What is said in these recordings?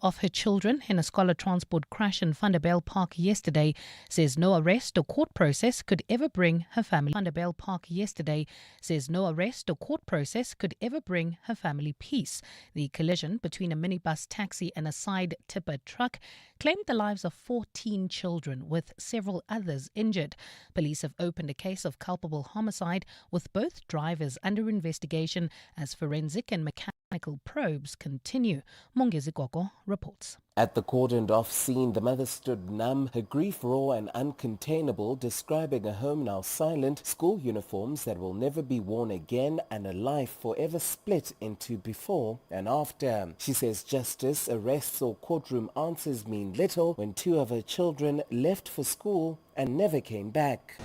Of her children in a scholar transport crash in Vanderbijl Park yesterday says no arrest or court process could ever bring her family. Vanderbijl Park yesterday says no arrest or court process could ever bring her family peace. The collision between a minibus taxi and a side tipper truck claimed the lives of 14 children, with several others injured. Police have opened a case of culpable homicide, with both drivers under investigation as forensic and mechanical probes continue. Mongezi Gogo reports. At the cordoned-off scene, the mother stood numb, her grief raw and uncontainable, describing a home now silent, school uniforms that will never be worn again, and a life forever split into before and after. She says justice, arrests or courtroom answers mean little when two of her children left for school and never came back.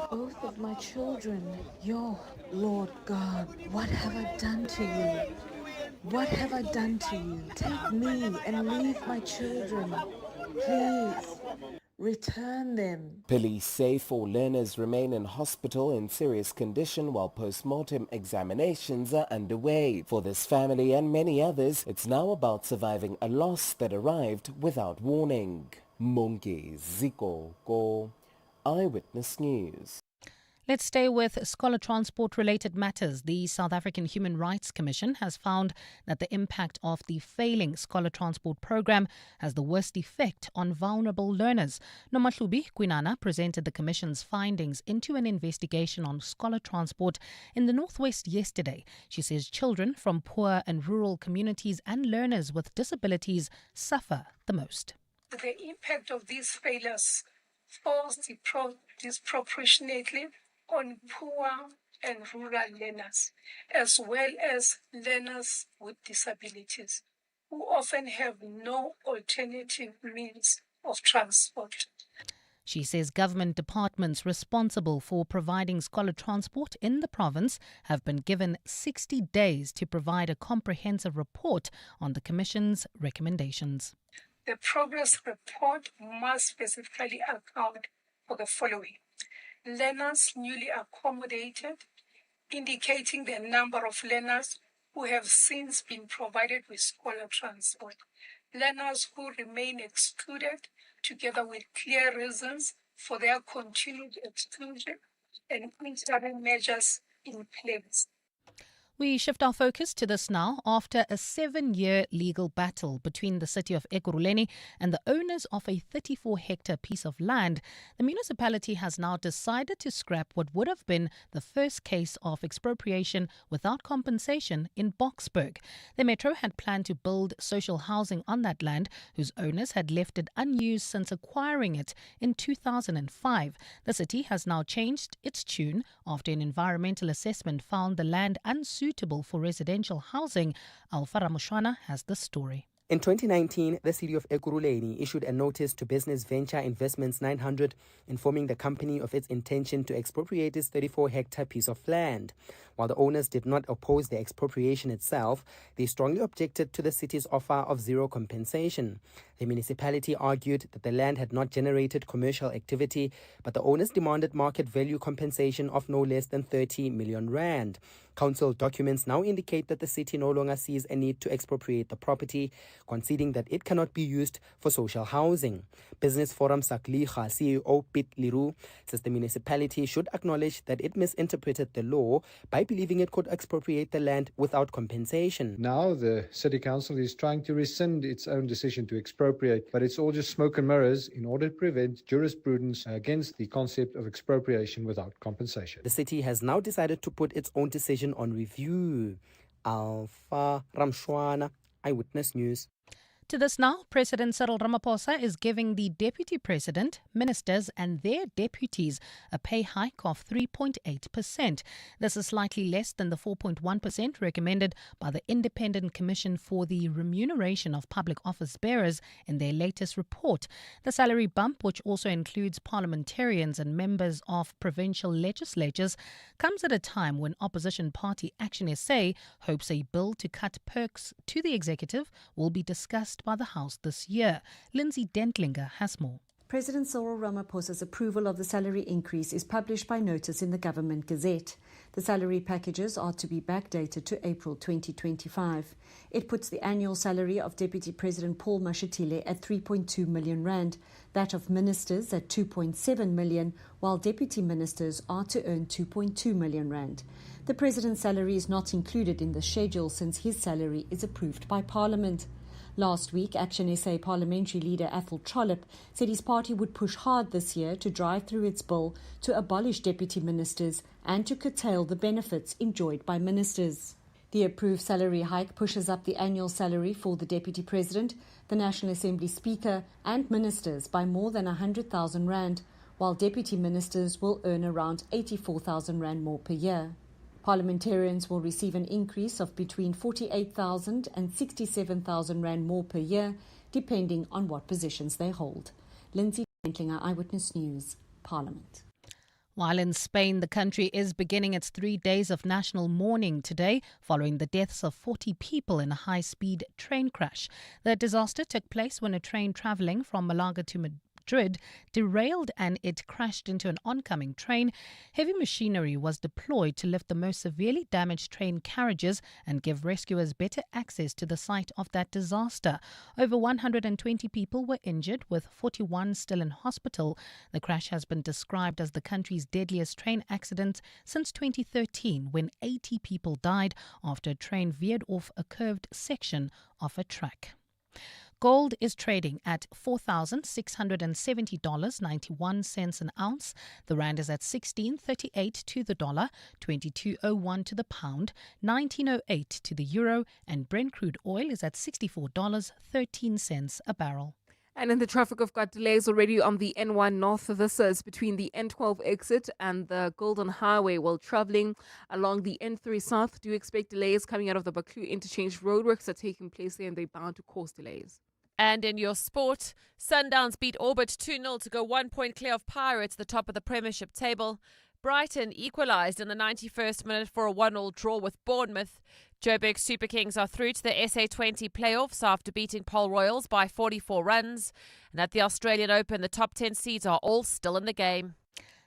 Both of my children, yo, Lord God, what have I done to you? What have I done to you? Take me and leave my children. Please, return them. Police say 4 learners remain in hospital in serious condition while post-mortem examinations are underway. For this family and many others, it's now about surviving a loss that arrived without warning. Mongezi Gogo, Eyewitness News. Let's stay with scholar transport-related matters. The South African Human Rights Commission has found that the impact of the failing scholar transport program has the worst effect on vulnerable learners. Nomahlubi Kwinana presented the Commission's findings into an investigation on scholar transport in the Northwest yesterday. She says children from poor and rural communities and learners with disabilities suffer the most. The impact of these failures falls disproportionately on poor and rural learners, as well as learners with disabilities, who often have no alternative means of transport. She says government departments responsible for providing scholar transport in the province have been given 60 days to provide a comprehensive report on the Commission's recommendations. The progress report must specifically account for the following: learners newly accommodated, indicating the number of learners who have since been provided with scholar transport, learners who remain excluded, together with clear reasons for their continued exclusion, and interim measures in place. We shift our focus to this now. After a 7-year legal battle between the city of Ekurhuleni and the owners of a 34-hectare piece of land, the municipality has now decided to scrap what would have been the first case of expropriation without compensation in Boksburg. The Metro had planned to build social housing on that land, whose owners had left it unused since acquiring it in 2005. The city has now changed its tune after an environmental assessment found the land unsuitable for residential housing. Alfa Ramushwana has the story. In 2019, the city of Ekurhuleni issued a notice to Business Venture Investments 900 informing the company of its intention to expropriate its 34-hectare piece of land. While the owners did not oppose the expropriation itself, they strongly objected to the city's offer of zero compensation. The municipality argued that the land had not generated commercial activity, but the owners demanded market value compensation of no less than 30 million rand. Council documents now indicate that the city no longer sees a need to expropriate the property, conceding that it cannot be used for social housing. Business Forum Sakliga CEO Piet Leroux says the municipality should acknowledge that it misinterpreted the law by believing it could expropriate the land without compensation. Now the city council is trying to rescind its own decision to expropriate, but it's all just smoke and mirrors in order to prevent jurisprudence against the concept of expropriation without compensation. The city has now decided to put its own decision on review. Alfa Ramushwana, Eyewitness News. To this now, President Cyril Ramaphosa is giving the Deputy President, ministers and their deputies a pay hike of 3.8%. This is slightly less than the 4.1% recommended by the Independent Commission for the Remuneration of Public Office Bearers in their latest report. The salary bump, which also includes parliamentarians and members of provincial legislatures, comes at a time when opposition party Action SA hopes a bill to cut perks to the executive will be discussed by the House this year. Lindsay Dentlinger has more. President Cyril Ramaphosa's approval of the salary increase is published by notice in the Government Gazette. The salary packages are to be backdated to April 2025. It puts the annual salary of Deputy President Paul Mashatile at 3.2 million rand, that of ministers at 2.7 million, while deputy ministers are to earn 2.2 million rand. The president's salary is not included in the schedule since his salary is approved by Parliament. Last week, Action SA parliamentary leader Athol Trollip said his party would push hard this year to drive through its bill to abolish deputy ministers and to curtail the benefits enjoyed by ministers. The approved salary hike pushes up the annual salary for the Deputy President, the National Assembly Speaker and ministers by more than 100,000 rand, while deputy ministers will earn around 84,000 rand more per year. Parliamentarians will receive an increase of between 48,000 and 67,000 rand more per year, depending on what positions they hold. Lindsay Bentlinger, Eyewitness News, Parliament. While in Spain, the country is beginning its 3 days of national mourning today following the deaths of 40 people in a high-speed train crash. The disaster took place when a train travelling from Malaga to Madrid derailed and it crashed into an oncoming train. Heavy machinery was deployed to lift the most severely damaged train carriages and give rescuers better access to the site of that disaster. Over 120 people were injured, with 41 still in hospital. The crash has been described as the country's deadliest train accident since 2013, when 80 people died after a train veered off a curved section of a track. Gold is trading at $4,670.91 an ounce. The rand is at 16.38 to the dollar, 22.01 to the pound, 19.08 to the euro, and Brent crude oil is at $64.13 a barrel. And in the traffic, we've got delays already on the N1 North. This is between the N12 exit and the Golden Highway. While travelling along the N3 South, do expect delays coming out of the Baku interchange. Roadworks are taking place there and they're bound to cause delays. And in your sport, Sundowns beat Orbit 2-0 to go 1 point clear of Pirates, the top of the Premiership table. Brighton equalised in the 91st minute for a 1-1 draw with Bournemouth. Joburg Super Kings are through to the SA20 playoffs after beating Paul Royals by 44 runs. And at the Australian Open, the top 10 seeds are all still in the game.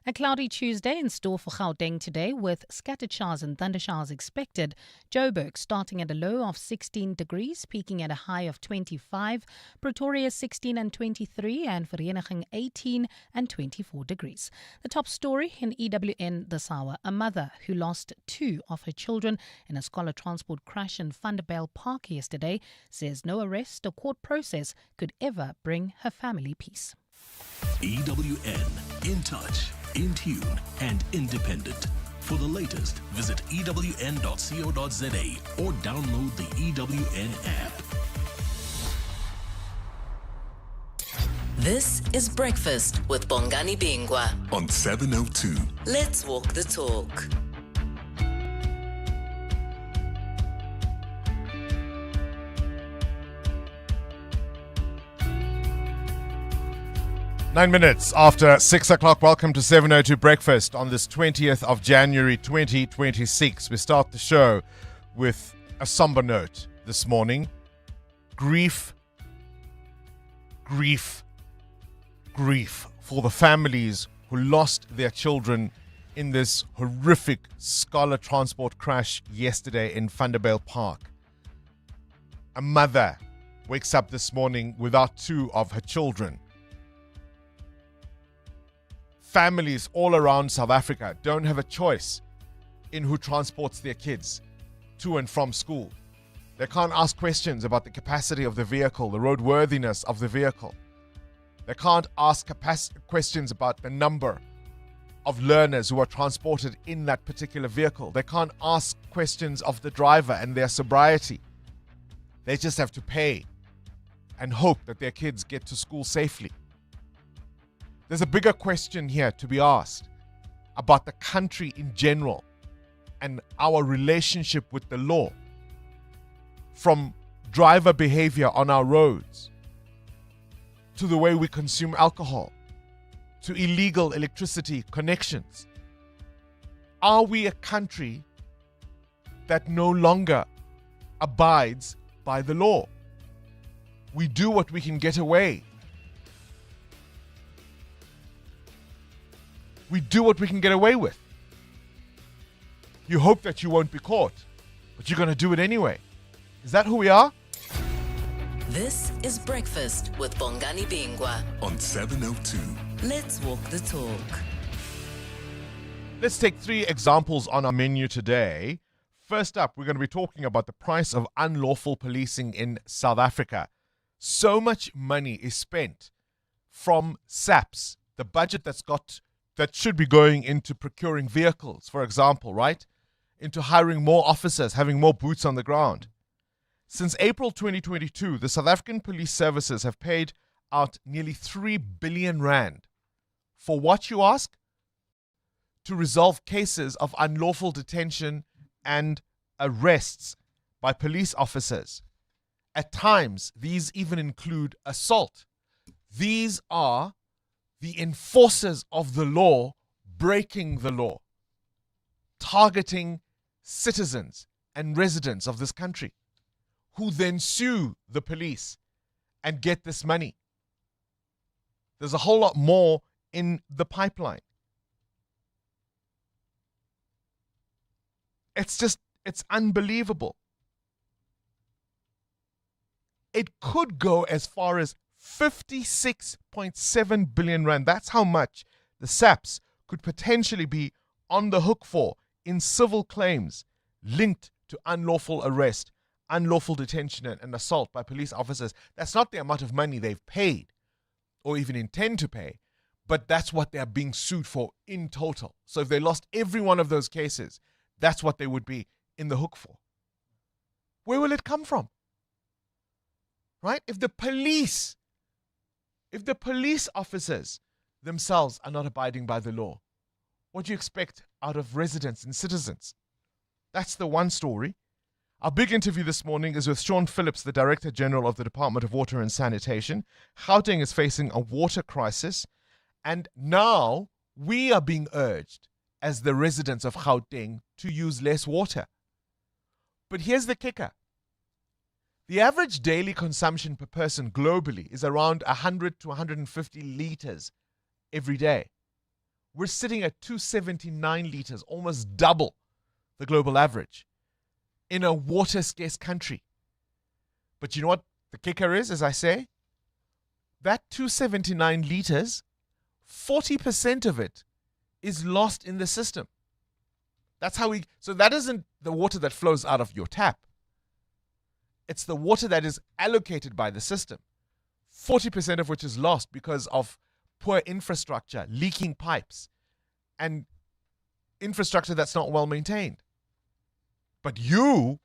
A cloudy Tuesday in store for Gauteng today, with scattered showers and thundershowers expected. Joburg starting at a low of 16 degrees, peaking at a high of 25. Pretoria 16 and 23, and Vereniging 18 and 24 degrees. The top story in EWN this hour: a mother who lost 2 of her children in a scholar transport crash in Vanderbijl Park yesterday says no arrest or court process could ever bring her family peace. EWN, in touch, in tune and independent. For the latest, visit ewn.co.za or download the EWN app. This is Breakfast with Bongani Bingwa On 702. Let's walk the talk. Nine minutes after 6 o'clock. Welcome to 702 Breakfast on this 20th of January 2026. We start the show with a somber note this morning. Grief for the families who lost their children in this horrific scholar transport crash yesterday in Vanderbijl Park. A mother wakes up this morning without 2 of her children. Families all around South Africa don't have a choice in who transports their kids to and from school. They can't ask questions about the capacity of the vehicle, the roadworthiness of the vehicle. They can't ask questions about the number of learners who are transported in that particular vehicle. They can't ask questions of the driver and their sobriety. They just have to pay and hope that their kids get to school safely. There's a bigger question here to be asked about the country in general and our relationship with the law. From driver behavior on our roads, to the way we consume alcohol, to illegal electricity connections. Are we a country that no longer abides by the law? We do what we can get away We do what we can get away with. You hope that you won't be caught, but you're going to do it anyway. Is that who we are? This is Breakfast with Bongani Bingwa on 702. Let's walk the talk. Let's take 3 examples on our menu today. First up, we're going to be talking about the price of unlawful policing in South Africa. So much money is spent from SAPS, the budget that should be going into procuring vehicles, for example, right? Into hiring more officers, having more boots on the ground. Since April 2022, the South African police services have paid out nearly 3 billion rand. For what, you ask? To resolve cases of unlawful detention and arrests by police officers. At times, these even include assault. These are the enforcers of the law breaking the law, targeting citizens and residents of this country, who then sue the police and get this money. There's a whole lot more in the pipeline. It's unbelievable. It could go as far as 56.7 billion rand. That's how much the SAPS could potentially be on the hook for in civil claims linked to unlawful arrest, unlawful detention, and assault by police officers. That's not the amount of money they've paid or even intend to pay, but that's what they're being sued for in total. So if they lost every one of those cases, that's what they would be in the hook for. Where will it come from? Right? If the police officers themselves are not abiding by the law, what do you expect out of residents and citizens? That's the one story. Our big interview this morning is with Sean Phillips, the Director General of the Department of Water and Sanitation. Gauteng is facing a water crisis, and now we are being urged as the residents of Gauteng to use less water. But here's the kicker. The average daily consumption per person globally is around 100 to 150 liters every day. We're sitting at 279 liters, almost double the global average, in a water-scarce country. But you know what the kicker is, as I say? That 279 liters, 40% of it is lost in the system. So that isn't the water that flows out of your tap. It's the water that is allocated by the system, 40% of which is lost because of poor infrastructure, leaking pipes, and infrastructure that's not well maintained. But you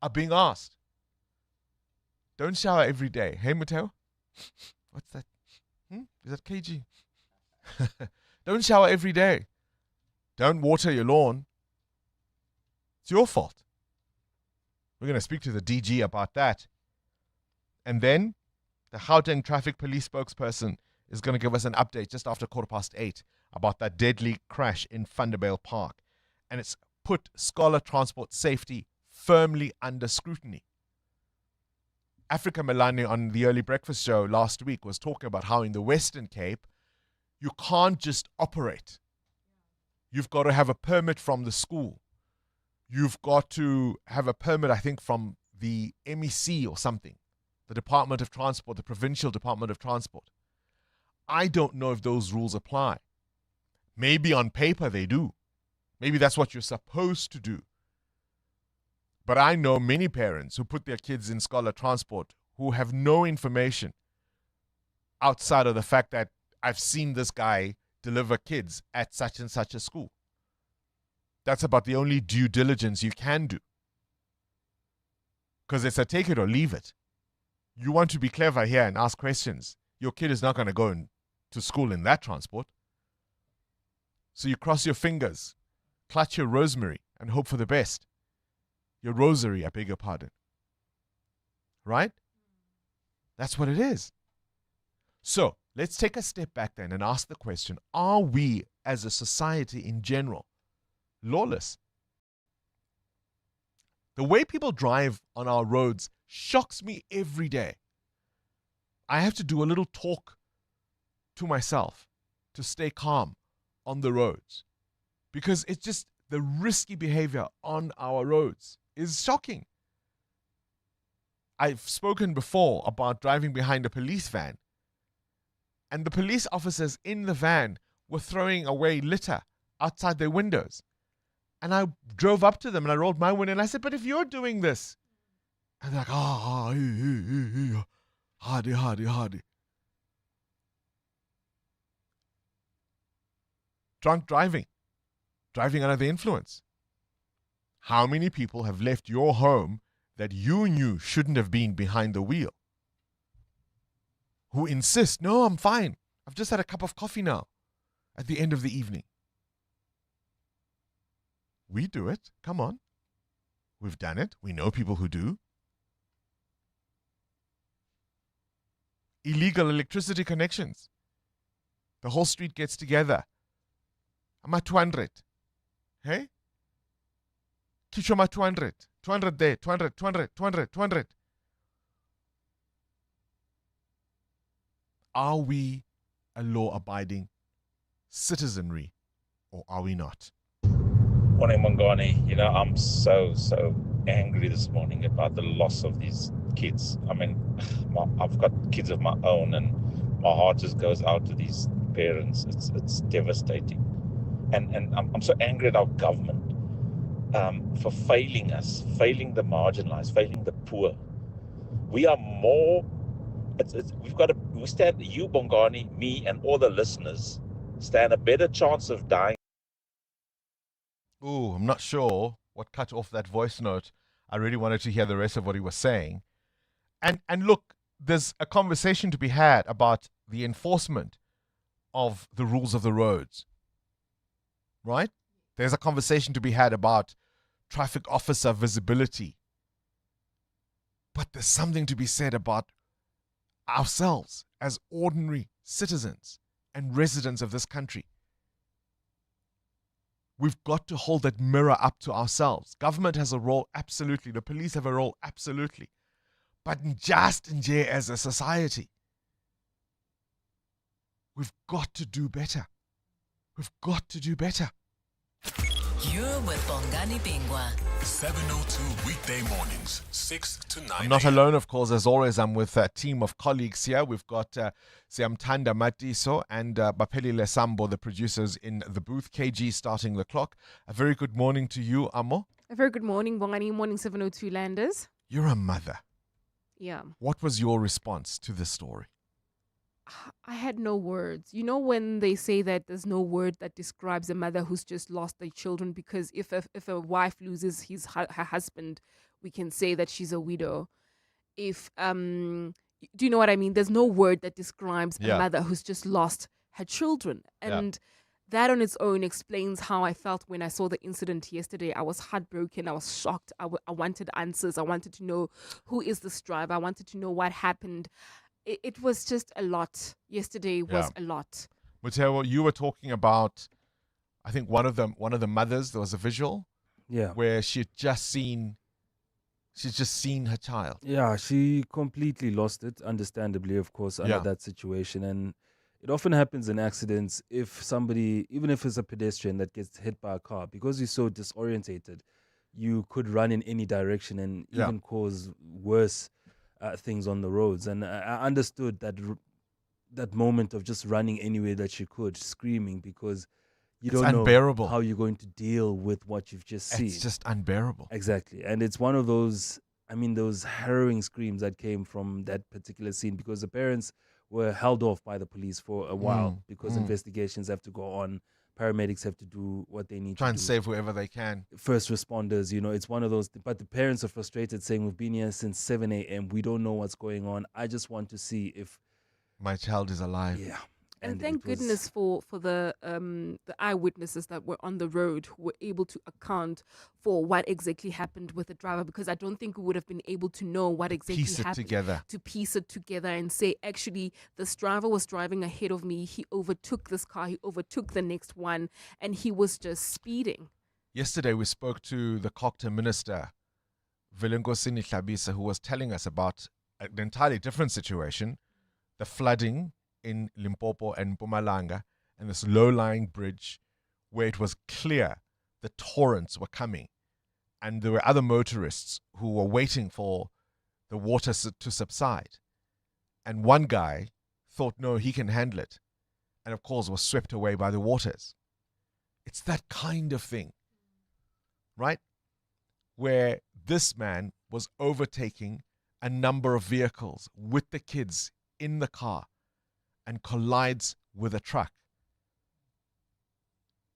are being asked. Don't shower every day. Hey, Mateo? What's that? Is that KG? Don't shower every day. Don't water your lawn. It's your fault. We're going to speak to the DG about that. And then the Gauteng Traffic Police spokesperson is going to give us an update just after 8:15 about that deadly crash in Thunderbale Park. And it's put scholar transport safety firmly under scrutiny. Africa Melani on the Early Breakfast Show last week was talking about how in the Western Cape, you can't just operate. You've got to have a permit from the school. You've got to have a permit, I think, from the MEC or something, the Department of Transport, the Provincial Department of Transport. I don't know if those rules apply. Maybe on paper they do. Maybe that's what you're supposed to do. But I know many parents who put their kids in scholar transport who have no information outside of the fact that I've seen this guy deliver kids at such and such a school. That's about the only due diligence you can do. Because it's a take it or leave it. You want to be clever here and ask questions. Your kid is not going to go to school in that transport. So you cross your fingers, clutch your rosemary, and hope for the best. Your rosary, I beg your pardon. Right? That's what it is. So let's take a step back then and ask the question, are we as a society in general lawless? The way people drive on our roads shocks me every day. I have to do a little talk to myself to stay calm on the roads, because it's just the risky behavior on our roads is shocking. I've spoken before about driving behind a police van, and the police officers in the van were throwing away litter outside their windows. And I drove up to them and I rolled my window and I said, but if you're doing this, and they're like, hardy. Drunk driving under the influence. How many people have left your home that you knew shouldn't have been behind the wheel? Who insist, no, I'm fine. I've just had a cup of coffee now at the end of the evening. We do it. Come on. We've done it. We know people who do. Illegal electricity connections. The whole street gets together. I'm at 200. Hey? Kishoma 200. 200 there. 200, 200, 200, 200. Are we a law-abiding citizenry, or are we not? Morning, Bongani. You know, I'm so angry this morning about the loss of these kids. I mean, I've got kids of my own, and my heart just goes out to these parents. It's devastating, and I'm so angry at our government for failing us, failing the marginalized, failing the poor. We are more. We stand. You, Bongani, me, and all the listeners stand a better chance of dying. Ooh, I'm not sure what cut off that voice note. I really wanted to hear the rest of what he was saying. And look, there's a conversation to be had about the enforcement of the rules of the roads. Right? There's a conversation to be had about traffic officer visibility. But there's something to be said about ourselves as ordinary citizens and residents of this country. We've got to hold that mirror up to ourselves. Government has a role, absolutely. The police have a role, absolutely. But just as a society, we've got to do better. We've got to do better. You're with Bongani Bingwa. 7:02 weekday mornings, 6 to 9. I'm not alone, of course. As always, I'm with a team of colleagues here. We've got Siamtanda Matiso and Bapeli Lesambo, the producers in the booth. KG starting the clock. A very good morning to you, Amo. A very good morning, Bongani. Morning 702 Landers. You're a mother. Yeah. What was your response to this story? I had no words. You know when they say that there's no word that describes a mother who's just lost their children, because if a wife loses her husband, we can say that she's a widow. If do you know what I mean? There's no word that describes a mother who's just lost her children. And that on its own explains how I felt when I saw the incident yesterday. I was heartbroken. I was shocked. I wanted answers. I wanted to know who is this driver. I wanted to know what happened. It was just a lot. Yesterday was a lot. Muteo, you were talking about, I think one of the mothers, there was a visual where she's just seen her child. Yeah, she completely lost it, understandably, of course, under that situation. And it often happens in accidents if somebody, even if it's a pedestrian that gets hit by a car, because you're so disorientated, you could run in any direction and even cause worse things on the roads. And I understood that moment of just running anywhere that she could, screaming, because you don't know how you're going to deal with what you've just seen. It's just unbearable. Exactly. And it's one of those, those harrowing screams that came from that particular scene, because the parents were held off by the police for a while because investigations have to go on. Paramedics have to do what they need to do. Try and save whoever they can. First responders, it's one of those. But the parents are frustrated, saying, we've been here since 7 a.m. We don't know what's going on. I just want to see if my child is alive. Yeah. And thank goodness for the eyewitnesses that were on the road who were able to account for what exactly happened with the driver, because I don't think we would have been able to know what exactly happened. To piece it together and say, actually, this driver was driving ahead of me. He overtook this car. He overtook the next one, and he was just speeding. Yesterday, we spoke to the Cocta minister, Vilengosini Hlabisa, who was telling us about an entirely different situation, the flooding in Limpopo and Mpumalanga, and this low-lying bridge where it was clear the torrents were coming. And there were other motorists who were waiting for the water to subside. And one guy thought, no, he can handle it. And of course was swept away by the waters. It's that kind of thing, right? Where this man was overtaking a number of vehicles with the kids in the car and collides with a truck.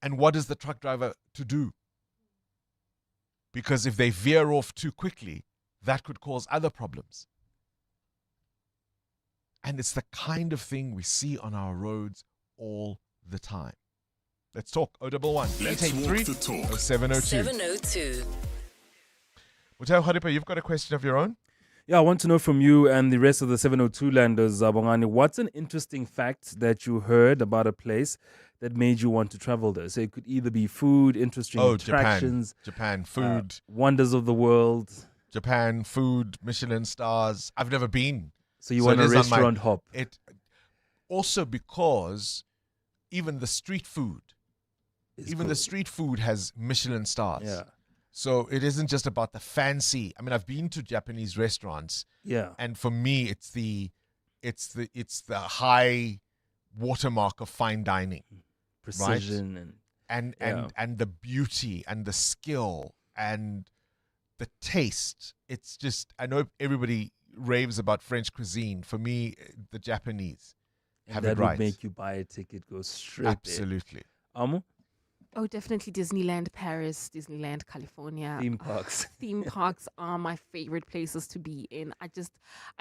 And what is the truck driver to do? Because if they veer off too quickly, that could cause other problems. And it's the kind of thing we see on our roads all the time. Let's talk. 011 883 0702. 702. Muteo Haripa, you've got a question of your own? Yeah, I want to know from you and the rest of the 702 landers, Bongani, what's an interesting fact that you heard about a place that made you want to travel there? So it could either be food, interesting attractions, Japan, food, wonders of the world. Japan, food, Michelin stars. I've never been. So you want a restaurant hop? It also because even the street food, the street food has Michelin stars. Yeah. So it isn't just about the fancy. I mean, I've been to Japanese restaurants. Yeah. And for me, it's the high watermark of fine dining. Precision, right? and the beauty and the skill and the taste. It's just, I know everybody raves about French cuisine. For me, the Japanese have it right. That would make you buy a ticket, go straight Absolutely. there. Amo? Oh, definitely Disneyland Paris, Disneyland California. Theme parks. Theme parks are my favorite places to be in. I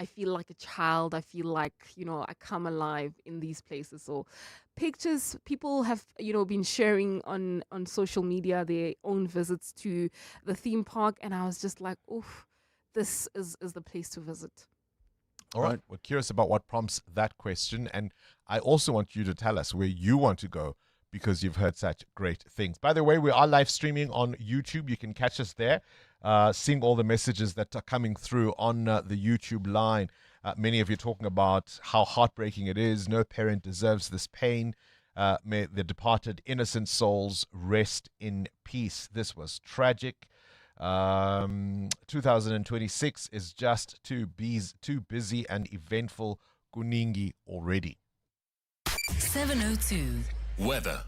feel like a child. I feel like, I come alive in these places. So pictures, people have, been sharing on social media their own visits to the theme park. And I was just like, oof, this is the place to visit. All right. We're curious about what prompts that question. And I also want you to tell us where you want to go, because you've heard such great things. By the way, we are live streaming on YouTube. You can catch us there, seeing all the messages that are coming through on the YouTube line. Many of you talking about how heartbreaking it is. No parent deserves this pain. May the departed innocent souls rest in peace. This was tragic. 2026 is just too busy and eventful. Kuningi already. 702. Weather.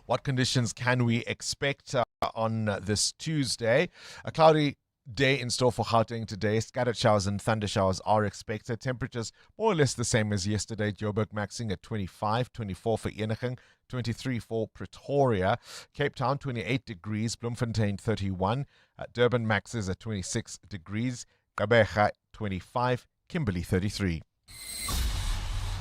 What conditions can we expect on this Tuesday? A cloudy day in store for Gauteng today. Scattered showers and thunder showers are expected. Temperatures more or less the same as yesterday. Joburg maxing at 25, 24 for Eniging, 23 for Pretoria. Cape Town 28 degrees, Bloemfontein 31. Durban maxes at 26 degrees. Gqeberha 25, Kimberley 33.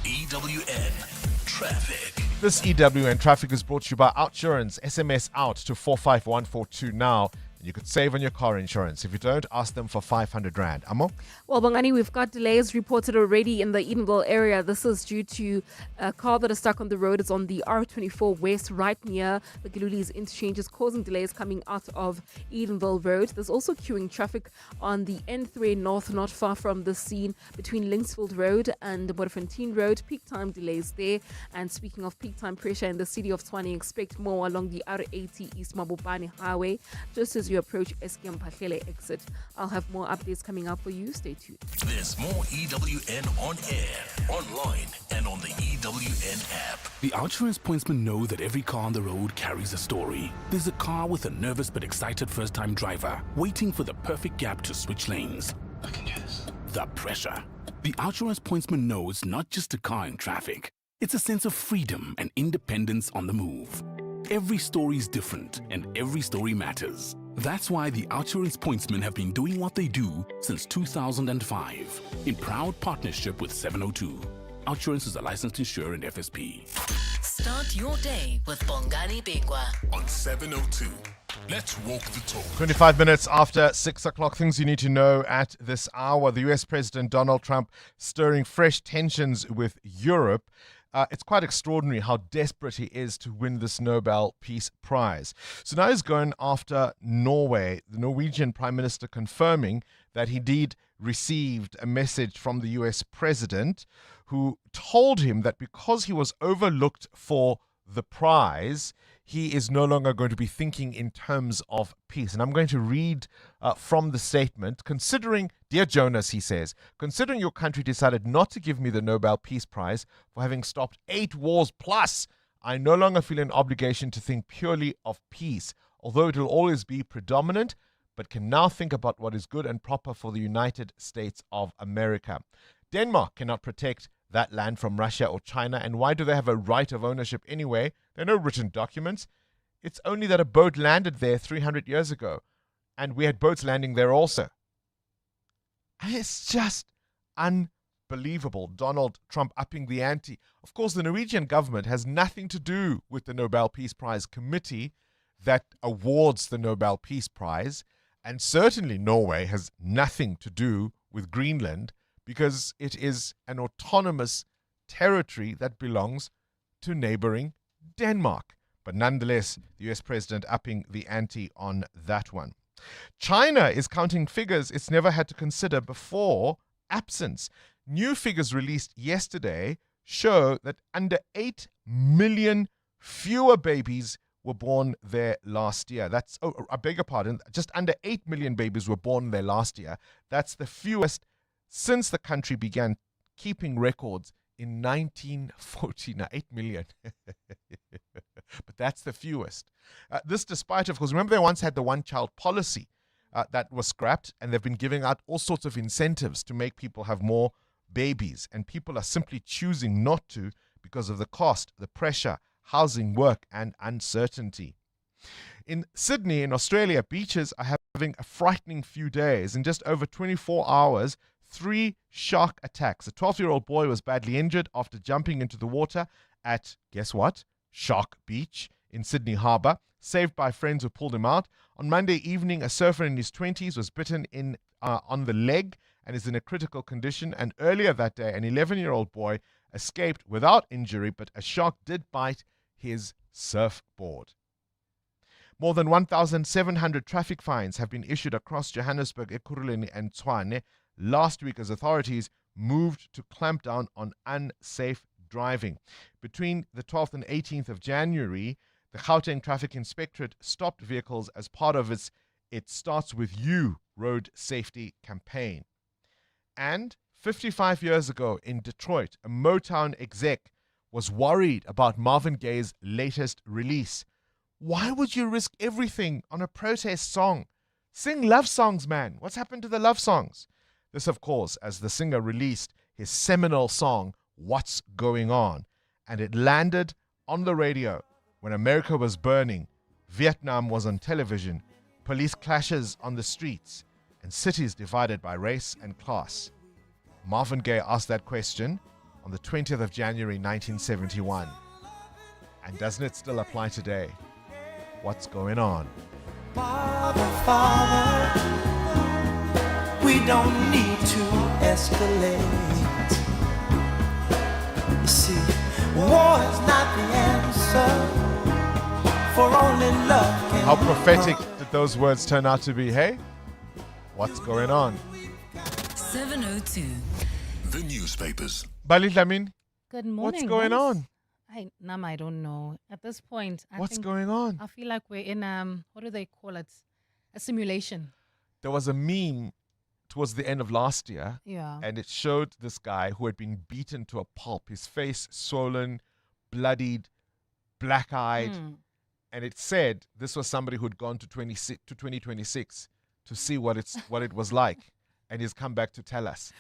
EWN Traffic. This EWN Traffic is brought to you by Outsurance. SMS out to 45142 now. And you could save on your car insurance. If you don't, ask them for 500 Rand. Amo? Well, Bongani, we've got delays reported already in the Edenville area. This is due to a car that is stuck on the road. It's on the R24 West, right near the Giluli's interchanges, causing delays coming out of Edenville Road. There's also queuing traffic on the N3 North, not far from the scene, between Linksfield Road and Boerfontein Road. Peak time delays there. And speaking of peak time pressure in the city of Tshwane, expect more along the R80 East Mabopane Highway, just as you approach Eskom Pahlele exit. I'll have more updates coming up for you. Stay tuned. There's more EWN on air, online, and on the EWN app. The Outsurance pointsmen know that every car on the road carries a story. There's a car with a nervous but excited first-time driver waiting for the perfect gap to switch lanes. I can do this. The pressure. The Outsurance pointsman knows not just a car in traffic. It's a sense of freedom and independence on the move. Every story is different and every story matters. That's why the Outsurance pointsmen have been doing what they do since 2005 in proud partnership with 702. Outsurance is a licensed insurer and FSP. Start your day with Bongani Bingwa on 702. Let's walk the talk. 25 minutes after 6 o'clock. Things you need to know at this hour. The US President Donald Trump stirring fresh tensions with Europe. It's quite extraordinary how desperate he is to win this Nobel Peace Prize. So now he's going after Norway, the Norwegian Prime Minister confirming that he indeed received a message from the US President who told him that because he was overlooked for the prize, he is no longer going to be thinking in terms of peace. And I'm going to read from the statement. Considering, dear Jonas, he says, considering your country decided not to give me the Nobel Peace Prize for having stopped 8 wars plus, I no longer feel an obligation to think purely of peace, although it will always be predominant, but can now think about what is good and proper for the United States of America. Denmark cannot protect that land from Russia or China, and why do they have a right of ownership anyway? There are no written documents. It's only that a boat landed there 300 years ago, and we had boats landing there also. And it's just unbelievable. Donald Trump upping the ante. Of course, the Norwegian government has nothing to do with the Nobel Peace Prize committee that awards the Nobel Peace Prize, and certainly Norway has nothing to do with Greenland, because it is an autonomous territory that belongs to neighboring Denmark. But nonetheless, the US president upping the ante on that one. China is counting figures it's never had to consider before absence. New figures released yesterday show that under 8 million fewer babies were born there last year. That's, I beg your pardon, just under 8 million babies were born there last year. That's the fewest since the country began keeping records in 1949. 8 million. But that's the fewest. This despite, of course, remember they once had the one-child policy that was scrapped, and they've been giving out all sorts of incentives to make people have more babies, and people are simply choosing not to because of the cost, the pressure, housing, work, and uncertainty. In Sydney, in Australia, beaches are having a frightening few days. In just over 24 hours, 3 shark attacks. A 12-year-old boy was badly injured after jumping into the water at, guess what? Shark Beach in Sydney Harbour, saved by friends who pulled him out. On Monday evening, a surfer in his 20s was bitten on the leg and is in a critical condition. And earlier that day, an 11-year-old boy escaped without injury, but a shark did bite his surfboard. More than 1,700 traffic fines have been issued across Johannesburg, Ekurhuleni and Tshwane last week as authorities moved to clamp down on unsafe driving. Between the 12th and 18th of January, the Gauteng Traffic Inspectorate stopped vehicles as part of its It Starts With You road safety campaign. And 55 years ago in Detroit, a Motown exec was worried about Marvin Gaye's latest release. Why would you risk everything on a protest song? Sing love songs, man. What's happened to the love songs? This, of course, as the singer released his seminal song, What's Going On? And it landed on the radio when America was burning, Vietnam was on television, police clashes on the streets, and cities divided by race and class. Marvin Gaye asked that question on the 20th of January 1971. And doesn't it still apply today? What's going on? Father, Father, we don't need to escalate. You see, war is not the answer, for only love can. How prophetic did those words turn out to be, hey? What's going on? 702. The newspapers. Bali Lamin, Good morning. what's going on? I don't know. At this point, What's going on? I feel like we're in what do they call it? A simulation. There was a meme towards the end of last year, Yeah. and it showed this guy who had been beaten to a pulp, his face swollen, bloodied, black-eyed, and it said this was somebody who'd gone to 2026 to see what it was like, and he's come back to tell us.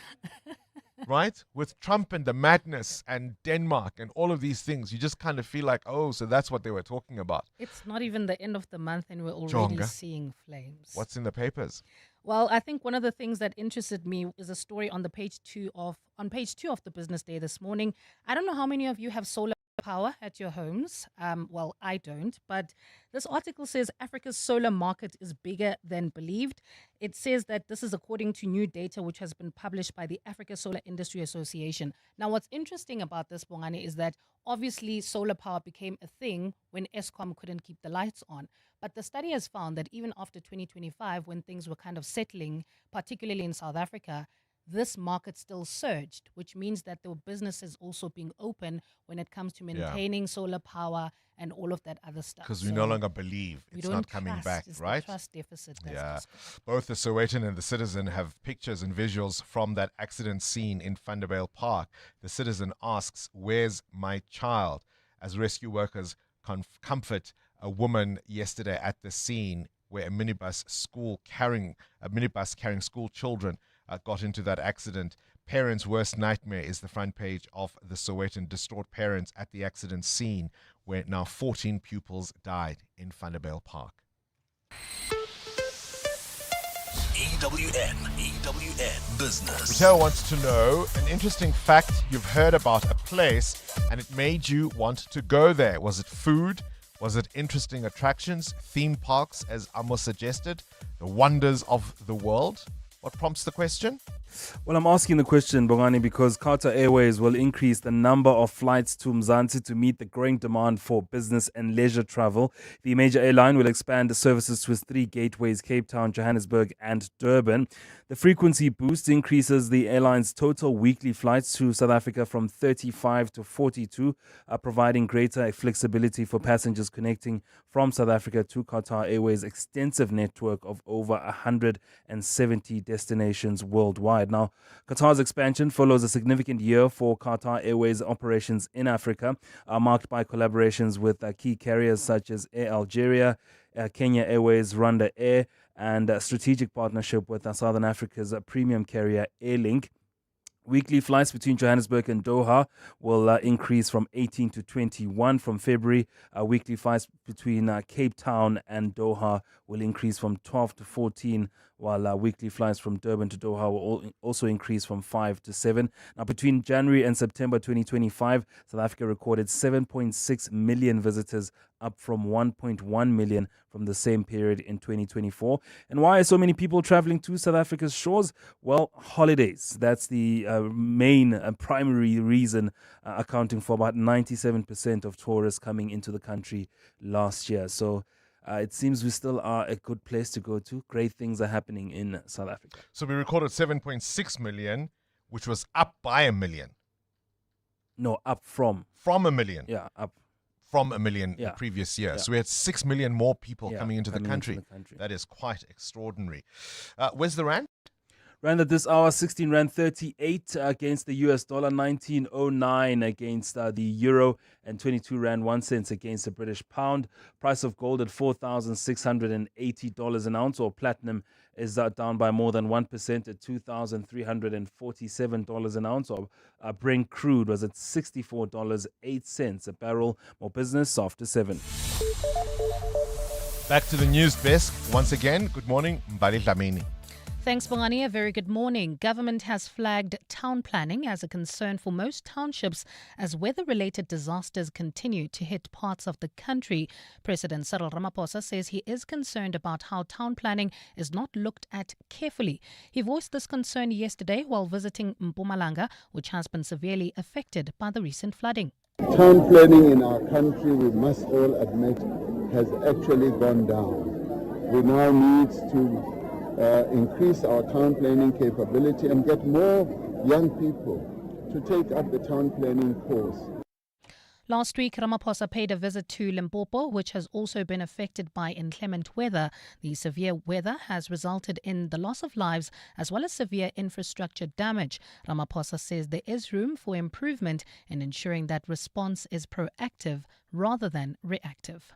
Right? With Trump and the madness and Denmark and all of these things, you just kind of feel like, oh, so that's what they were talking about. It's not even the end of the month and we're already Jonga. seeing flames. What's in the papers? Well, I think one of the things that interested me is a story on page 2 of the Business Day this morning. I don't know how many of you have solar power at your homes. Well, I don't, but this article says Africa's solar market is bigger than believed. It says that this is according to new data which has been published by the Africa Solar Industry Association. Now, what's interesting about this, Bongani, is that obviously solar power became a thing when Eskom couldn't keep the lights on. But the study has found that even after 2025, when things were kind of settling, particularly in South Africa, this market still surged, which means that there were businesses also being open when it comes to maintaining solar power and all of that other stuff. Because we no longer believe it's not coming back, it's right? The trust deficit. Both the Sowetan and the Citizen have pictures and visuals from that accident scene in Vanderbijl Park. The Citizen asks, "Where's my child?" as rescue workers comfort a woman yesterday at the scene where a minibus carrying school children got into that accident. Parents' worst nightmare is the front page of the Sowetan. Distraught parents at the accident scene where now 14 pupils died in Vanderbijl Park. EWN Business. Michelle wants to know an interesting fact you've heard about a place and it made you want to go there. Was it food? Was it interesting attractions, theme parks, as Amos suggested, the wonders of the world? What prompts the question? Well, I'm asking the question, Bongani, because Qatar Airways will increase the number of flights to Mzansi to meet the growing demand for business and leisure travel. The major airline will expand the services to its 3 gateways, Cape Town, Johannesburg and Durban. The frequency boost increases the airline's total weekly flights to South Africa from 35 to 42, providing greater flexibility for passengers connecting from South Africa to Qatar Airways' extensive network of over 170 destinations worldwide. Now, Qatar's expansion follows a significant year for Qatar Airways operations in Africa, marked by collaborations with key carriers such as Air Algeria, Kenya Airways, Rwanda Air, and a strategic partnership with Southern Africa's premium carrier Airlink. Weekly flights between Johannesburg and Doha will increase from 18 to 21 from February. Weekly flights between Cape Town and Doha will increase from 12 to 14, while weekly flights from Durban to Doha will also increase from 5 to 7. Now, between January and September 2025, South Africa recorded 7.6 million visitors, up from 1.1 million from the same period in 2024. And why are so many people traveling to South Africa's shores? Well, holidays. That's the main and primary reason, accounting for about 97% of tourists coming into the country last year. So it seems we still are a good place to go to. Great things are happening in South Africa. So we recorded 7.6 million, which was up by a million. No, up from. From a million. Yeah, up. From a million the previous year. Yeah. So we had 6 million more people coming into the country. Into the country. That is quite extraordinary. Where's the rand? Rand at this hour, 16 Rand 38 against the US dollar, 19.09 against the euro, and 22 Rand 1 cent against the British pound. Price of gold at $4,680 an ounce, or platinum is down by more than 1% at $2,347 an ounce. Or Brent crude was at $64.08 a barrel. More business after 7. Back to the news desk once again. Good morning, Mbali Dlamini. Thanks, Bongani. A very good morning. Government has flagged town planning as a concern for most townships as weather-related disasters continue to hit parts of the country. President Cyril Ramaphosa says he is concerned about how town planning is not looked at carefully. He voiced this concern yesterday while visiting Mpumalanga, which has been severely affected by the recent flooding. Town planning in our country, we must all admit, has actually gone down. We now need to increase our town planning capability and get more young people to take up the town planning course. Last week, Ramaphosa paid a visit to Limpopo, which has also been affected by inclement weather. The severe weather has resulted in the loss of lives as well as severe infrastructure damage. Ramaphosa says there is room for improvement in ensuring that response is proactive rather than reactive.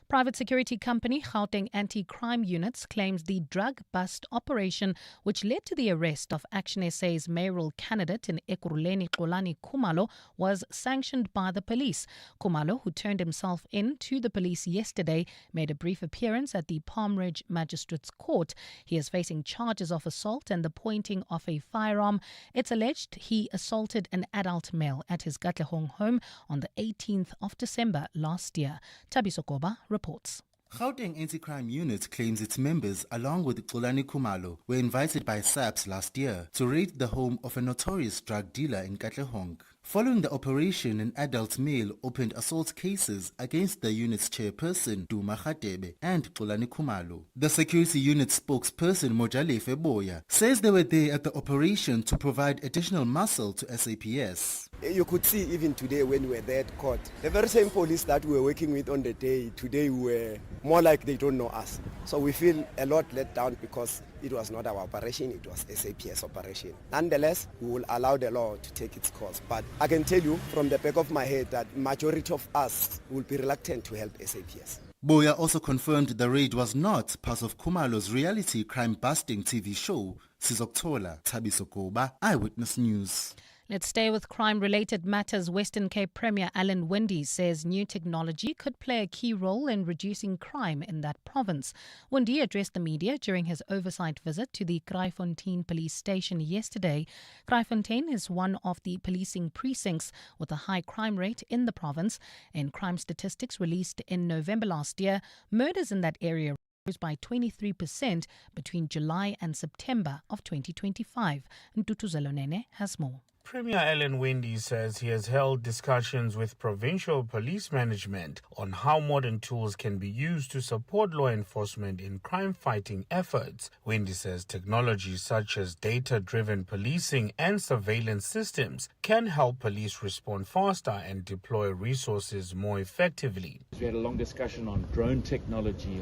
Private security company Gauteng Anti-Crime Units claims the drug bust operation, which led to the arrest of Action SA's mayoral candidate in Ekurhuleni Xolani Khumalo, was sanctioned by the police. Khumalo, who turned himself in to the police yesterday, made a brief appearance at the Palm Ridge Magistrates Court. He is facing charges of assault and the pointing of a firearm. It's alleged he assaulted an adult male at his Katlehong home on the 18th of December last year. Tabiso Koba reports. Gauteng Anti-Crime Unit claims its members, along with Xolani Khumalo, were invited by SAPS last year to raid the home of a notorious drug dealer in Katlehong. Following the operation, an adult male opened assault cases against the unit's chairperson, Duma Khatebe, and Xolani Khumalo. The security unit spokesperson, Mojalefe Boya, says they were there at the operation to provide additional muscle to SAPS. You could see even today when we were there at court, the very same police that we were working with on the day, today we were more like they don't know us. So we feel a lot let down because it was not our operation, it was SAPS operation. Nonetheless, we will allow the law to take its course. But I can tell you from the back of my head that majority of us will be reluctant to help SAPS. Boya also confirmed the raid was not part of Khumalo's reality crime-busting TV show, Sizokuthola Thabiso Goba, Eyewitness News. Let's stay with crime-related matters. Western Cape Premier Alan Winde says new technology could play a key role in reducing crime in that province. Winde addressed the media during his oversight visit to the Kraaifontein police station yesterday. Kraaifontein is one of the policing precincts with a high crime rate in the province. In crime statistics released in November last year, murders in that area rose by 23% between July and September of 2025. Ntutu Zelonene has more. Premier Alan Winde says he has held discussions with provincial police management on how modern tools can be used to support law enforcement in crime-fighting efforts. Winde says technologies such as data-driven policing and surveillance systems can help police respond faster and deploy resources more effectively. We had a long discussion on drone technology,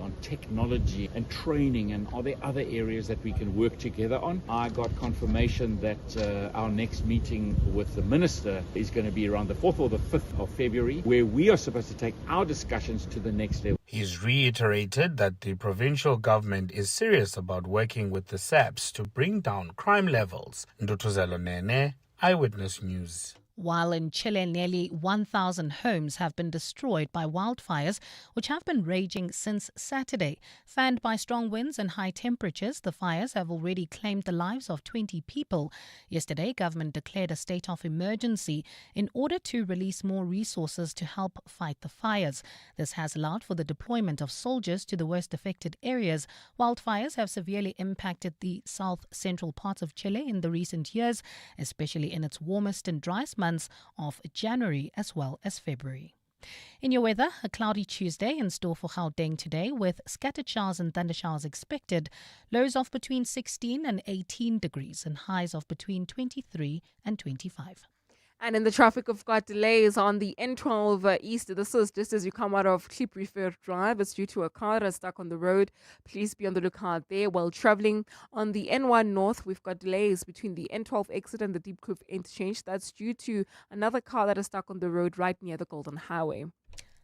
and training, and are there other areas that we can work together on? I got confirmation that our next meeting with the Minister is going to be around the 4th or the 5th of February, where we are supposed to take our discussions to the next level. He's reiterated that the provincial government is serious about working with the SAPS to bring down crime levels. Ntutu Zelonene, Eyewitness News. While in Chile, nearly 1,000 homes have been destroyed by wildfires, which have been raging since Saturday. Fanned by strong winds and high temperatures, the fires have already claimed the lives of 20 people. Yesterday, government declared a state of emergency in order to release more resources to help fight the fires. This has allowed for the deployment of soldiers to the worst affected areas. Wildfires have severely impacted the south-central parts of Chile in the recent years, especially in its warmest and driest months of January as well as February. In your weather, a cloudy Tuesday in store for Gauteng today with scattered showers and thundershowers expected. Lows of between 16 and 18 degrees and highs of between 23 and 25. And in the traffic, we've got delays on the N12 East. This is just as you come out of Klipprivier Drive. It's due to a car that's stuck on the road. Please be on the lookout there while traveling. On the N1 North, we've got delays between the N12 exit and the Deep Kloof interchange. That's due to another car that is stuck on the road right near the Golden Highway.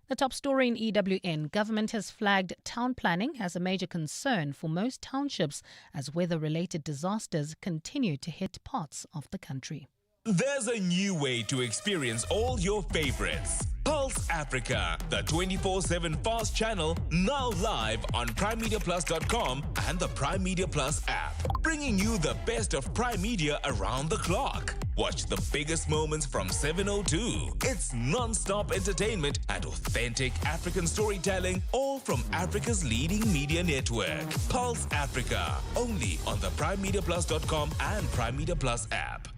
The top story in EWN. Government has flagged town planning as a major concern for most townships as weather-related disasters continue to hit parts of the country. There's a new way to experience all your favorites. Pulse Africa, the 24/7 fast channel, now live on primemediaplus.com and the Prime Media Plus app, bringing you the best of Prime Media around the clock. Watch the biggest moments from 7:02. It's non-stop entertainment and authentic African storytelling, all from Africa's leading media network. Pulse Africa, only on the primemediaplus.com and Prime Media Plus app.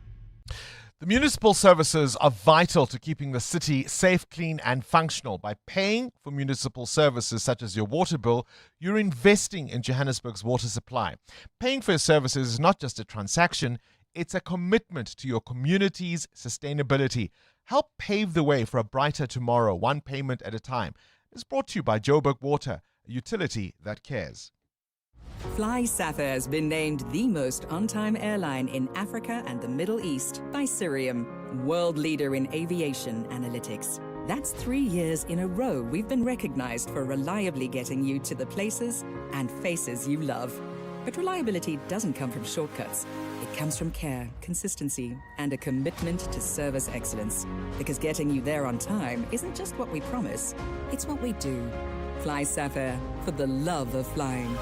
The municipal services are vital to keeping the city safe, clean and functional. By paying for municipal services such as your water bill, you're investing in Johannesburg's water supply. Paying for your services is not just a transaction, it's a commitment to your community's sustainability. Help pave the way for a brighter tomorrow, one payment at a time. It's brought to you by Joburg Water, a utility that cares. Fly SAFA has been named the most on-time airline in Africa and the Middle East by Cirium, world leader in aviation analytics. That's 3 years in a row we've been recognized for reliably getting you to the places and faces you love. But reliability doesn't come from shortcuts. It comes from care, consistency, and a commitment to service excellence. Because getting you there on time isn't just what we promise, it's what we do. Fly SAFA for the love of flying.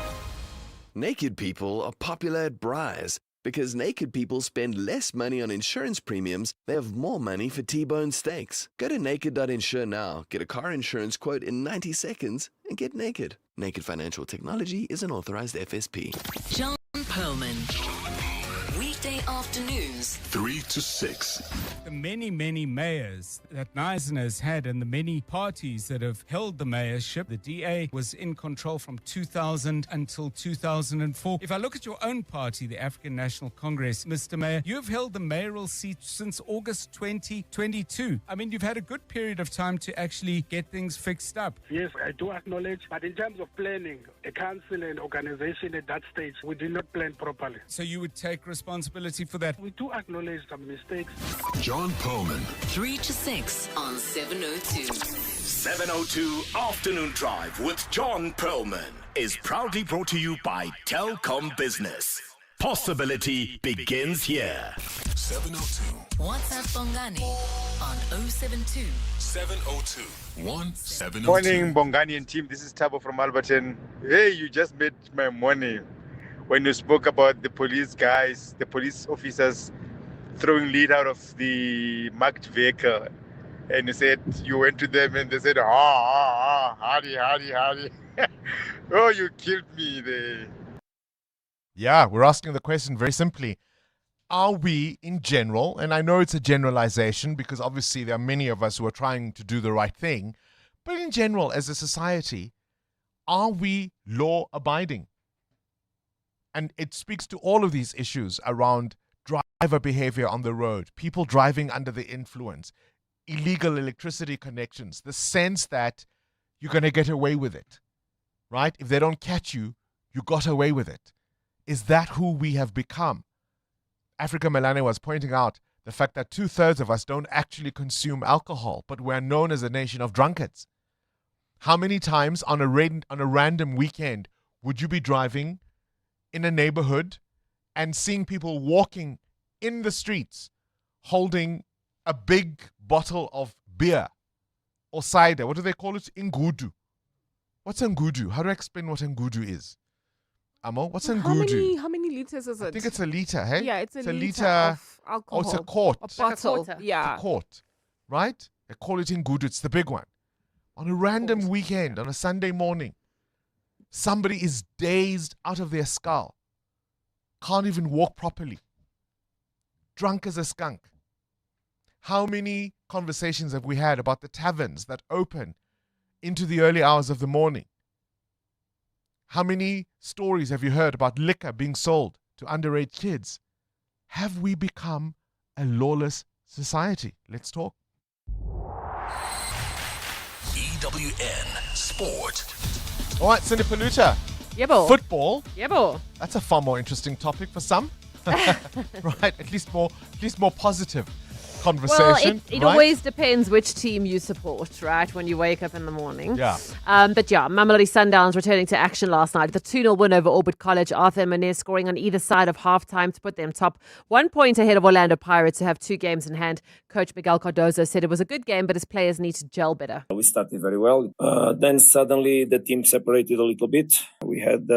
Naked people are popular at Braai's Because naked people spend less money on insurance premiums, they have more money for T-bone steaks. Go to naked.insure now, get a car insurance quote in 90 seconds, and get naked. Naked Financial Technology is an authorized FSP. John Perlman. Weekday afternoons, 3 to 6. The many mayors that Nisen has had and the many parties that have held the mayorship. The DA was in control from 2000 until 2004. If I look at your own party, the African National Congress, Mr. Mayor, you've held the mayoral seat since August 2022. I mean, you've had a good period of time to actually get things fixed up. Yes, I do acknowledge, but in terms of planning, a council and organization at that stage, we did not plan properly. So you would take responsibility for that? We do acknowledge some mistakes. John Perlman. 3 to 6 on 702. 702 Afternoon Drive with John Perlman is proudly brought to you by Telkom Business. Possibility begins here. 702. WhatsApp Bongani on 072 702 1702. Morning, Bongani and team. This is Tabo from Alberton. Hey, you just made my morning when you spoke about the police guys, the police officers throwing lead out of the marked vehicle. And you said you went to them and they said, hurry. Oh, you killed me there. Yeah, we're asking the question very simply. Are we in general, and I know it's a generalization because obviously there are many of us who are trying to do the right thing, but in general, as a society, are we law-abiding? And it speaks to all of these issues around driver behavior on the road, people driving under the influence, illegal electricity connections, the sense that you're going to get away with it, right? If they don't catch you, you got away with it. Is that who we have become? Africa Melane was pointing out the fact that 2/3 of us don't actually consume alcohol, but we're known as a nation of drunkards. How many times on a random weekend would you be driving in a neighborhood and seeing people walking in the streets holding a big bottle of beer or cider? What do they call it? Ngudu. What's ngudu? How do I explain what ngudu is? Amo, what's ngudu? How many liters is it? I think it's a liter, hey? Yeah, it's a liter of alcohol. Oh, it's a quart. A bottle, yeah. It's a quart, right? They call it ngudu. It's the big one. On a random weekend, on a Sunday morning, somebody is dazed out of their skull, can't even walk properly, drunk as a skunk. How many conversations have we had about the taverns that open into the early hours of the morning? How many stories have you heard about liquor being sold to underage kids? Have we become a lawless society? Let's talk. EWN Sport. All right, Cindy Paluta. Yebo. Football. Yebo. That's a far more interesting topic for some. Right, at least more positive conversation. Well, it always depends which team you support, right, when you wake up in the morning. Yeah. But yeah, Mamelodi Sundowns returning to action last night. The 2-0 win over Orbit College. Arthur and Manez scoring on either side of halftime to put them top 1 point ahead of Orlando Pirates, who have 2 games in hand. Coach Miguel Cardozo said it was a good game, but his players need to gel better. We started very well. Then suddenly the team separated a little bit. We had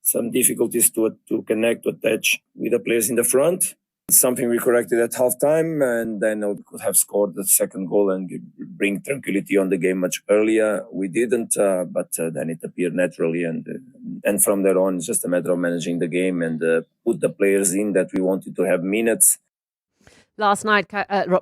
some difficulties to connect, to attach with the players in the front. Something we corrected at halftime, and then we could have scored the second goal and bring tranquility on the game much earlier. We didn't, but then it appeared naturally, and from there on, it's just a matter of managing the game and put the players in that we wanted to have minutes. Last night,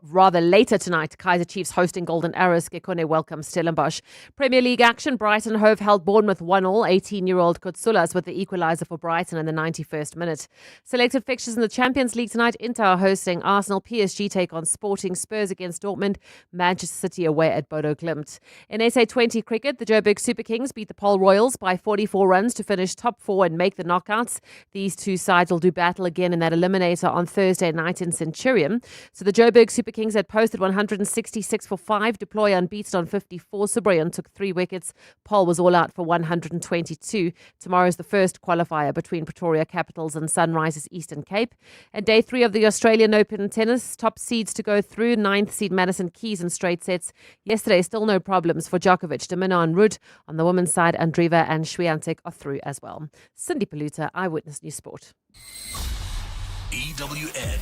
rather later tonight, Kaizer Chiefs hosting Golden Arrows. Gekone welcomes Stellenbosch. Premier League action, Brighton Hove held Bournemouth 1-1. 18-year-old Kutsulas with the equaliser for Brighton in the 91st minute. Selected fixtures in the Champions League tonight. Inter are hosting Arsenal. PSG take on Sporting. Spurs against Dortmund. Manchester City away at Bodo Glimt. In SA20 cricket, the Joburg Super Kings beat the Paul Royals by 44 runs to finish top 4 and make the knockouts. These two sides will do battle again in that eliminator on Thursday night in Centurion. So the Joburg Super Kings had posted 166 for 5, deploy unbeaten on 54. Subrayan took 3 wickets. Paul was all out for 122. Tomorrow's the first qualifier between Pretoria Capitals and Sunrisers Eastern Cape. And day 3 of the Australian Open tennis, top seeds to go through. 9th seed Madison Keys in straight sets. Yesterday, still no problems for Djokovic, De Minaur and Ruud. On the women's side, Andreeva and Swiatek are through as well. Cindy Paluta, Eyewitness News Sport. EWN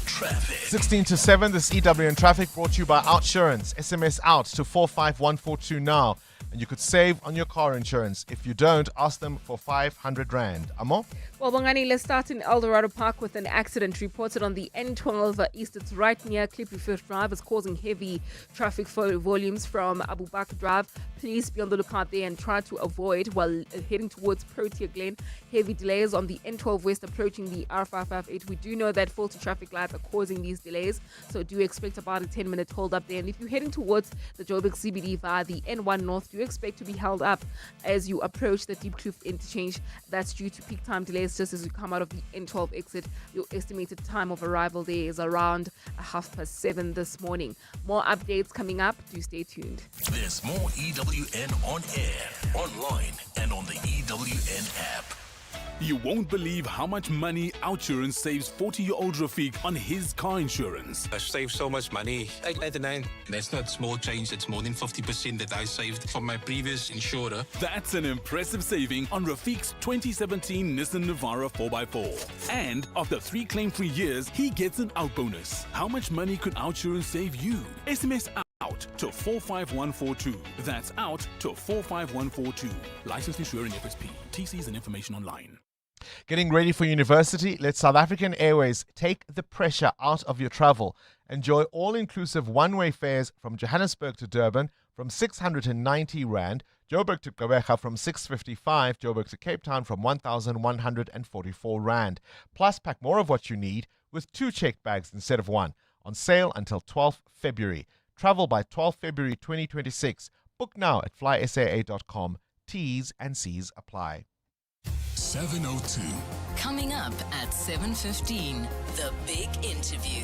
Traffic. 16 to 7, this EWN Traffic brought to you by Outsurance. SMS out to 45142 now. And you could save on your car insurance. If you don't, ask them for 500 Rand. Amo? Well, Bongani, let's start in El Dorado Park with an accident reported on the N12 East. It's right near Clippy First Drive. It's causing heavy traffic volumes from Abu Bakr Drive. Please be on the lookout there and try to avoid while heading towards Protea Glen. Heavy delays on the N12 West approaching the R558. We do know that faulty traffic lights are causing these delays, so do expect about a 10-minute hold up there. And if you're heading towards the Joburg CBD via the N1 North, do expect to be held up as you approach the Deep Kloof interchange. That's due to peak time delays just as you come out of the N12 exit. Your estimated time of arrival there is around 7:30 this morning. More updates coming up. Do stay tuned. There's more EWN on air, online, and on the EWN app. You won't believe how much money Outsurance saves 40-year-old Rafiq on his car insurance. I saved so much money. 899. That's not small change. It's more than 50% that I saved from my previous insurer. That's an impressive saving on Rafiq's 2017 Nissan Navara 4x4. And after 3 claim-free years, he gets an out bonus. How much money could Outsurance save you? SMS out to 45142. That's out to 45142. Licensed insurer in FSP. TCs and information online. Getting ready for university? Let South African Airways take the pressure out of your travel. Enjoy all-inclusive one-way fares from Johannesburg to Durban from 690 Rand, Joburg to Gqeberha from 655, Joburg to Cape Town from 1,144 Rand. Plus, pack more of what you need with 2 checked bags instead of 1. On sale until 12th February. Travel by 12th February 2026. Book now at flysaa.com. T's and C's apply. 702. Coming up at 7:15, the big interview.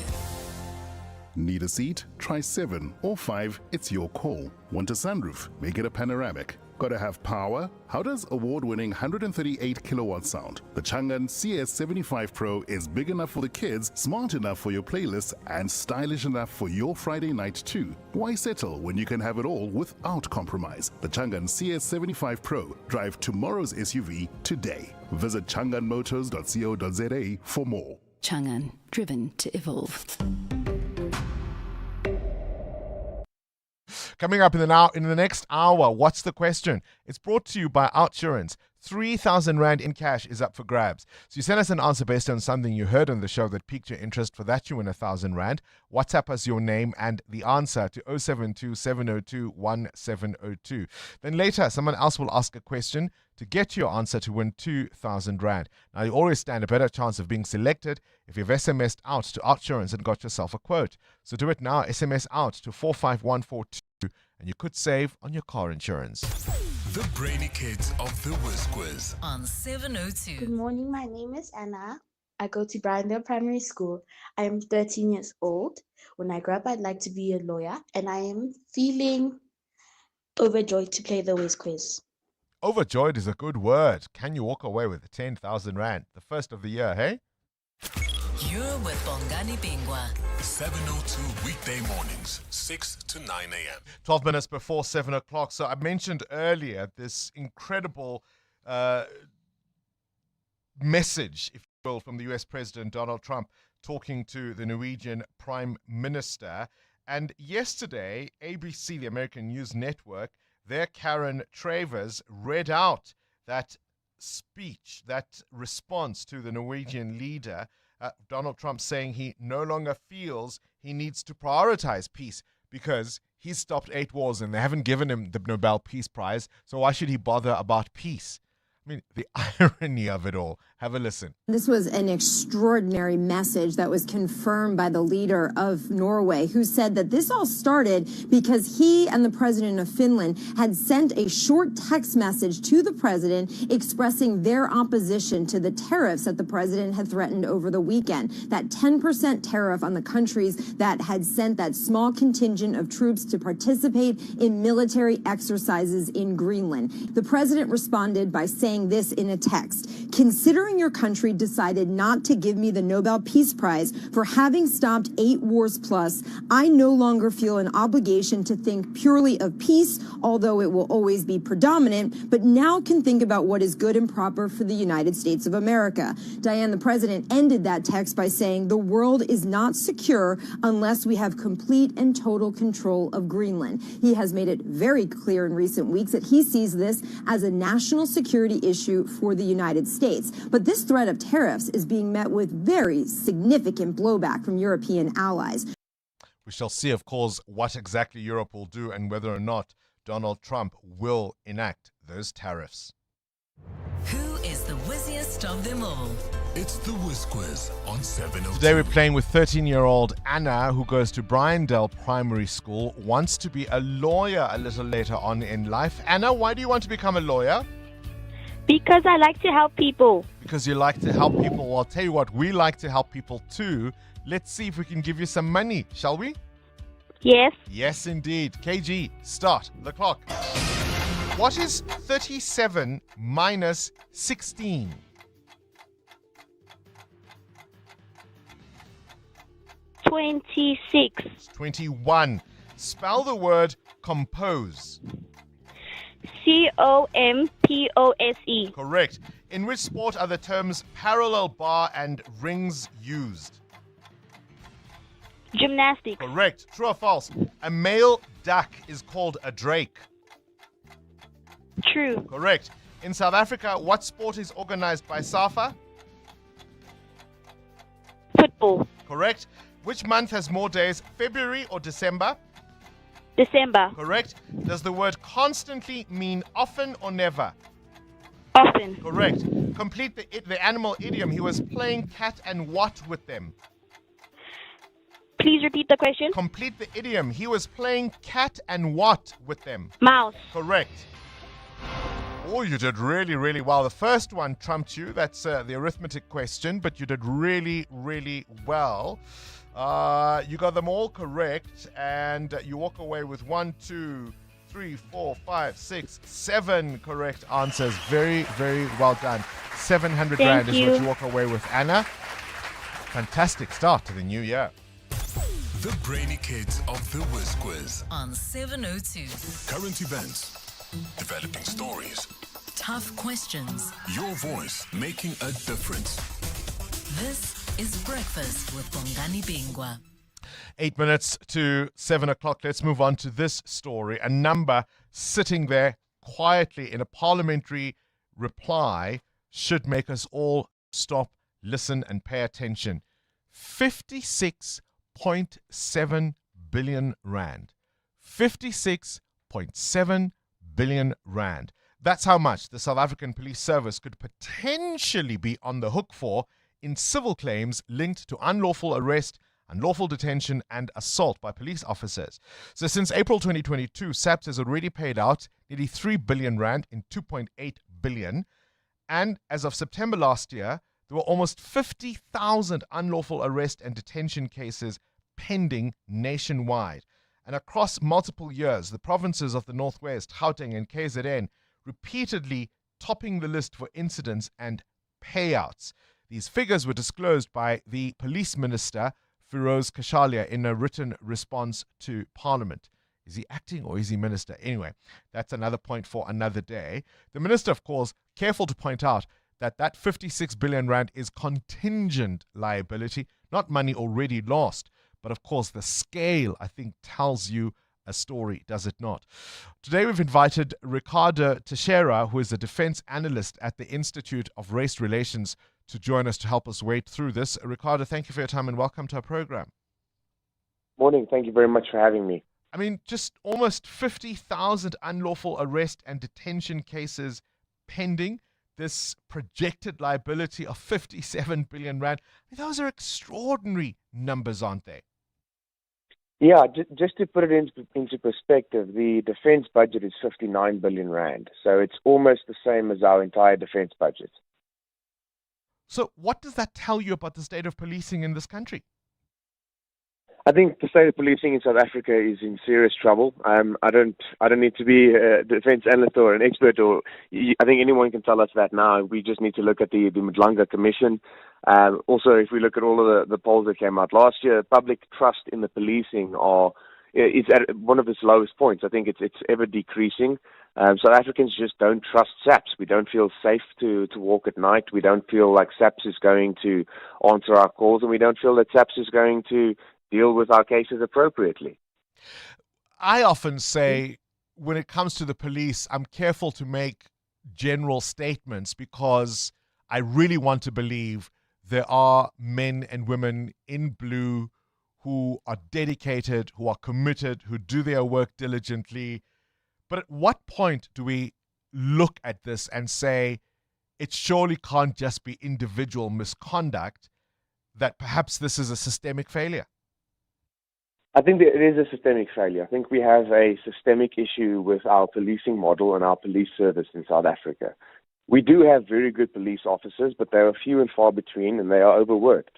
Need a seat? Try 7 or 5. It's your call. Want a sunroof? Make it a panoramic. Gotta have power? How does award-winning 138 kilowatt sound? The Changan CS75 Pro is big enough for the kids, smart enough for your playlist, and stylish enough for your Friday night too. Why settle when you can have it all without compromise? The Changan CS75 Pro. Drive tomorrow's SUV today. Visit changanmotors.co.za for more. Changan, driven to evolve. Coming up in the next hour, what's the question? It's brought to you by Outsurance. 3,000 Rand in cash is up for grabs. So you send us an answer based on something you heard on the show that piqued your interest. For that, you win 1,000 Rand. WhatsApp us your name and the answer to 072 702 1702. Then later, someone else will ask a question to get your answer to win 2,000 Rand. Now, you always stand a better chance of being selected if you've SMS'd out to Outsurance and got yourself a quote. So do it now. SMS out to 45142 and you could save on your car insurance. The Brainy Kids of the Whiz Quiz on 702. Good morning, my name is Anna. I go to Browndale Primary School. I am 13 years old. When I grow up, I'd like to be a lawyer, and I am feeling overjoyed to play the Whiz Quiz. Overjoyed is a good word. Can you walk away with 10,000 Rand? The first of the year, hey? You're with Bongani Bingwa. 702 weekday mornings, 6 to 9 a.m. 12 minutes before 7 o'clock. So I mentioned earlier this incredible message, if you will, from the US President Donald Trump talking to the Norwegian Prime Minister. And yesterday, ABC, the American News Network, their Karen Travers read out that speech, that response to the Norwegian leader, Donald Trump saying he no longer feels he needs to prioritize peace because he's stopped 8 wars and they haven't given him the Nobel Peace Prize. So why should he bother about peace? I mean, the irony of it all. Have a listen. This was an extraordinary message that was confirmed by the leader of Norway, who said that this all started because he and the president of Finland had sent a short text message to the president expressing their opposition to the tariffs that the president had threatened over the weekend. That 10% tariff on the countries that had sent that small contingent of troops to participate in military exercises in Greenland. The president responded by saying saying this in a text. Considering your country decided not to give me the Nobel Peace Prize for having stopped 8 wars plus, I no longer feel an obligation to think purely of peace, although it will always be predominant, but now can think about what is good and proper for the United States of America. Diane, the president ended that text by saying the world is not secure unless we have complete and total control of Greenland. He has made it very clear in recent weeks that he sees this as a national security issue for the United States. But this threat of tariffs is being met with very significant blowback from European allies. We shall see, of course, what exactly Europe will do and whether or not Donald Trump will enact those tariffs. Who is the whizziest of them all? It's the Whiz Quiz on 702. Today we're playing with 13-year-old Anna, who goes to Bryandale Primary School, wants to be a lawyer a little later on in life. Anna, why do you want to become a lawyer? Because I like to help people. Because you like to help people. Well, I'll tell you what, we like to help people too. Let's see if we can give you some money, shall we? Yes. Yes, indeed. KG, start the clock. What is 37 minus 16? 26. 21. Spell the word compose. COMPOSE. Correct. In which sport are the terms parallel bar and rings used? Gymnastics. Correct. True or false? A male duck is called a drake. True. Correct. In South Africa, what sport is organized by SAFA? Football. Correct. Which month has more days, February or December? December. Correct. Does the word constantly mean often or never? Often. Correct. Complete the animal idiom. He was playing cat and what with them? Please repeat the question. Complete the idiom. He was playing cat and what with them? Mouse. Correct. Oh, you did really, really well. The first one trumped you. That's the arithmetic question, but you did really, really well. You got them all correct, and you walk away with 1, 2, 3, 4, 5, 6, 7 correct answers. Very, very well done. 700 Rand is what you walk away with, Anna. Fantastic start to the new year. The brainy kids of the Whiz Quiz on 702. Current events, developing stories, tough questions. Your voice making a difference. This is Breakfast with Bongani Bingwa. 8 minutes to 7 o'clock. Let's move on to this story. A number sitting there quietly in a parliamentary reply should make us all stop, listen, and pay attention. 56.7 billion rand. 56.7 billion rand. That's how much the South African Police Service could potentially be on the hook for in civil claims linked to unlawful arrest, unlawful detention, and assault by police officers. So since April 2022, SAPS has already paid out nearly 3 billion rand in 2.8 billion. And as of September last year, there were almost 50,000 unlawful arrest and detention cases pending nationwide. And across multiple years, the provinces of the Northwest, Gauteng and KZN, repeatedly topping the list for incidents and payouts. These figures were disclosed by the Police Minister, Firoz Kashalia, in a written response to Parliament. Is he acting or is he minister? Anyway, that's another point for another day. The minister, of course, careful to point out that that 56 billion rand is contingent liability, not money already lost. But of course, the scale, I think, tells you a story, does it not? Today, we've invited Ricardo Teixeira, who is a defense analyst at the Institute of Race Relations, to join us to help us wade through this. Ricardo, thank you for your time and welcome to our program. Morning. Thank you very much for having me. I mean, just almost 50,000 unlawful arrest and detention cases pending. This projected liability of 57 billion rand. I mean, those are extraordinary numbers, aren't they? Yeah, just to put it into perspective, the defense budget is 59 billion rand. So it's almost the same as our entire defense budget. So what does that tell you about the state of policing in this country? I think the state of policing in South Africa is in serious trouble. I don't need to be a defense analyst or an expert, I think anyone can tell us that now. We just need to look at the Madlanga Commission. Also, if we look at all of the polls that came out last year, public trust in the policing is at one of its lowest points. I think it's ever decreasing. South Africans just don't trust SAPS. We don't feel safe to walk at night. We don't feel like SAPS is going to answer our calls, and we don't feel that SAPS is going to deal with our cases appropriately. I often say, when it comes to the police, I'm careful to make general statements because I really want to believe there are men and women in blue who are dedicated, who are committed, who do their work diligently. But at what point do we look at this and say it surely can't just be individual misconduct, that perhaps this is a systemic failure? I think that it is a systemic failure. I think we have a systemic issue with our policing model and our police service in South Africa. We do have very good police officers, but they are few and far between, and they are overworked.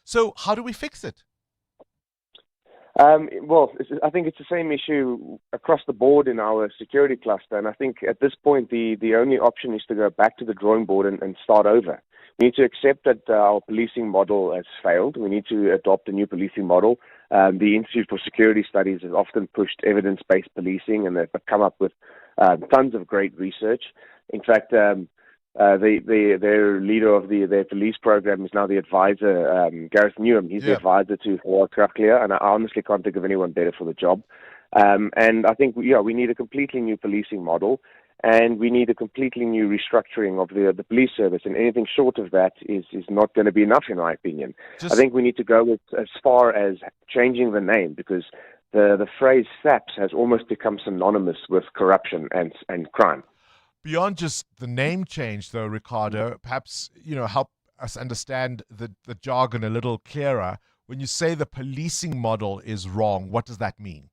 So how do we fix it? I think it's the same issue across the board in our security cluster, and I think at this point the only option is to go back to the drawing board and start over. We need to accept that our policing model has failed. We need to adopt a new policing model. The Institute for Security Studies has often pushed evidence-based policing, and they've come up with tons of great research. In fact, their leader of their police program is now the advisor, Gareth Newham. He's the advisor to Howard Kruglia, and I honestly can't think of anyone better for the job. And I think we need a completely new policing model, and we need a completely new restructuring of the police service. And anything short of that is not going to be enough, in my opinion. I think we need to go as far as changing the name, because the phrase SAPS has almost become synonymous with corruption and crime. Beyond just the name change, though, Ricardo, perhaps help us understand the jargon a little clearer. When you say the policing model is wrong, what does that mean?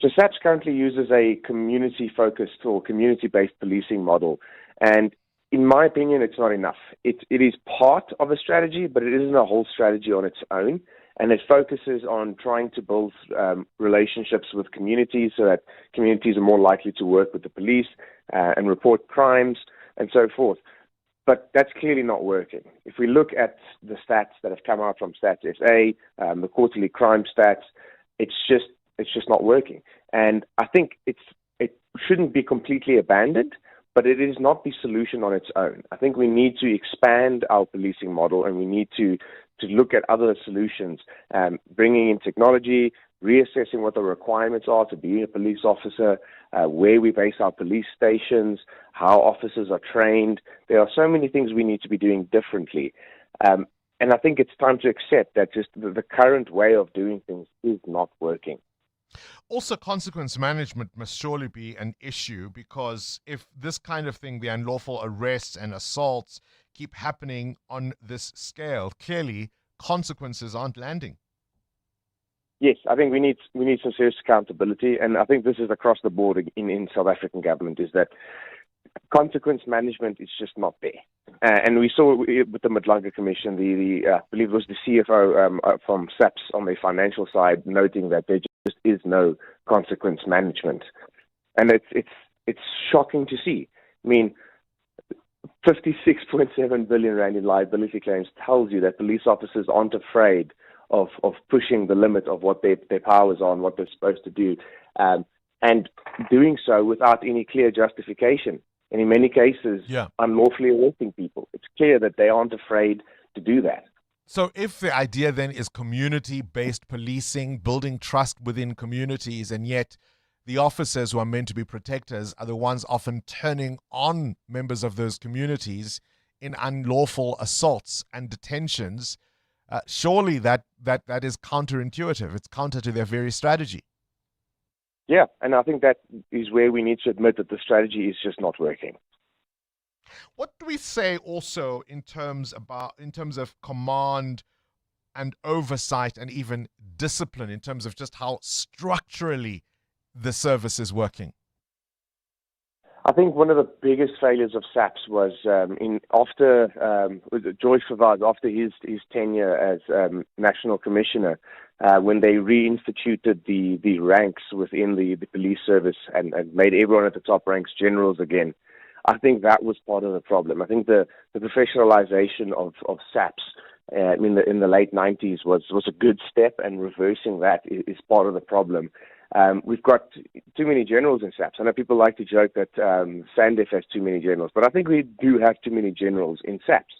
So SAPS currently uses a community-focused or community-based policing model, and in my opinion, it's not enough. It is part of a strategy, but it isn't a whole strategy on its own, and it focuses on trying to build relationships with communities so that communities are more likely to work with the police and report crimes and so forth. But that's clearly not working. If we look at the stats that have come out from Stats SA, the quarterly crime stats, it's just not working. And I think it shouldn't be completely abandoned, but it is not the solution on its own. I think we need to expand our policing model, and we need to look at other solutions, bringing in technology, reassessing what the requirements are to be a police officer, where we base our police stations, how officers are trained. There are so many things we need to be doing differently. And I think it's time to accept that just the current way of doing things is not working. Also, consequence management must surely be an issue, because if this kind of thing, the unlawful arrests and assaults, keep happening on this scale, clearly consequences aren't landing. Yes, I think we need some serious accountability, and I think this is across the board in South African government, is that consequence management is just not there. And we saw with the Madlanga Commission, I believe it was the CFO from SAPS on the financial side, noting that there just is no consequence management. And it's shocking to see. I mean, 56.7 billion rand in liability claims tells you that police officers aren't afraid of pushing the limit of what their powers are and what they're supposed to do, and doing so without any clear justification. And in many cases, unlawfully arresting people. It's clear that they aren't afraid to do that. So if the idea then is community-based policing, building trust within communities, and yet the officers who are meant to be protectors are the ones often turning on members of those communities in unlawful assaults and detentions, surely that is counterintuitive. It's counter to their very strategy. Yeah, and I think that is where we need to admit that the strategy is just not working. What do we say also in terms of command and oversight and even discipline, in terms of just how structurally the service is working? I think one of the biggest failures of SAPS was after George Favaz, after his tenure as National Commissioner, when they reinstituted the ranks within the police service and made everyone at the top ranks generals again. I think that was part of the problem. I think the professionalization of SAPS in the late 90s was a good step, and reversing that is part of the problem. We've got too many generals in SAPS. I know people like to joke that SANDF has too many generals, but I think we do have too many generals in SAPS.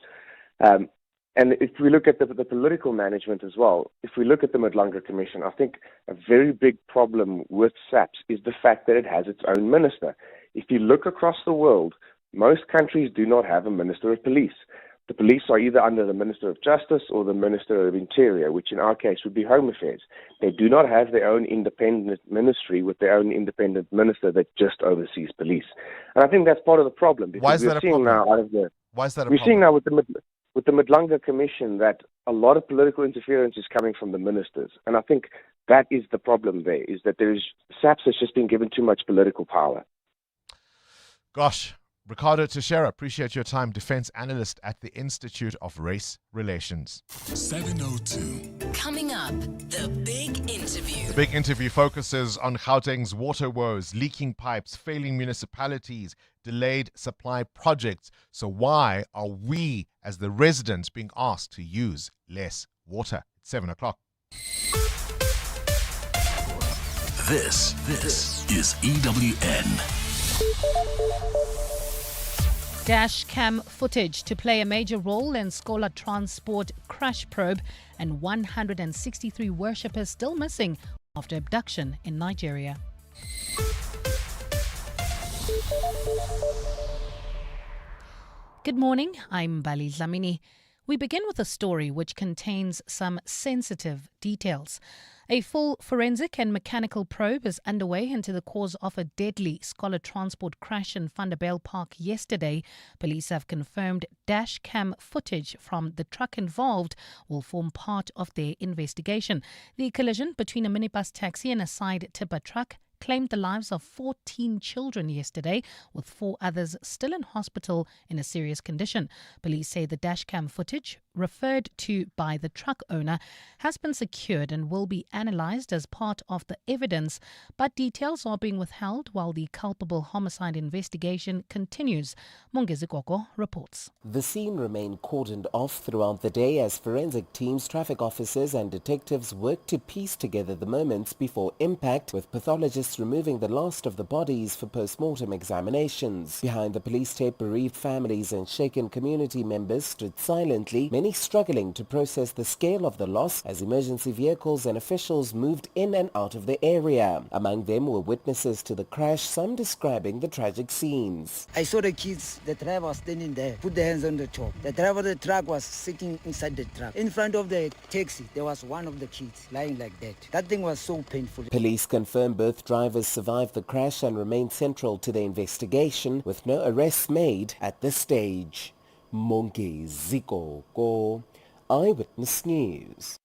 And if we look at the political management as well, if we look at the Madlanga Commission, I think a very big problem with SAPS is the fact that it has its own minister. If you look across the world, most countries do not have a minister of police. The police are either under the Minister of Justice or the Minister of Interior, which in our case would be Home Affairs. They do not have their own independent ministry with their own independent minister that just oversees police. And I think that's part of the problem. Because Why is that a problem? Why is that a problem? We're seeing now with the Madlanga Commission that a lot of political interference is coming from the ministers. And I think that is the problem there, is that SAPS has just been given too much political power. Gosh. Ricardo Teixeira, appreciate your time. Defense analyst at the Institute of Race Relations. 7:02. Coming up, the big interview. The big interview focuses on Gauteng's water woes, leaking pipes, failing municipalities, delayed supply projects. So why are we, as the residents, being asked to use less water? It's 7 o'clock. This is EWN. Dash cam footage to play a major role in Scholar Transport crash probe, and 163 worshippers still missing after abduction in Nigeria. Good morning, I'm Bali Dlamini. We begin with a story which contains some sensitive details. A full forensic and mechanical probe is underway into the cause of a deadly Scholar Transport crash in Vanderbijl Park yesterday. Police have confirmed dash cam footage from the truck involved will form part of their investigation. The collision between a minibus taxi and a side tipper truck claimed the lives of 14 children yesterday, with 4 others still in hospital in a serious condition. Police say the dashcam footage referred to by the truck owner has been secured and will be analysed as part of the evidence, but details are being withheld while the culpable homicide investigation continues. Mongezi Koko reports. The scene remained cordoned off throughout the day as forensic teams, traffic officers and detectives worked to piece together the moments before impact, with pathologists removing the last of the bodies for post-mortem examinations. Behind the police tape, bereaved families and shaken community members stood silently, many struggling to process the scale of the loss as emergency vehicles and officials moved in and out of the area. Among them were witnesses to the crash, some describing the tragic scenes. I saw the kids, the driver was standing there, put their hands on the top. The driver of the truck was sitting inside the truck. In front of the taxi, there was one of the kids lying like that. That thing was so painful. Police confirmed both drivers survived the crash and remain central to the investigation, with no arrests made at this stage. Mongezi Koko, Eyewitness News.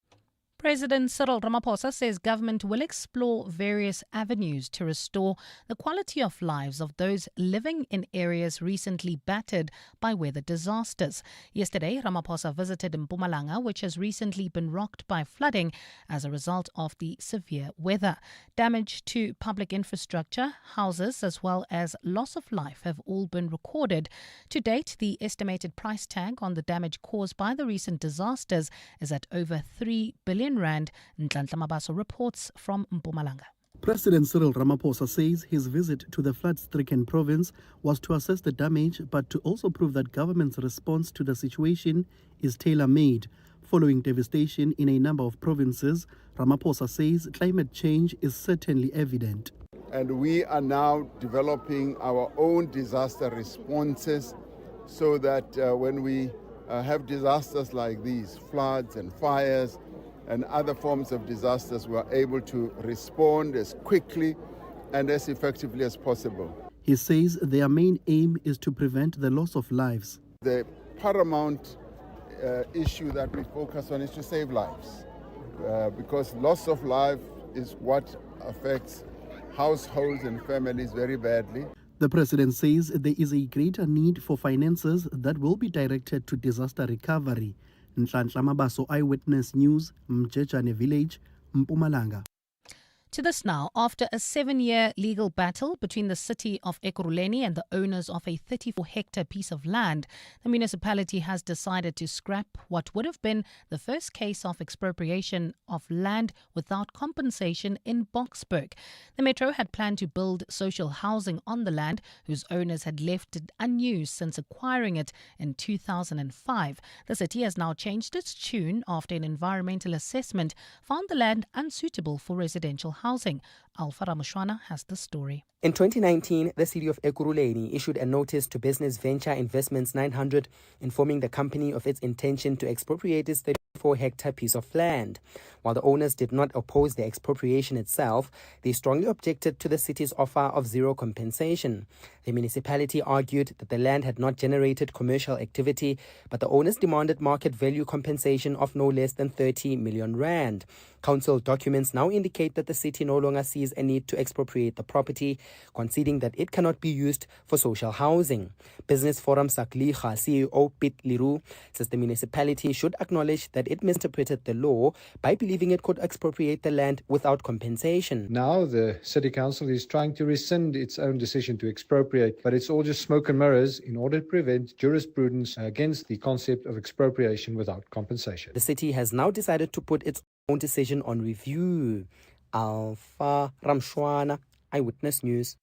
President Cyril Ramaphosa says government will explore various avenues to restore the quality of lives of those living in areas recently battered by weather disasters. Yesterday, Ramaphosa visited Mpumalanga, which has recently been rocked by flooding as a result of the severe weather. Damage to public infrastructure, houses, as well as loss of life have all been recorded. To date, the estimated price tag on the damage caused by the recent disasters is at over 3 billion rand. Nhlanhla Mabaso reports from Mpumalanga. President Cyril Ramaphosa says his visit to the flood-stricken province was to assess the damage, but to also prove that government's response to the situation is tailor-made. Following devastation in a number of provinces, Ramaphosa says climate change is certainly evident. And we are now developing our own disaster responses so that when we have disasters like these, floods and fires, and other forms of disasters, we are able to respond as quickly and as effectively as possible. He says their main aim is to prevent the loss of lives. The paramount issue that we focus on is to save lives, because loss of life is what affects households and families very badly. The president says there is a greater need for finances that will be directed to disaster recovery. Nhlanhla Mabaso, Eyewitness News, Mjechane Village, Mpumalanga. To this now, after a 7-year legal battle between the city of Ekurhuleni and the owners of a 34-hectare piece of land, the municipality has decided to scrap what would have been the first case of expropriation of land without compensation in Boksburg. The Metro had planned to build social housing on the land, whose owners had left it unused since acquiring it in 2005. The city has now changed its tune after an environmental assessment found the land unsuitable for residential housing. Alpha Ramushwana has the story. In 2019, the city of Ekurhuleni issued a notice to Business Venture Investments 900 informing the company of its intention to expropriate its 34-hectare piece of land. While the owners did not oppose the expropriation itself, they strongly objected to the city's offer of zero compensation. The municipality argued that the land had not generated commercial activity, but the owners demanded market value compensation of no less than 30 million rand. Council documents now indicate that the city no longer sees a need to expropriate the property, conceding that it cannot be used for social housing. Business Forum Sakliga CEO Piet Leroux says the municipality should acknowledge that it misinterpreted the law by believing it could expropriate the land without compensation. Now the City Council is trying to rescind its own decision to expropriate, but it's all just smoke and mirrors in order to prevent jurisprudence against the concept of expropriation without compensation. The city has now decided to put its own decision on review. Alpha Ramshwana, Eyewitness News.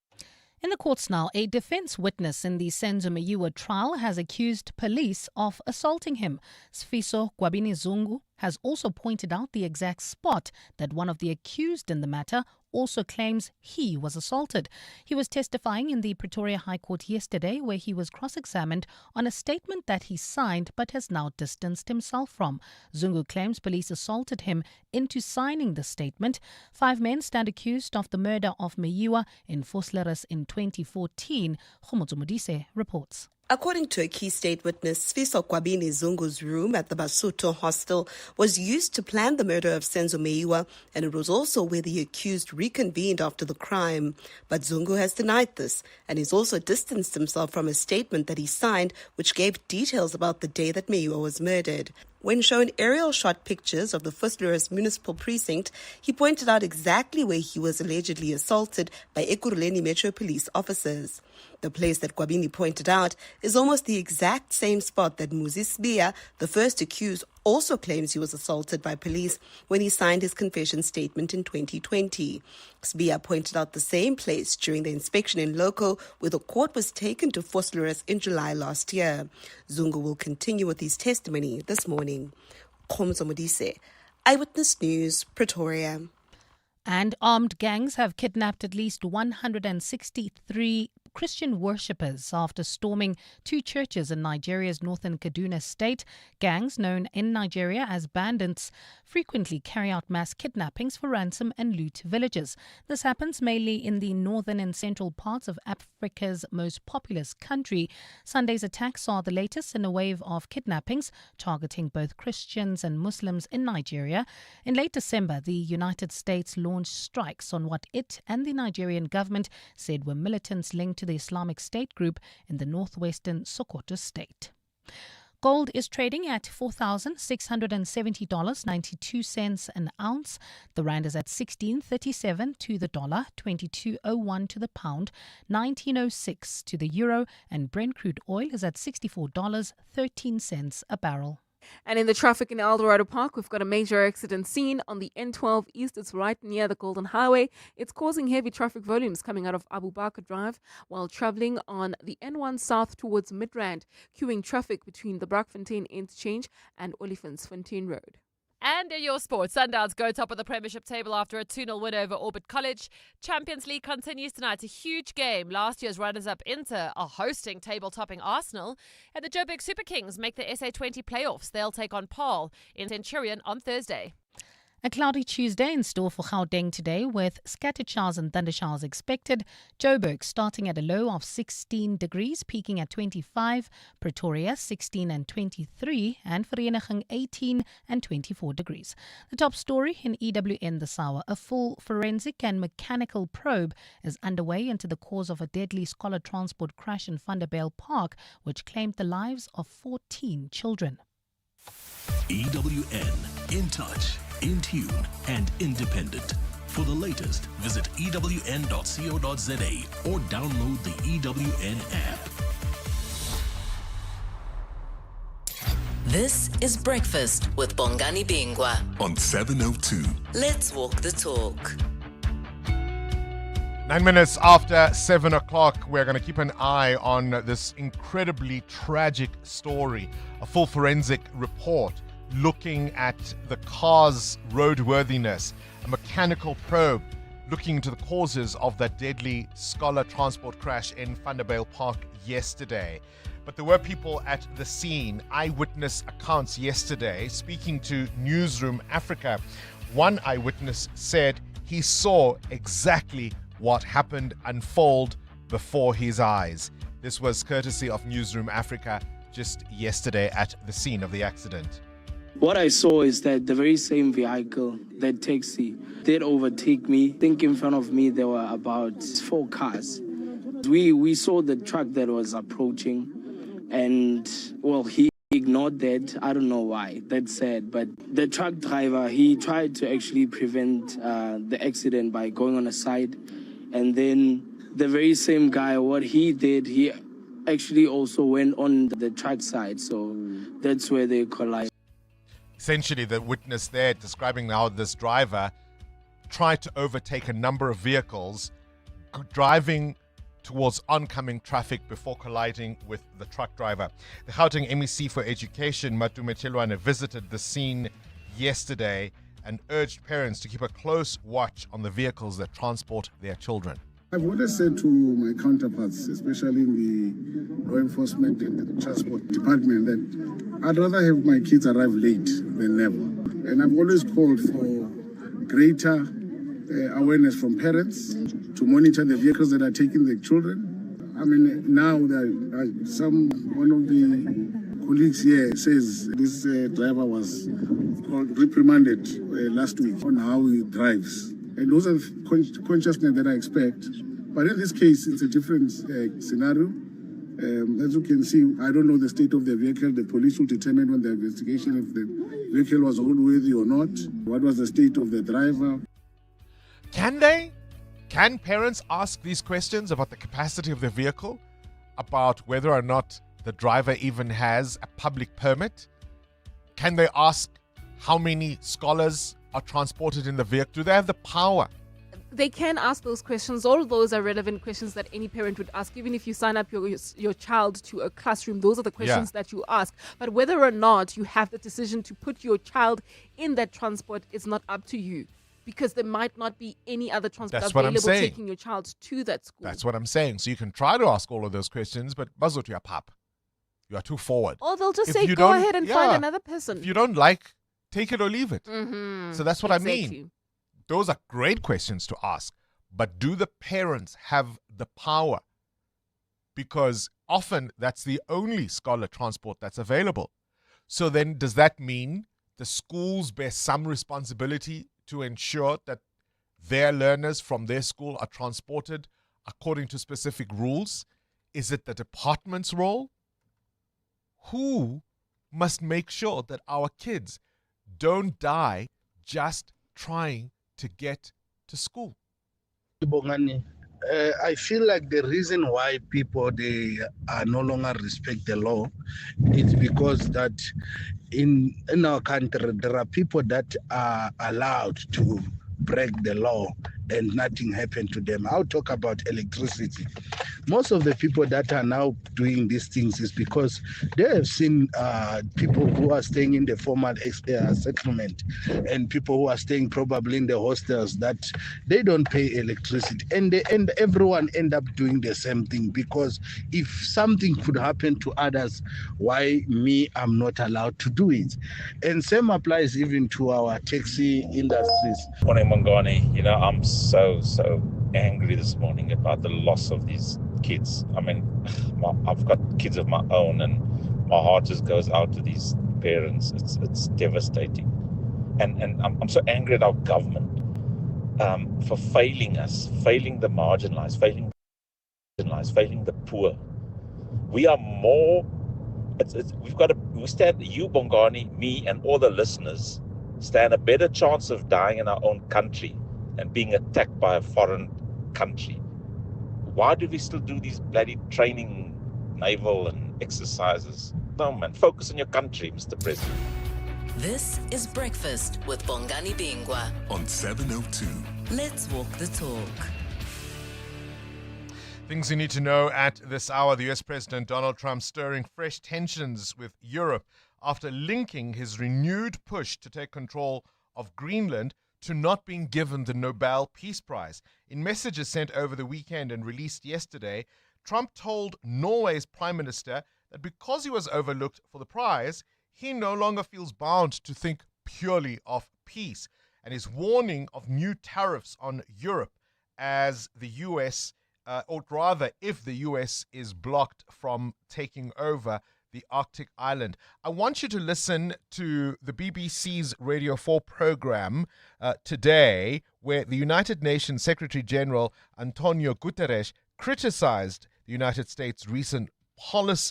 In the courts now, a defense witness in the Senzo Meyiwa trial has accused police of assaulting him. Sfiso Gwabini Zungu has also pointed out the exact spot that one of the accused in the matter also claims he was assaulted. He was testifying in the Pretoria High Court yesterday, where he was cross-examined on a statement that he signed but has now distanced himself from. Zungu claims police assaulted him into signing the statement. 5 men stand accused of the murder of Meyiwa in Vosloorus in 2014. Khomotso Modise reports. According to a key state witness, Sfiso Kwabini Zungu's room at the Basuto hostel was used to plan the murder of Senzo Meyiwa, and it was also where the accused reconvened after the crime. But Zungu has denied this, and he's also distanced himself from a statement that he signed, which gave details about the day that Meyiwa was murdered. When shown aerial shot pictures of the Vosloorus municipal precinct, he pointed out exactly where he was allegedly assaulted by Ekurhuleni Metro police officers. The place that Kwabini pointed out is almost the exact same spot that Muzi Sbiya, the first accused, also claims he was assaulted by police when he signed his confession statement in 2020. Sbiya pointed out the same place during the inspection in Loco, where the court was taken to Vosloorus in July last year. Zungu will continue with his testimony this morning. Khomotso Modise, Eyewitness News, Pretoria. And armed gangs have kidnapped at least 163 Christian worshippers after storming 2 churches in Nigeria's northern Kaduna state. Gangs, known in Nigeria as bandits, frequently carry out mass kidnappings for ransom and loot villages. This happens mainly in the northern and central parts of Africa's most populous country. Sunday's attacks saw the latest in a wave of kidnappings targeting both Christians and Muslims in Nigeria. In late December, the United States launched strikes on what it and the Nigerian government said were militants linked to the Islamic State group in the northwestern Sokoto state. Gold is trading at $4,670.92 an ounce. The rand is at 16.37 to the dollar, 22.01 to the pound, 19.06 to the euro, and Brent crude oil is at $64.13 a barrel. And in the traffic in Eldorado Park, we've got a major accident scene on the N12 East. It's right near the Golden Highway. It's causing heavy traffic volumes coming out of Abu Bakr Drive while traveling on the N1 South towards Midrand, queuing traffic between the Brakfontein Interchange and Olifantsfontein Road. And in your sports, Sundowns go top of the Premiership table after a 2-0 win over Orbit College. Champions League continues tonight. A huge game. Last year's runners-up Inter are hosting table-topping Arsenal. And the Joburg Super Kings make the SA20 playoffs. They'll take on Paarl in Centurion on Thursday. A cloudy Tuesday in store for Gauteng today with scattered showers and thundershowers expected. Joburg starting at a low of 16 degrees, peaking at 25. Pretoria 16 and 23 and Vereniging 18 and 24 degrees. The top story in EWN this hour. A full forensic and mechanical probe is underway into the cause of a deadly scholar transport crash in Vanderbijl Park, which claimed the lives of 14 children. EWN, in touch, in tune, and independent. For the latest, visit ewn.co.za or download the EWN app. This is Breakfast with Bongani Bingwa on 702. Let's walk the talk. 9 minutes after 7 o'clock, we're going to keep an eye on this incredibly tragic story. A full forensic report looking at the car's roadworthiness, a mechanical probe looking into the causes of that deadly scholar transport crash in Vanderbijl Park yesterday. But there were people at the scene, eyewitness accounts yesterday, speaking to Newsroom Africa. One eyewitness said he saw exactly what happened unfold before his eyes. This was courtesy of Newsroom Africa just yesterday at the scene of the accident. What I saw is that the very same vehicle, that taxi, did overtake me. I think in front of me there were about 4 cars. We saw the truck that was approaching, and well, he ignored that. I don't know why. That's sad. But the truck driver, he tried to actually prevent the accident by going on a side. And then the very same guy, what he did, he actually also went on the truck side. So that's where they collided. Essentially, the witness there describing how this driver tried to overtake a number of vehicles, driving towards oncoming traffic before colliding with the truck driver. The Gauteng MEC for Education, Matume Chelwane, visited the scene yesterday and urged parents to keep a close watch on the vehicles that transport their children. I've always said to my counterparts, especially in the law enforcement and the transport department, that I'd rather have my kids arrive late than never. And I've always called for greater awareness from parents to monitor the vehicles that are taking their children. I mean, now one of the colleagues here says this driver was reprimanded last week on how he drives. And those are consciousness that I expect. But in this case, it's a different scenario. As you can see, I don't know the state of the vehicle. The police will determine on the investigation if the vehicle was roadworthy or not. What was the state of the driver? Can they? Can parents ask these questions about the capacity of the vehicle? About whether or not the driver even has a public permit? Can they ask how many scholars are transported in the vehicle? Do they have the power? They can ask those questions. All of those are relevant questions that any parent would ask. Even if you sign up your child to a classroom, those are the questions that you ask. But whether or not you have the decision to put your child in that transport is not up to you, because there might not be any other transport available taking your child to that school. That's what I'm saying. So you can try to ask all of those questions, but Bazot, you're pap. You are too forward. Or they'll just say, go ahead and find another person. If you don't like, take it or leave it. Mm-hmm. So that's what I mean. Those are great questions to ask. But do the parents have the power? Because often that's the only scholar transport that's available. So then does that mean the schools bear some responsibility to ensure that their learners from their school are transported according to specific rules? Is it the department's role? Who must make sure that our kids don't die just trying to get to school? Bongani, I feel like the reason why people they are no longer respect the law is because that in our country there are people that are allowed to break the law and nothing happened to them. I'll talk about electricity. Most of the people that are now doing these things is because they have seen people who are staying in the formal settlement and people who are staying probably in the hostels that they don't pay electricity, and everyone end up doing the same thing, because if something could happen to others, why me, I'm not allowed to do it? And same applies even to our taxi industries. Morning, Bongani. You know, I'm so angry this morning about the loss of these kids. I mean, I've got kids of my own, and my heart just goes out to these parents. It's devastating, and I'm so angry at our government for failing us, failing the marginalized, failing the poor. We are more. We stand. You, Bongani, me, and all the listeners stand a better chance of dying in our own country and being attacked by a foreign country. Why do we still do these bloody training, naval and exercises? No, man, focus on your country, Mr. President. This is Breakfast with Bongani Bingwa on 702. Let's walk the talk. Things you need to know at this hour. The US President Donald Trump stirring fresh tensions with Europe after linking his renewed push to take control of Greenland to not being given the Nobel Peace Prize. In messages sent over the weekend and released yesterday, Trump told Norway's Prime Minister that because he was overlooked for the prize, he no longer feels bound to think purely of peace, and is warning of new tariffs on Europe as the US, or rather if the US is blocked from taking over the Arctic island. I want you to listen to the BBC's Radio 4 program today, where the United Nations Secretary General Antonio Guterres criticized the United States' recent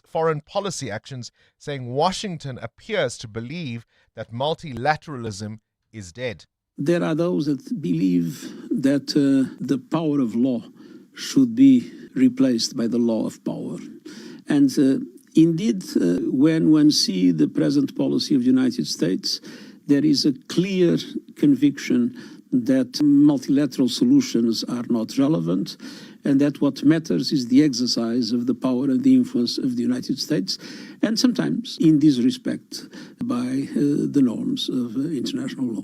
foreign policy actions, saying Washington appears to believe that multilateralism is dead. There are those that believe that the power of law should be replaced by the law of power. And indeed, when one sees the present policy of the United States, there is a clear conviction that multilateral solutions are not relevant, and that what matters is the exercise of the power and the influence of the United States, and sometimes in disrespect by the norms of international law.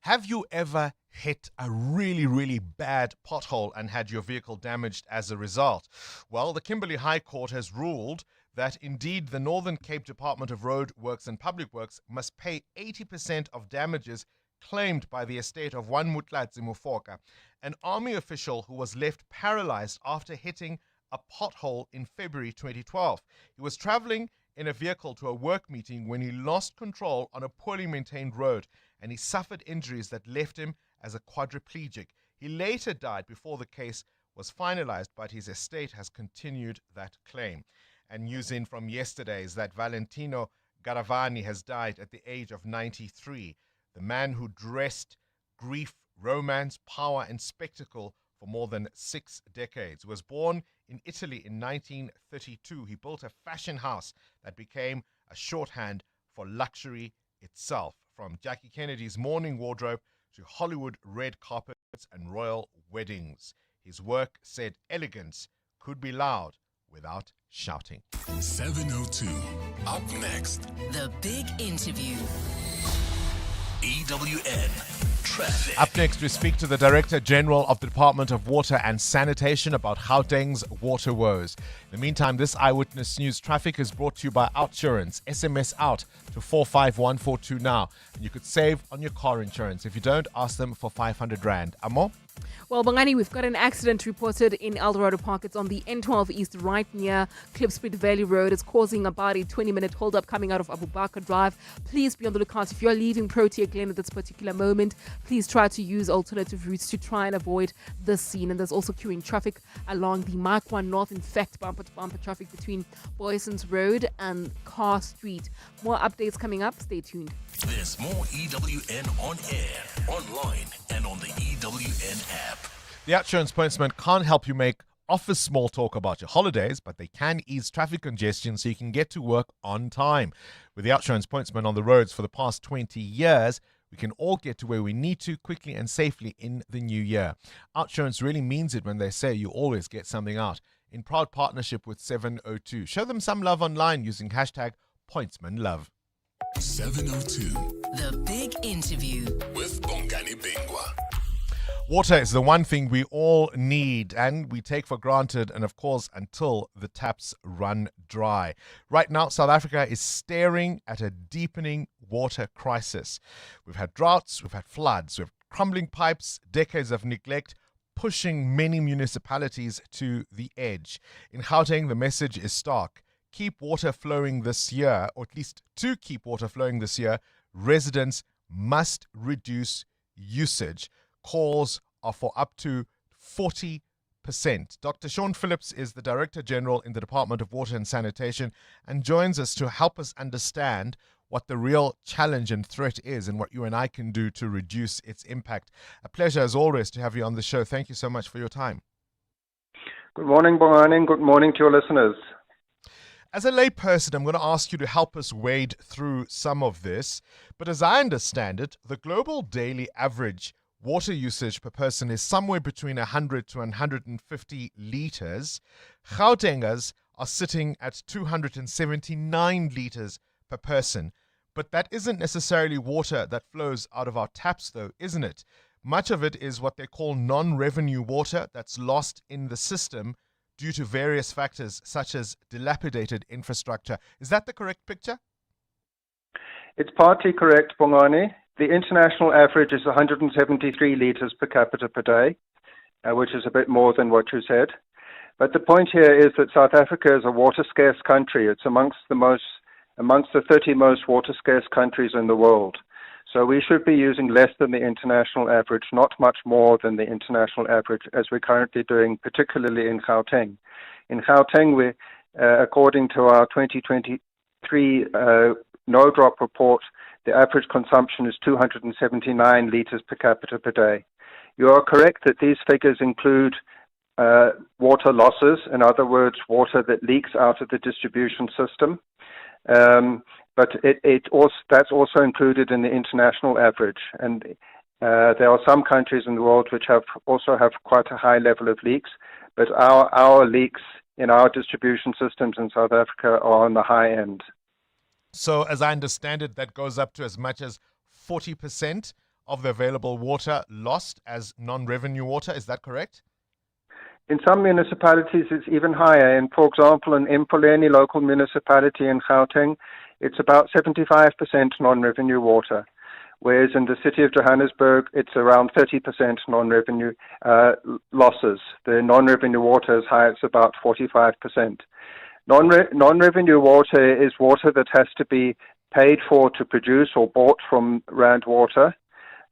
Have you ever hit a really, really bad pothole and had your vehicle damaged as a result? Well, the Kimberley High Court has ruled that indeed the Northern Cape Department of Road Works and Public Works must pay 80% of damages claimed by the estate of one Mutlatsi Mufoka, an army official who was left paralyzed after hitting a pothole in February 2012. He was traveling in a vehicle to a work meeting when he lost control on a poorly maintained road, and he suffered injuries that left him as a quadriplegic. He later died before the case was finalized, but his estate has continued that claim. And news in from yesterday is that Valentino Garavani has died at the age of 93. The man who dressed grief, romance, power, and spectacle for more than 6 decades. Was born in Italy in 1932. He built a fashion house that became a shorthand for luxury itself. From Jackie Kennedy's morning wardrobe to Hollywood red carpets and royal weddings. His work said elegance could be loud without shouting. 702. Up next. The big interview. EWN Traffic. Up next, we speak to the Director General of the Department of Water and Sanitation about Gauteng's water woes. In the meantime, this Eyewitness News traffic is brought to you by Outsurance. SMS out to 45142 now, and you could save on your car insurance. If you don't, ask them for 500 Rand. Amo? Well, Bongani, we've got an accident reported in Eldorado Park. It's on the N12 East, right near Klipspruit Valley Road. It's causing about a 20-minute hold-up coming out of Abu Bakr Drive. Please be on the lookout. If you're leaving Protea Glen at this particular moment, please try to use alternative routes to try and avoid this scene. And there's also queuing traffic along the Mark 1 North. In fact, bumper-to-bumper traffic between Boyson's Road and Carr Street. More updates coming up. Stay tuned. There's more EWN on air, online, and on the EWN app. The Outsurance Postman can't help you make office small talk about your holidays, but they can ease traffic congestion so you can get to work on time. With the Outsurance Postman on the roads for the past 20 years, we can all get to where we need to quickly and safely in the new year. Outsurance really means it when they say you always get something out. In proud partnership with 702. Show them some love online using hashtag #PointsmanLove. 702. The Big Interview with Bongani Bingwa. Water is the one thing we all need and we take for granted, and of course, until the taps run dry. Right now, South Africa is staring at a deepening water crisis. We've had droughts, we've had floods, we've crumbling pipes, decades of neglect, pushing many municipalities to the edge. In Gauteng, the message is stark. Keep water flowing this year, or at least to keep water flowing this year, residents must reduce usage. Calls are for up to 40%. Dr. Sean Phillips is the Director General in the Department of Water and Sanitation and joins us to help us understand what the real challenge and threat is and what you and I can do to reduce its impact. A pleasure, as always, to have you on the show. Thank you so much for your time. Good morning, Bongani. Good morning to your listeners. As a layperson, I'm going to ask you to help us wade through some of this. But as I understand it, the global daily average water usage per person is somewhere between 100 to 150 litres. Gautengers are sitting at 279 litres per person. But that isn't necessarily water that flows out of our taps, though, isn't it? Much of it is what they call non-revenue water that's lost in the system due to various factors such as dilapidated infrastructure. Is that the correct picture? It's partly correct, Bongani. The international average is 173 litres per capita per day, which is a bit more than what you said. But the point here is that South Africa is a water-scarce country. It's amongst the 30 most water-scarce countries in the world. So we should be using less than the international average, not much more than the international average, as we're currently doing, particularly in Gauteng. In Gauteng, according to our 2023 no-drop report, the average consumption is 279 litres per capita per day. You are correct that these figures include water losses, in other words, water that leaks out of the distribution system. But that's also included in the international average. And there are some countries in the world which also have quite a high level of leaks, but our leaks in our distribution systems in South Africa are on the high end. So as I understand it, that goes up to as much as 40% of the available water lost as non-revenue water. Is that correct? In some municipalities, it's even higher. And for example, in Impoleni local municipality in Gauteng, it's about 75% non-revenue water. Whereas in the city of Johannesburg, it's around 30% non-revenue losses. The non-revenue water is high, it's about 45%. Non-revenue water is water that has to be paid for to produce or bought from Rand Water.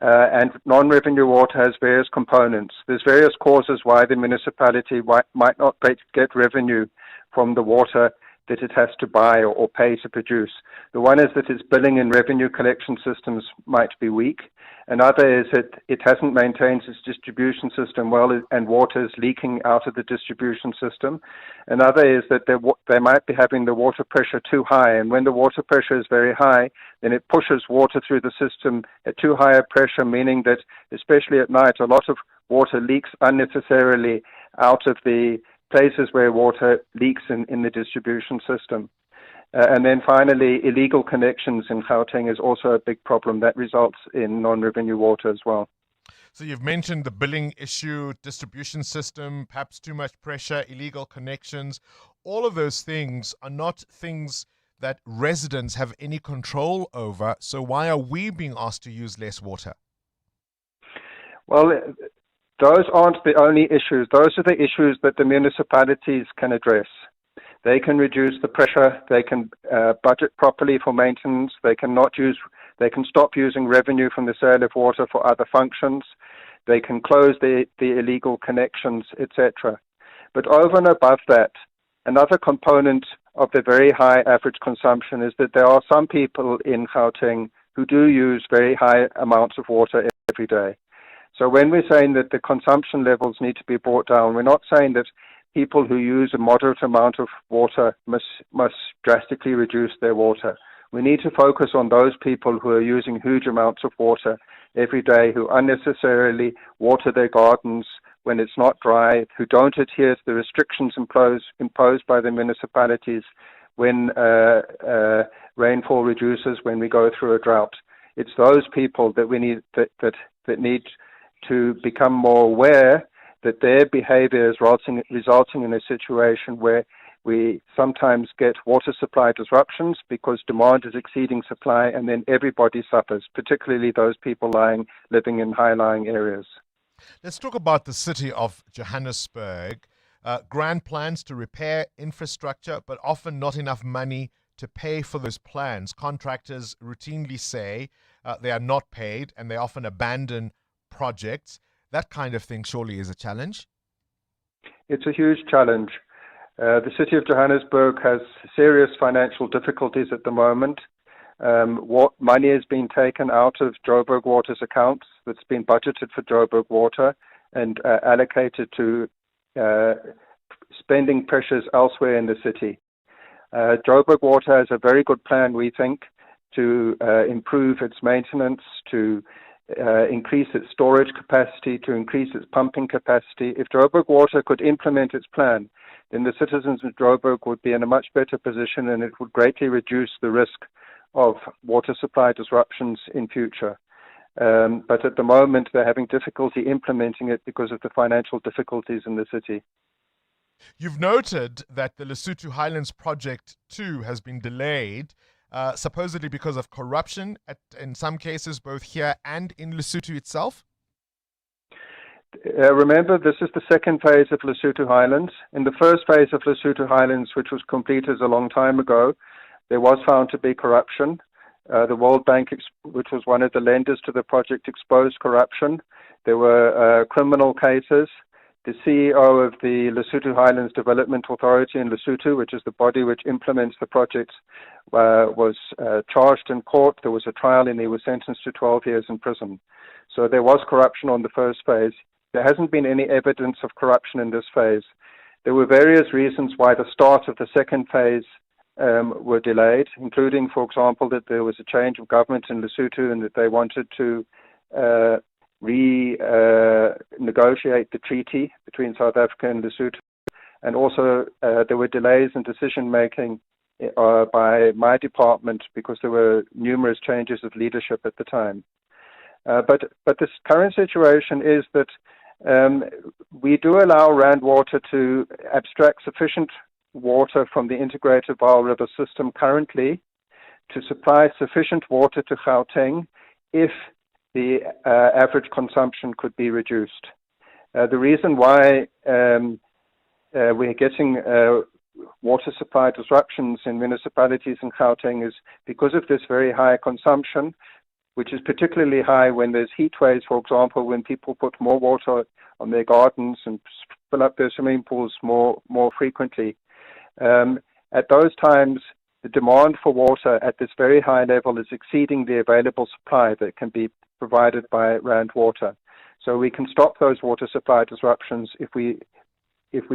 And non-revenue water has various components. There's various causes why the municipality might not get revenue from the water that it has to buy or pay to produce. The one is that its billing and revenue collection systems might be weak. Another is that it hasn't maintained its distribution system well and water is leaking out of the distribution system. Another is that they might be having the water pressure too high, and when the water pressure is very high, then it pushes water through the system at too high a pressure, meaning that, especially at night, a lot of water leaks unnecessarily out of the places where water leaks in the distribution system. And then finally, illegal connections in Gauteng is also a big problem that results in non-revenue water as well. So you've mentioned the billing issue, distribution system, perhaps too much pressure, illegal connections. All of those things are not things that residents have any control over. So why are we being asked to use less water? Well, those aren't the only issues. Those are the issues that the municipalities can address. They can reduce the pressure. They can budget properly for maintenance. They can stop using revenue from the sale of water for other functions. They can close the illegal connections, etc. But over and above that, another component of the very high average consumption is that there are some people in Gauteng who do use very high amounts of water every day. So when we're saying that the consumption levels need to be brought down, we're not saying that people who use a moderate amount of water must drastically reduce their water. We need to focus on those people who are using huge amounts of water every day, who unnecessarily water their gardens when it's not dry, who don't adhere to the restrictions imposed by the municipalities when rainfall reduces, when we go through a drought. It's those people that we need that need to become more aware that their behavior is resulting in a situation where we sometimes get water supply disruptions because demand is exceeding supply, and then everybody suffers, particularly those people living in high-lying areas. Let's talk about the city of Johannesburg. Grand plans to repair infrastructure, but often not enough money to pay for those plans. Contractors routinely say they are not paid, and they often abandon projects. That kind of thing surely is a challenge. It's a huge challenge. The city of Johannesburg has serious financial difficulties at the moment. What money has been taken out of Joburg Water's accounts that's been budgeted for Joburg Water and allocated to spending pressures elsewhere in the city. Joburg Water has a very good plan, we think, to improve its maintenance, to increase its storage capacity, to increase its pumping capacity. If Joburg Water could implement its plan, then the citizens of Joburg would be in a much better position, and it would greatly reduce the risk of water supply disruptions in future. But at the moment, they're having difficulty implementing it because of the financial difficulties in the city. You've noted that the Lesotho Highlands Project 2 has been delayed, supposedly because of corruption, in some cases both here and in Lesotho itself? Remember, this is the second phase of Lesotho Highlands. In the first phase of Lesotho Highlands, which was completed a long time ago, there was found to be corruption. The World Bank, which was one of the lenders to the project, exposed corruption. There were criminal cases. The CEO of the Lesotho Highlands Development Authority in Lesotho, which is the body which implements the project, was charged in court. There was a trial and he was sentenced to 12 years in prison. So there was corruption on the first phase. There hasn't been any evidence of corruption in this phase. There were various reasons why the start of the second phase were delayed, including, for example, that there was a change of government in Lesotho and that they wanted to renegotiate the treaty between South Africa and Lesotho. And also there were delays in decision-making by my department because there were numerous changes of leadership at the time. But this current situation is that we do allow Rand Water to abstract sufficient water from the integrated Vaal River system currently to supply sufficient water to Gauteng if the average consumption could be reduced. The reason why we're getting water supply disruptions in municipalities in Gauteng is because of this very high consumption, which is particularly high when there's heat waves, for example, when people put more water on their gardens and fill up their swimming pools more frequently. At those times, the demand for water at this very high level is exceeding the available supply that can be provided by Rand Water. So we can stop those water supply disruptions if we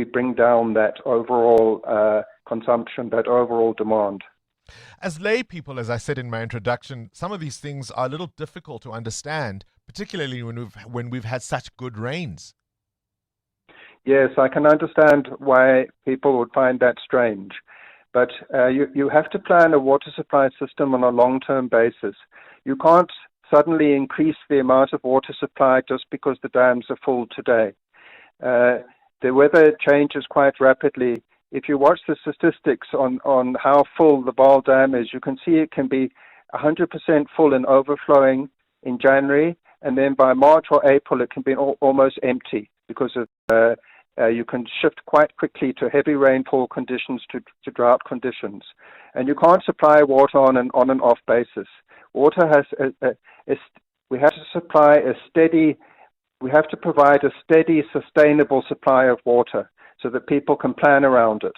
bring down that overall consumption, that overall demand. As lay people, as I said in my introduction, some of these things are a little difficult to understand, particularly when we've had such good rains. Yes, I can understand why people would find that strange. But you have to plan a water supply system on a long-term basis. You can't suddenly increase the amount of water supply just because the dams are full today. The weather changes quite rapidly. If you watch the statistics on how full the Vaal Dam is, you can see it can be 100% full and overflowing in January, and then by March or April it can be almost empty because of you can shift quite quickly to heavy rainfall conditions to drought conditions. And you can't supply water on an off basis. Water has we have to provide a steady, sustainable supply of water so that people can plan around it.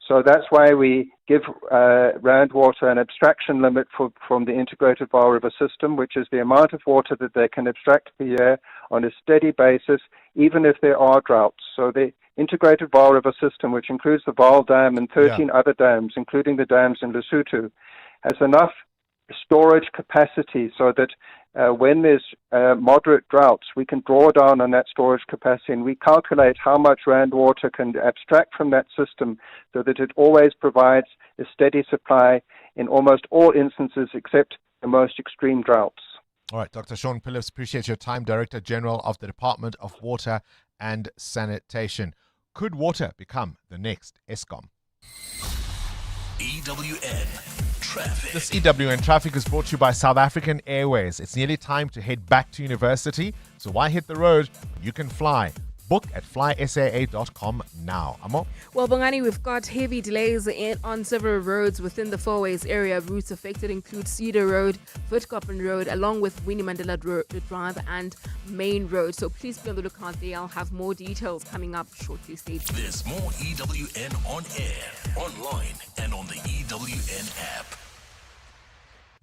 So that's why we give Rand Water an abstraction limit from the integrated Vaal River system, which is the amount of water that they can abstract per year on a steady basis, even if there are droughts. So the integrated Vaal River system, which includes the Vaal Dam and 13 other dams, including the dams in Lesotho, has enough storage capacity so that when there's moderate droughts, we can draw down on that storage capacity, and we calculate how much Rand water can abstract from that system so that it always provides a steady supply in almost all instances except the most extreme droughts. All right, Dr. Sean Phillips, appreciate your time, Director General of the Department of Water and Sanitation. Could water become the next ESCOM? EWN Traffic. This EWN Traffic is brought to you by South African Airways. It's nearly time to head back to university, so why hit the road? You can fly. Book at flysaa.com now. Amo? Well, Bongani, we've got heavy delays on several roads within the Four Ways area. Routes affected include Cedar Road, Witkoppen Road, along with Winnie Mandela Drive and Main Road. So please be on the lookout there. I'll have more details coming up shortly. Stay tuned. There's more EWN on air, online, and on the EWN app.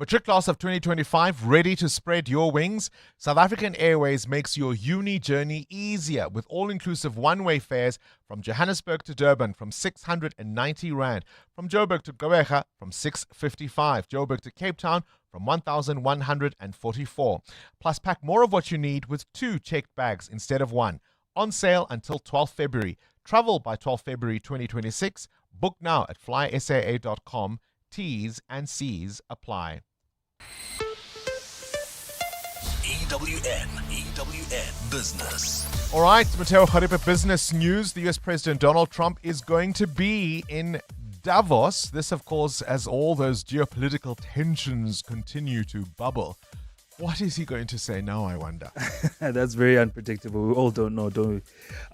Matric class of 2025 ready to spread your wings? South African Airways makes your uni journey easier with all-inclusive one-way fares from Johannesburg to Durban from 690 Rand, from Joburg to Gqeberha from 655, Joburg to Cape Town from 1,144. Plus, pack more of what you need with 2 checked bags instead of 1. On sale until 12 February. Travel by 12 February 2026. Book now at flysaa.com. T's and C's apply. EWN Business. All right, Matteo Kharipa, business news. The US President Donald Trump is going to be in Davos. This, of course, as all those geopolitical tensions continue to bubble. What is he going to say now, I wonder? That's very unpredictable. We all don't know, don't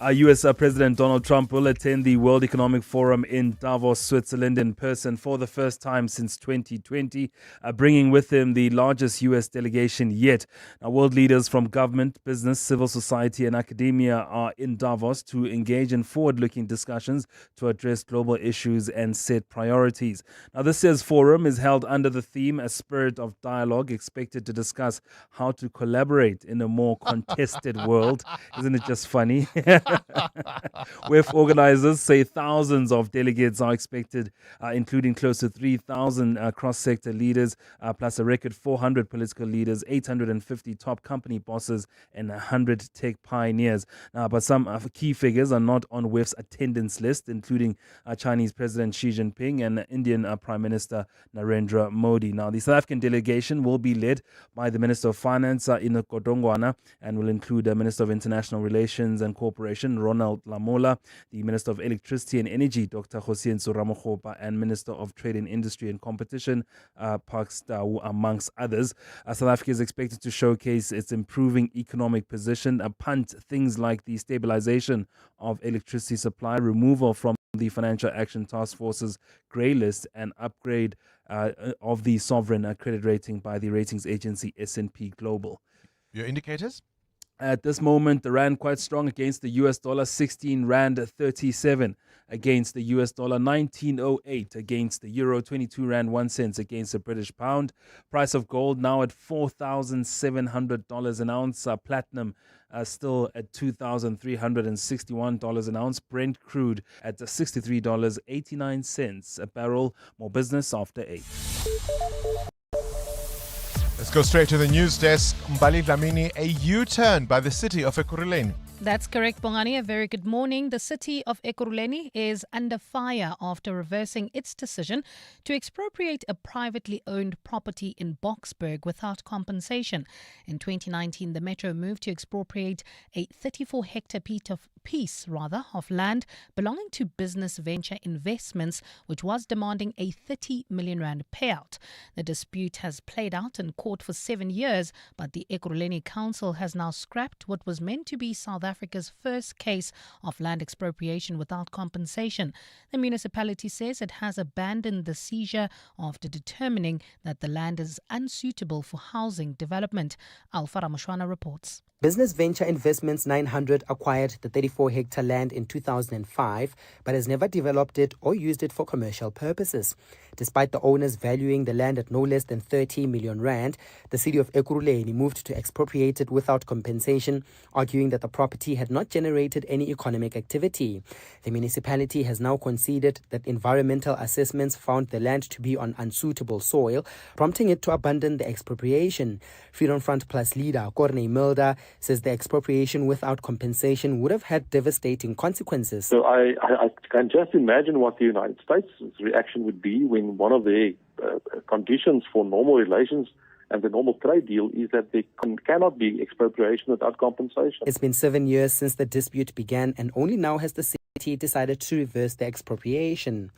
we? US President Donald Trump will attend the World Economic Forum in Davos, Switzerland in person for the first time since 2020, bringing with him the largest US delegation yet. Now, world leaders from government, business, civil society and academia are in Davos to engage in forward-looking discussions to address global issues and set priorities. Now, this year's forum is held under the theme A Spirit of Dialogue, expected to discuss how to collaborate in a more contested world. Isn't it just funny? With organizers say thousands of delegates are expected, including close to 3,000 cross-sector leaders, plus a record 400 political leaders, 850 top company bosses, and 100 tech pioneers. But some key figures are not on WEF's attendance list, including Chinese President Xi Jinping and Indian Prime Minister Narendra Modi. Now, the South African delegation will be led by the Minister of Finance, Ina Kodongwana, and will include the Minister of International Relations and Cooperation, Ronald Lamola, the Minister of Electricity and Energy, Dr. Hossein Suramakgopa, and Minister of Trade and Industry and Competition, Park Stawu, amongst others. South Africa is expected to showcase its improving economic position, punt things like the stabilization of electricity supply, removal from the Financial Action Task Force's grey list, and upgrade of the sovereign credit rating by the ratings agency S&P Global. Your indicators? At this moment, the rand quite strong against the US dollar, 16 Rand 37 against the US dollar, 19.08 against the euro, 22 Rand 1 cent against the British pound. Price of gold now at $4,700 an ounce. Platinum still at $2,361 an ounce. Brent crude at $63.89 a barrel. More business after 8. Let's go straight to the news desk. Mbali Dlamini, a U-turn by the city of Ekurhuleni. That's correct, Bongani. A very good morning. The city of Ekurhuleni is under fire after reversing its decision to expropriate a privately owned property in Boksburg without compensation. In 2019, the metro moved to expropriate a 34-hectare piece of land belonging to Business Venture Investments, which was demanding a 30 million rand payout. The dispute has played out in court for 7 years, but the Ekurhuleni Council has now scrapped what was meant to be South Africa's first case of land expropriation without compensation. The municipality says it has abandoned the seizure after determining that the land is unsuitable for housing development. Alpha Ramushwana reports. Business Venture Investments 900 acquired the 34-hectare land in 2005, but has never developed it or used it for commercial purposes. Despite the owners valuing the land at no less than 30 million rand, the city of Ekurhuleni moved to expropriate it without compensation, arguing that the property property had not generated any economic activity. The municipality has now conceded that environmental assessments found the land to be on unsuitable soil, prompting it to abandon the expropriation. Freedom Front Plus leader Corne Mulder says the expropriation without compensation would have had devastating consequences. So I can just imagine what the United States' reaction would be when one of their conditions for normal relations and the normal trade deal is that there cannot be expropriation without compensation. It's been 7 years since the dispute began, and only now has the city decided to reverse the expropriation.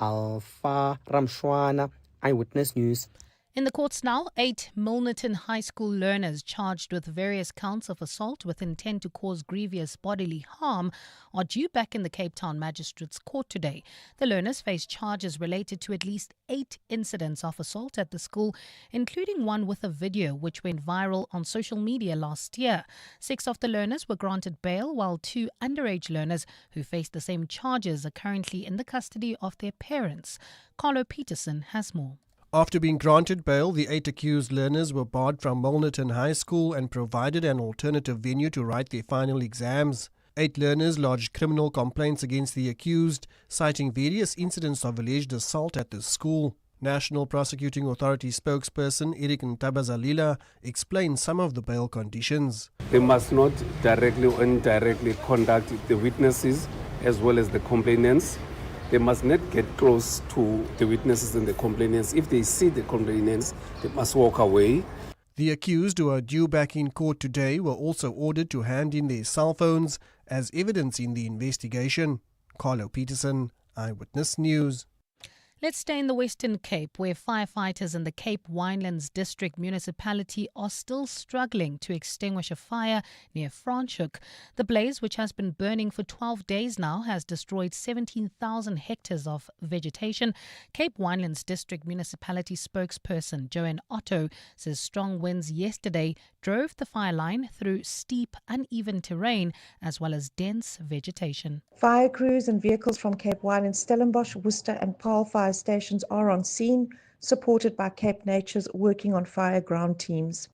Alpha Ramshwana, Eyewitness News. In the courts now, 8 Milnerton High School learners charged with various counts of assault with intent to cause grievous bodily harm are due back in the Cape Town Magistrates Court today. The learners face charges related to at least 8 incidents of assault at the school, including one with a video which went viral on social media last year. 6 of the learners were granted bail, while 2 underage learners who faced the same charges are currently in the custody of their parents. Carlo Peterson has more. After being granted bail, the 8 accused learners were barred from Milnerton High School and provided an alternative venue to write their final exams. 8 learners lodged criminal complaints against the accused, citing various incidents of alleged assault at the school. National Prosecuting Authority spokesperson Eric Ntabazalila explained some of the bail conditions. They must not directly or indirectly contact the witnesses as well as the complainants. They must not get close to the witnesses and the complainants. If they see the complainants, they must walk away. The accused, who are due back in court today, were also ordered to hand in their cell phones as evidence in the investigation. Carlo Peterson, Eyewitness News. Let's stay in the Western Cape, where firefighters in the Cape Winelands District Municipality are still struggling to extinguish a fire near Franschhoek. The blaze, which has been burning for 12 days now, has destroyed 17,000 hectares of vegetation. Cape Winelands District Municipality spokesperson Joanne Otto says strong winds yesterday drove the fire line through steep, uneven terrain as well as dense vegetation. Fire crews and vehicles from Cape Winelands, Stellenbosch, Worcester and Paarl fire stations are on scene, supported by Cape Nature's working on fire ground teams.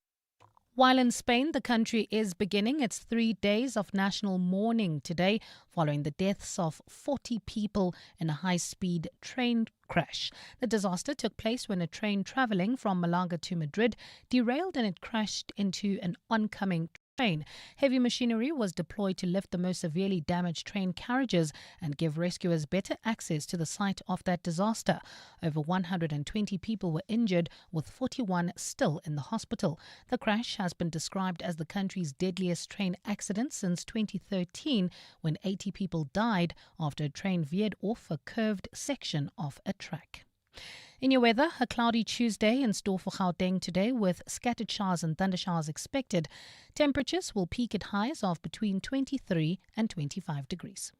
While in Spain, the country is beginning its 3 days of national mourning today following the deaths of 40 people in a high-speed train crash. The disaster took place when a train travelling from Malaga to Madrid derailed and it crashed into an oncoming train. Heavy machinery was deployed to lift the most severely damaged train carriages and give rescuers better access to the site of that disaster. Over 120 people were injured, with 41 still in the hospital. The crash has been described as the country's deadliest train accident since 2013, when 80 people died after a train veered off a curved section of a track. In your weather, a cloudy Tuesday in store for Gauteng today with scattered showers and thundershowers expected. Temperatures will peak at highs of between 23 and 25 degrees.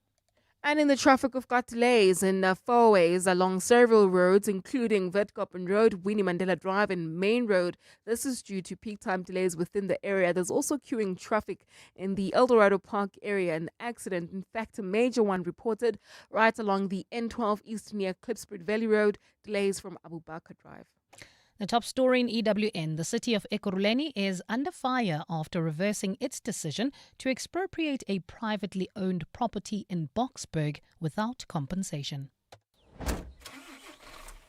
And in the traffic, we've got delays in four-ways along several roads, including Witkoppen Road, Winnie Mandela Drive and Main Road. This is due to peak time delays within the area. There's also queuing traffic in the Eldorado Park area. An accident, in fact, a major one reported right along the N12 East near Klipspruit Valley Road. Delays from Abu Bakr Drive. The top story in EWN, the city of Ekurhuleni is under fire after reversing its decision to expropriate a privately owned property in Boksburg without compensation.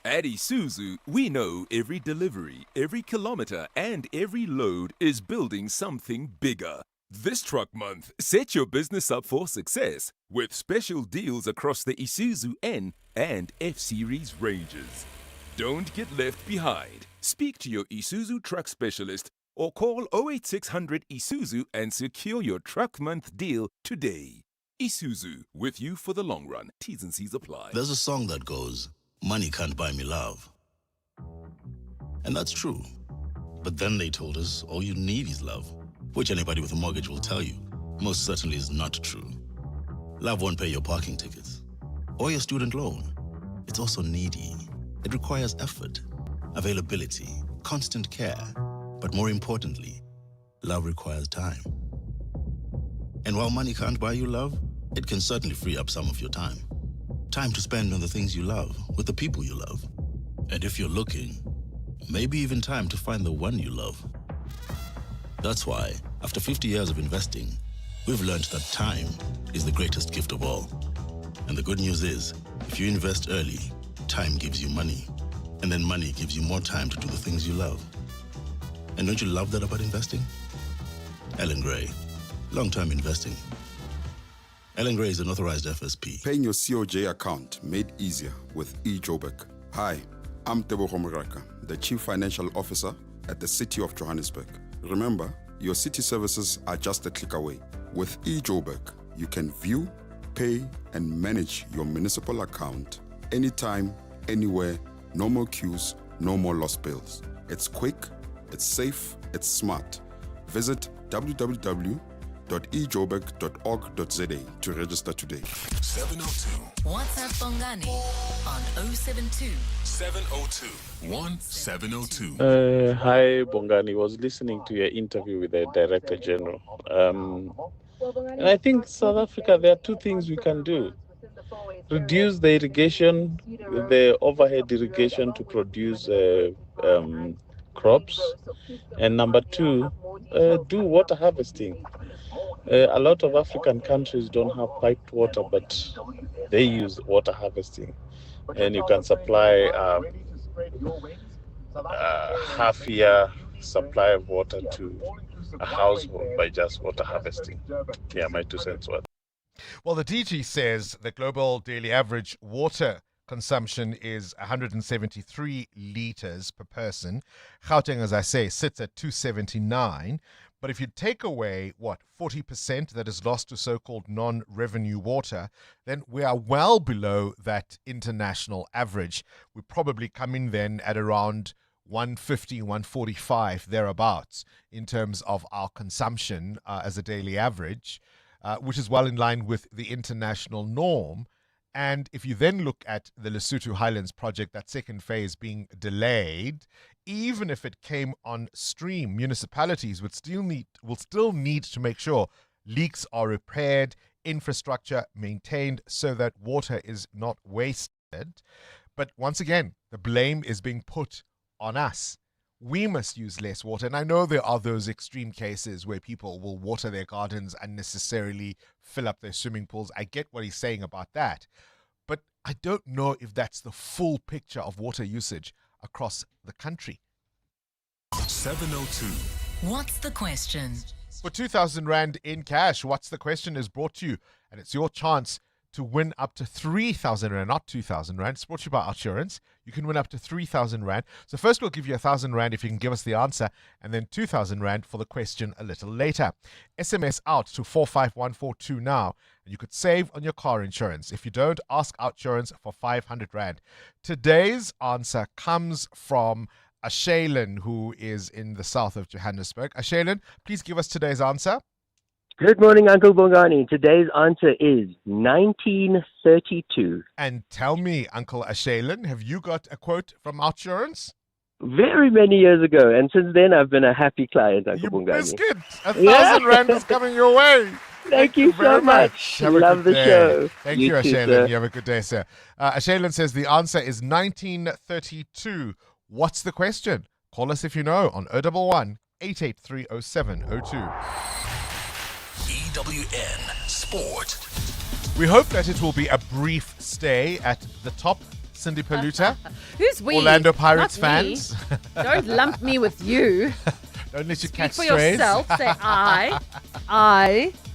At Isuzu, we know every delivery, every kilometer and every load is building something bigger. This truck month, set your business up for success with special deals across the Isuzu N and F-Series ranges. Don't get left behind. Speak to your Isuzu truck specialist or call 08600 Isuzu and secure your truck month deal today. Isuzu, with you for the long run. T's and C's apply. There's a song that goes, "Money can't buy me love." And that's true. But then they told us all you need is love, which anybody with a mortgage will tell you most certainly is not true. Love won't pay your parking tickets or your student loan. It's also needy. It requires effort, availability, constant care, but more importantly, love requires time. And while money can't buy you love, it can certainly free up some of your time. Time to spend on the things you love, with the people you love. And if you're looking, maybe even time to find the one you love. That's why, after 50 years of investing, We've learned that time is the greatest gift of all. And the good news is, if you invest early, time gives you money. And then money gives you more time to do the things you love. And don't you love that about investing? Ellen Gray, long-term investing. Ellen Gray is an authorized FSP. Paying your COJ account made easier with eJoburg. Hi, I'm Tebogo Moraka, the Chief Financial Officer at the City of Johannesburg. Remember, your city services are just a click away. With eJoburg, you can view, pay, and manage your municipal account anytime, anywhere, no more queues, no more lost bills. It's quick, it's safe, it's smart. Visit www.ejoburg.org.za to register today. 702. WhatsApp Bongani on 072 702 1702. Hi, Bongani. Was listening to your interview with the Director General. And I think South Africa, there are two things we can do. Reduce the irrigation, the overhead irrigation to produce crops. And number two, do water harvesting. A lot of African countries don't have piped water, but they use water harvesting. And you can supply half-year supply of water to a household by just water harvesting. Yeah, my 2 cents worth. Well, the DG says the global daily average water consumption is 173 litres per person. Gauteng, as I say, sits at 279. But if you take away, 40% that is lost to so-called non-revenue water, then we are well below that international average. We probably come in then at around 150, 145, thereabouts, in terms of our consumption as a daily average, which is well in line with the international norm. And if you then look at the Lesotho Highlands project, that second phase being delayed, even if it came on stream, municipalities would still need to make sure leaks are repaired, infrastructure maintained so that water is not wasted. But once again, the blame is being put on us. We must use less water. And I know there are those extreme cases where people will water their gardens unnecessarily, fill up their swimming pools. I get what he's saying about that. But I don't know if that's the full picture of water usage across the country. 702. What's the question? For 2,000 Rand in cash, What's the Question is brought to you. And it's your chance to win up to 3,000 Rand, not 2,000 Rand. It's brought to you by Outsurance. You can win up to 3,000 Rand. So first we'll give you 1,000 Rand if you can give us the answer, and then 2,000 Rand for the question a little later. SMS out to 45142 now, and you could save on your car insurance. If you don't, ask Outsurance for 500 Rand. Today's answer comes from Ashailen, who is in the south of Johannesburg. Ashailen, please give us today's answer. Good morning, Uncle Bongani. Today's answer is 1932. And tell me, Uncle Ashailen, have you got a quote from Outsurance? Very many years ago, and since then I've been a happy client, Uncle Bongani. Biscuit, 1,000 Rand is coming your way. Thank you so much. Love the show. Thank you, Ashailen. You have a good day, sir. Ashailen says the answer is 1932. What's the question? Call us if you know on 011 883 0702. EWN Sport. We hope that it will be a brief stay at the top. Cindy Paluta. Who's we? Orlando Pirates Not me. fans. Don't lump me with you. Don't let you Speak catch for strays. yourself. Say I.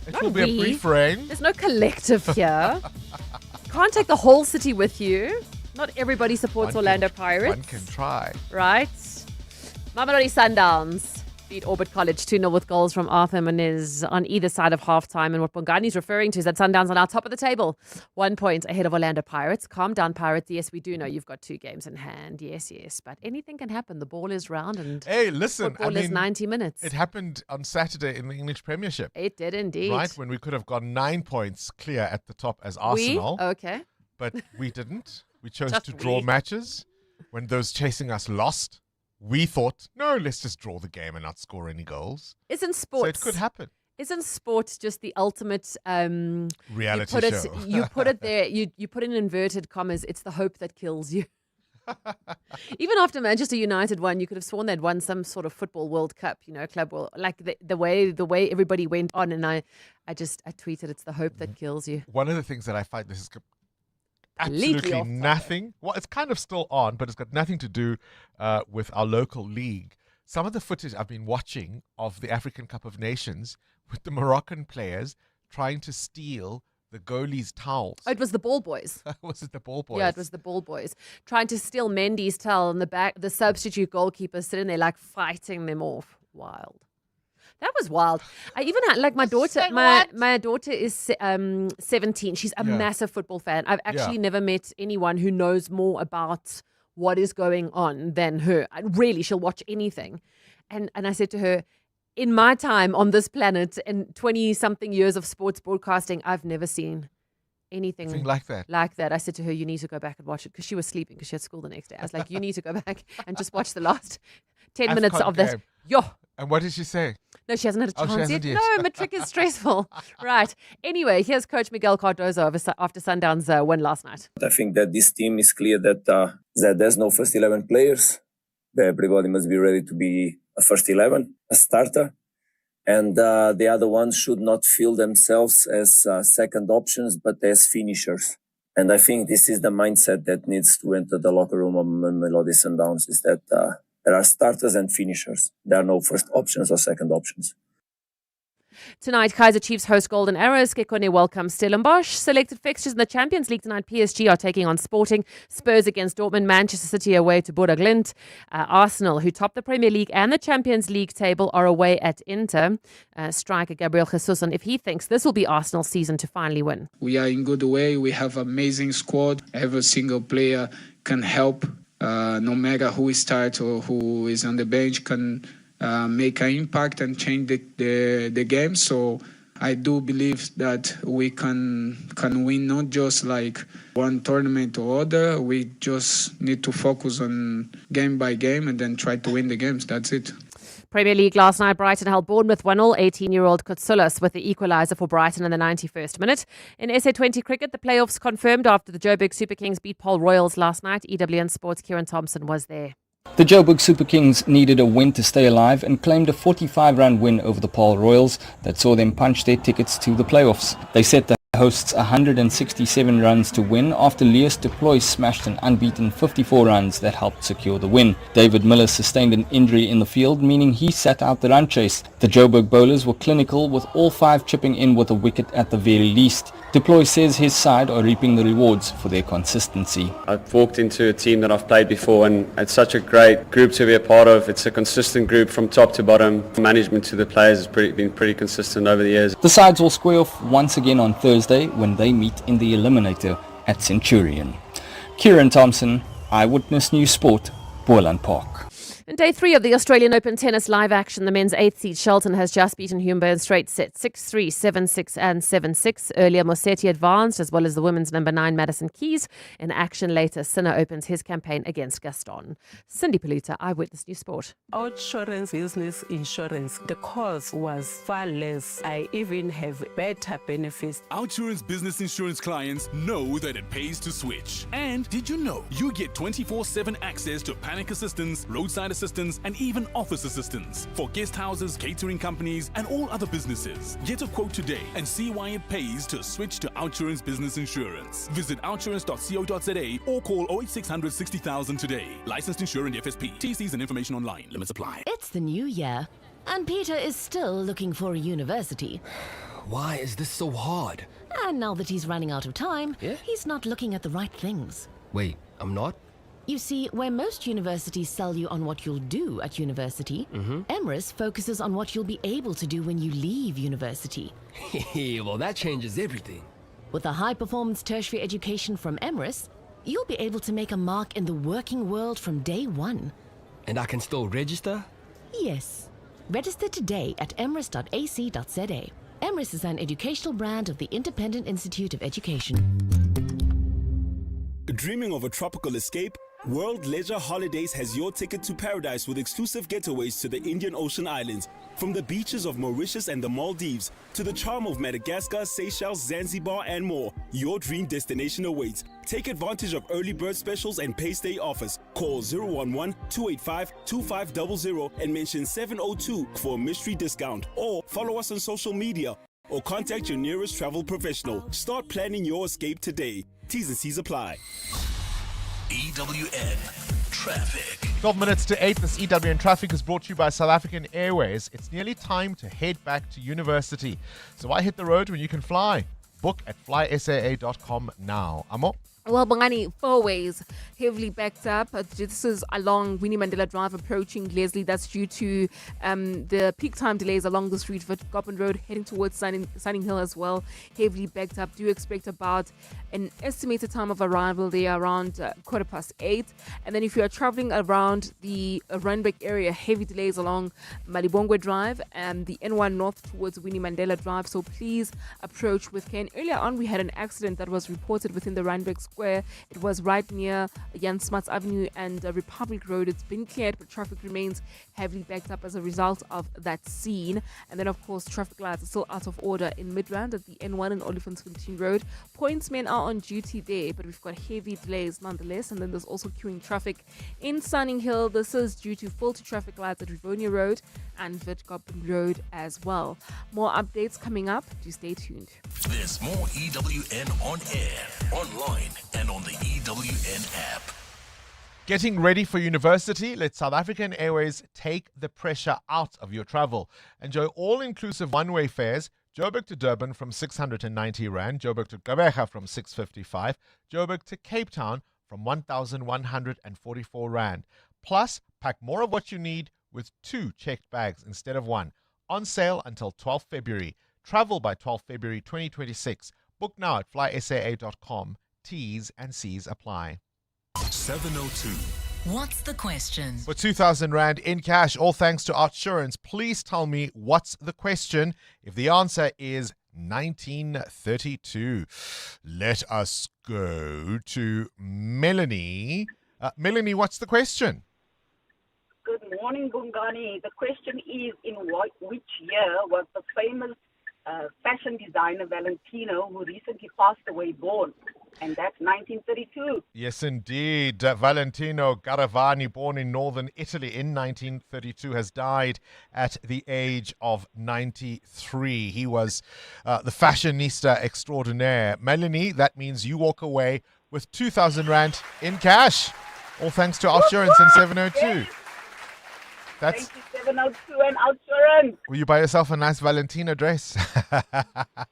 It Not will be we. a brief reign. There's no collective here. Can't take the whole city with you. Not everybody supports Orlando Pirates. One can try. Right. Mamelodi Sundowns beat Orbit College 2-0 with goals from Arthur Menez on either side of halftime. And what Bongani is referring to is that Sundowns are now top of the table, 1 point ahead of Orlando Pirates. Calm down, Pirates. Yes, we do know you've got 2 games in hand. Yes. But anything can happen. The ball is round and Hey, listen. football is 90 minutes. It happened on Saturday in the English Premiership. It did indeed. Right, when we could have got 9 points clear at the top as Arsenal. Okay. But we didn't. We chose Just to draw we. matches. When those chasing us lost, we thought, no, let's just draw the game and not score any goals. Isn't sports... So it could happen. Isn't sports just the ultimate reality show? show. You put it there, you put in inverted commas, it's the hope that kills you. Even after Manchester United won, you could have sworn they'd won some sort of football World Cup, Club World. Like the way everybody went on, and I tweeted, it's the hope that kills you. One of the things that I find this is Completely absolutely off nothing. Well, it's kind of still on, but it's got nothing to do with our local league. Some of the footage I've been watching of the African Cup of Nations with the Moroccan players trying to steal the goalies' towels. Oh, it was the ball boys. Was it the ball boys? Yeah, it was the ball boys trying to steal Mendy's towel, and the substitute goalkeeper sitting there like fighting them off. Wild. That was wild. I even had my daughter. My daughter is 17. She's a massive football fan. I've actually never met anyone who knows more about what is going on than her. Really, she'll watch anything. And I said to her, in my time on this planet, in 20-something years of sports broadcasting, I've never seen anything like that. I said to her, you need to go back and watch it, because she was sleeping because she had school the next day. I was like, you need to go back and just watch the last 10 minutes of this. Yo. And what did she say? No, she hasn't had a chance yet. yet. No, matric is stressful. Right. Anyway, here's Coach Miguel Cardozo after Sundown's win last night. I think that this team is clear that there's no first 11 players. That everybody must be ready to be a first 11, a starter. And the other ones should not feel themselves as second options, but as finishers. And I think this is the mindset that needs to enter the locker room of Mamelodi Sundowns, is that there are starters and finishers. There are no first options or second options. Tonight, Kaizer Chiefs host Golden Arrows. Kekone welcomes Stellenbosch. Selected fixtures in the Champions League tonight. PSG are taking on Sporting. Spurs against Dortmund. Manchester City away to Boda Glimt. Arsenal, who top the Premier League and the Champions League table, are away at Inter. Striker Gabriel Jesus on if he thinks this will be Arsenal's season to finally win. We are in good way. We have an amazing squad. Every single player can help. No matter who starts or who is on the bench can make an impact and change the game. So I do believe that we can win not just like one tournament or other. We just need to focus on game by game and then try to win the games. That's it. Premier League last night, Brighton held Bournemouth 1-0. 18-year-old Kutsulas with the equaliser for Brighton in the 91st minute. In SA20 cricket, the playoffs confirmed after the Joburg Super Kings beat Paul Royals last night. EWN Sports' Kieran Thompson was there. The Joburg Super Kings needed a win to stay alive and claimed a 45-run win over the Paul Royals that saw them punch their tickets to the playoffs. They set the hosts 167 runs to win after Leus de Ploy smashed an unbeaten 54 runs that helped secure the win. David Miller sustained an injury in the field, meaning he sat out the run chase. The Joburg bowlers were clinical, with all five chipping in with a wicket at the very least. De Ploy says his side are reaping the rewards for their consistency. I've walked into a team that I've played before, and it's such a great group to be a part of. It's a consistent group from top to bottom. Management to the players has been pretty consistent over the years. The sides will square off once again on Thursday when they meet in the Eliminator at Centurion. Kieran Thompson, Eyewitness News Sport, Boylan Park. In day 3 of the Australian Open tennis live action, the men's 8th seed Shelton has just beaten Humber in straight sets 6-3, 7-6 and 7-6. Earlier, Mosetti advanced, as well as the women's number 9 Madison Keys. In action later, Sinner opens his campaign against Gaston. Cindy Paluta, Eyewitness News Sport. Outsurance business insurance, the cost was far less. I even have better benefits. Outsurance business insurance clients know that it pays to switch. And did you know you get 24/7 access to panic assistance, roadside assistance, and even office assistance for guest houses, catering companies, and all other businesses. Get a quote today and see why it pays to switch to Outsurance Business Insurance. Visit outsurance.co.za or call 08600 60,000 today. Licensed insurance FSP. TCs and information online. Limits apply. It's the new year, and Peter is still looking for a university. Why is this so hard? And now that he's running out of time, he's not looking at the right things. Wait, I'm not? You see, where most universities sell you on what you'll do at university, Emrys focuses on what you'll be able to do when you leave university. Well, that changes everything. With a high-performance tertiary education from Emrys, you'll be able to make a mark in the working world from day one. And I can still register? Yes. Register today at emrys.ac.za. Emrys is an educational brand of the Independent Institute of Education. Dreaming of a tropical escape? World Leisure Holidays has your ticket to paradise with exclusive getaways to the Indian Ocean Islands. From the beaches of Mauritius and the Maldives to the charm of Madagascar, Seychelles, Zanzibar, and more, your dream destination awaits. Take advantage of early bird specials and pay stay offers. Call 011-285-2500 and mention 702 for a mystery discount. Or follow us on social media or contact your nearest travel professional. Start planning your escape today. T's and C's apply. EWN Traffic. 12 minutes to 8. This EWN Traffic is brought to you by South African Airways. It's nearly time to head back to university. So why hit the road when you can fly? Book at flysaa.com now. Amo? Well, Bongani, four ways heavily backed up. This is along Winnie Mandela Drive approaching Leslie. That's due to the peak time delays along this route. Goppen Road heading towards Sunning Hill as well. Heavily backed up. Do expect about an estimated time of arrival there around 8:15. And then if you are traveling around the Randburg area, heavy delays along Malibongwe Drive and the N1 North towards Winnie Mandela Drive. So please approach with care. Earlier on, we had an accident that was reported within the Randburg Square. It was right near Jan Smuts Avenue and Republic Road. It's been cleared, but traffic remains heavily backed up as a result of that scene. And then, of course, traffic lights are still out of order in Midrand at the N1 and Olifantsfontein Road. Pointsmen are on duty there, but we've got heavy delays nonetheless. And then there's also queuing traffic in Sunning Hill. This is due to faulty traffic lights at Rivonia Road and Witgoppen Road as well. More updates coming up. Do stay tuned. There's more EWN on air, online, and on the EWN app. Getting ready for university? Let South African Airways take the pressure out of your travel. Enjoy all-inclusive one-way fares. Joburg to Durban from 690 Rand, Joburg to Gqeberha from 655, Joburg to Cape Town from 1,144 Rand. Plus, pack more of what you need with 2 checked bags instead of 1. On sale until 12 February. Travel by 12 February 2026. Book now at flysaa.com. T's and C's apply. 702. What's the question? For 2,000 Rand in cash, all thanks to Outsurance, please tell me what's the question. If the answer is 1932, let us go to Melanie. Melanie, what's the question? Good morning, Bongani. The question is, in which year was the famous fashion designer Valentino, who recently passed away, born? And that's 1932. Yes, indeed. Valentino Garavani, born in northern Italy in 1932, has died at the age of 93. He was the fashionista extraordinaire. Melanie, that means you walk away with 2,000 Rand in cash. All thanks to Outsurance and 702. Yes. Thank you, 702 and Outsurance. Will you buy yourself a nice Valentino dress?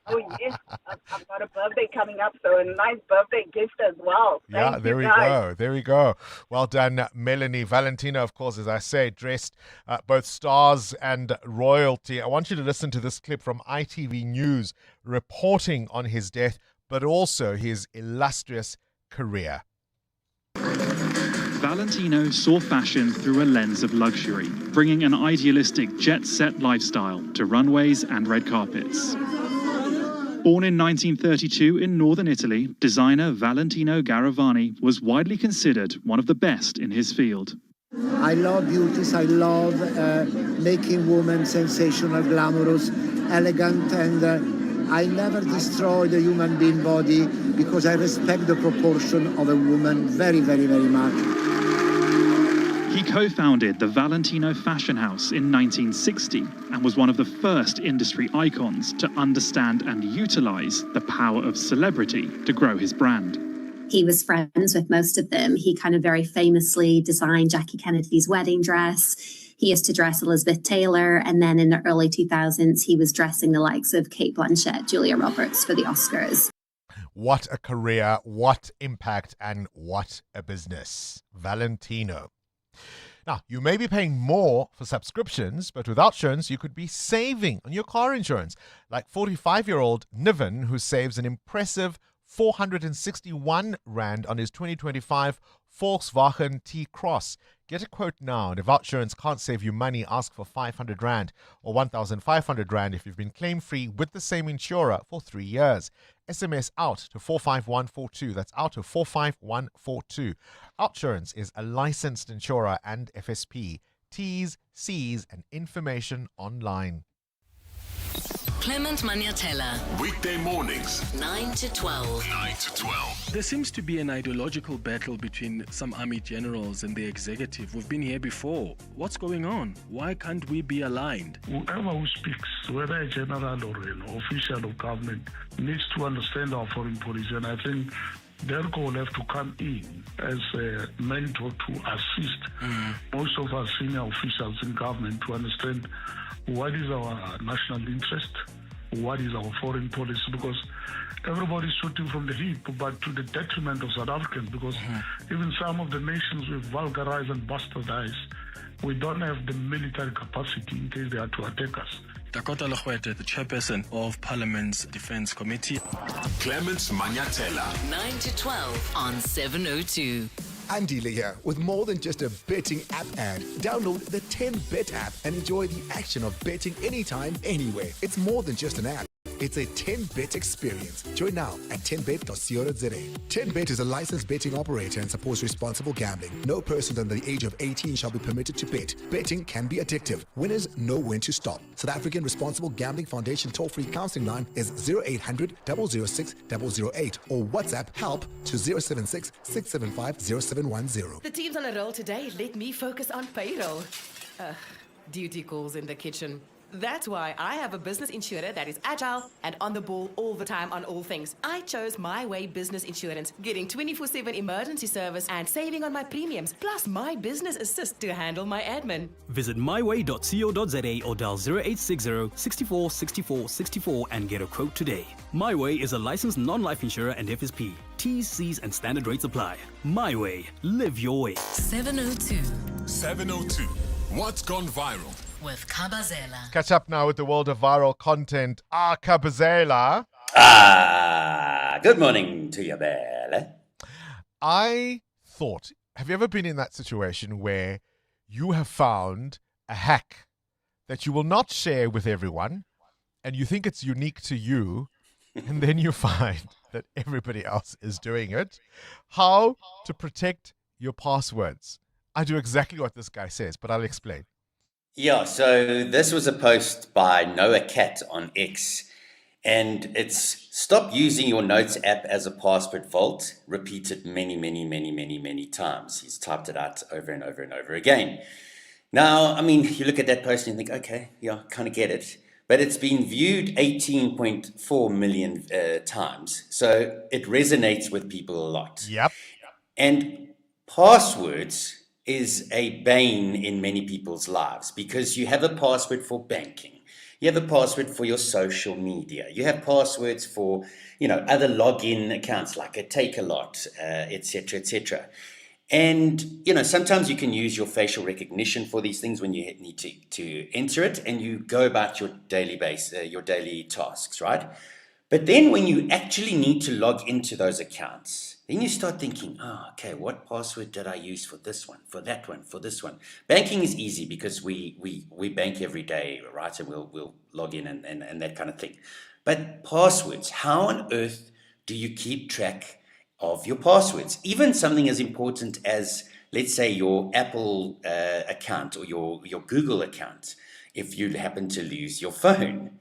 Oh, yes. I've got a birthday coming up, so a nice birthday gift as well. Yeah, there we go. There we go. Well done, Melanie. Valentino, of course, as I say, dressed both stars and royalty. I want you to listen to this clip from ITV News reporting on his death, but also his illustrious career. Valentino saw fashion through a lens of luxury, bringing an idealistic jet-set lifestyle to runways and red carpets. Born in 1932 in northern Italy, designer Valentino Garavani was widely considered one of the best in his field. I love beauties, I love making women sensational, glamorous, elegant, and I never destroy the human being body because I respect the proportion of a woman very, very, very much. He co-founded the Valentino Fashion House in 1960 and was one of the first industry icons to understand and utilize the power of celebrity to grow his brand. He was friends with most of them. He kind of very famously designed Jackie Kennedy's wedding dress. He used to dress Elizabeth Taylor, and then in the early 2000s, he was dressing the likes of Kate Blanchett, Julia Roberts for the Oscars. What a career, what impact, and what a business. Valentino. Now, you may be paying more for subscriptions, but with Outsurance, you could be saving on your car insurance. Like 45-year-old Niven, who saves an impressive 461 Rand on his 2025 Volkswagen T-Cross. Get a quote now, and if Outsurance can't save you money, ask for 500 Rand or 1,500 Rand if you've been claim-free with the same insurer for 3 years. SMS out to 45142. That's out to 45142. Outsurance is a licensed insurer and FSP. T's, C's, and information online. Clement Maniatella. Weekday mornings, 9 to 12. 9 to 12. There seems to be an ideological battle between some army generals and the executive. We've been here before. What's going on? Why can't we be aligned? Whoever who speaks, whether a general or an official of government, needs to understand our foreign policy. And I think DERCO will have to come in as a mentor to assist most of our senior officials in government to understand what is our national interest, what is our foreign policy, because everybody's shooting from the hip, but to the detriment of South Africans, because even some of the nations we've vulgarized and bastardized, we don't have the military capacity in case they are to attack us. Dakota Lekwete, the chairperson of Parliament's Defence Committee. Clement Maniatella. 9 to 12 on 702. I'm Dealer here with more than just a betting app ad. Download the 10Bet app and enjoy the action of betting anytime, anywhere. It's more than just an app. It's a 10Bet experience. Join now at 10bet.co.za. 10Bet is a licensed betting operator and supports responsible gambling. No person under the age of 18 shall be permitted to bet. Betting can be addictive. Winners know when to stop. South African Responsible Gambling Foundation toll-free counseling line is 0800 006 008 or WhatsApp help to 076 675 0710. The team's on a roll today. Let me focus on payroll. Duty calls in the kitchen. That's why I have a business insurer that is agile and on the ball all the time on all things. I chose My Way Business Insurance, getting 24/7 emergency service and saving on my premiums, plus my business assist to handle my admin. Visit myway.co.za or dial 0860 64 64 64 and get a quote today. My Way is a licensed non-life insurer and FSP. T's, C's, and standard rates apply. My Way. Live your way. 702. 702. What's gone viral? With Kabazela. Catch up now with the world of viral content. Kabazela. Good morning to you, Bella. I thought, have you ever been in that situation where you have found a hack that you will not share with everyone and you think it's unique to you, and then you find that everybody else is doing it? How to protect your passwords. I do exactly what this guy says, but I'll explain. Yeah, so this was a post by Noah Cat on X, and it's stop using your notes app as a password vault, repeated many times. He's typed it out over and over and over again. Now, I mean, you look at that post and you think, okay, yeah, kind of get it. But it's been viewed 18.4 million times, so it resonates with people a lot. Yep. And passwords is a bane in many people's lives, because you have a password for banking, you have a password for your social media, you have passwords for, other login accounts like a Take-A-Lot, etc. And, sometimes you can use your facial recognition for these things when you need to enter it, and you go about your daily tasks, right? But then when you actually need to log into those accounts, then you start thinking, okay, what password did I use for this one, for that one, for this one? Banking is easy because we bank every day, right? And we'll log in and that kind of thing. But passwords, how on earth do you keep track of your passwords? Even something as important as, let's say, your Apple account or your Google account, if you happen to lose your phone.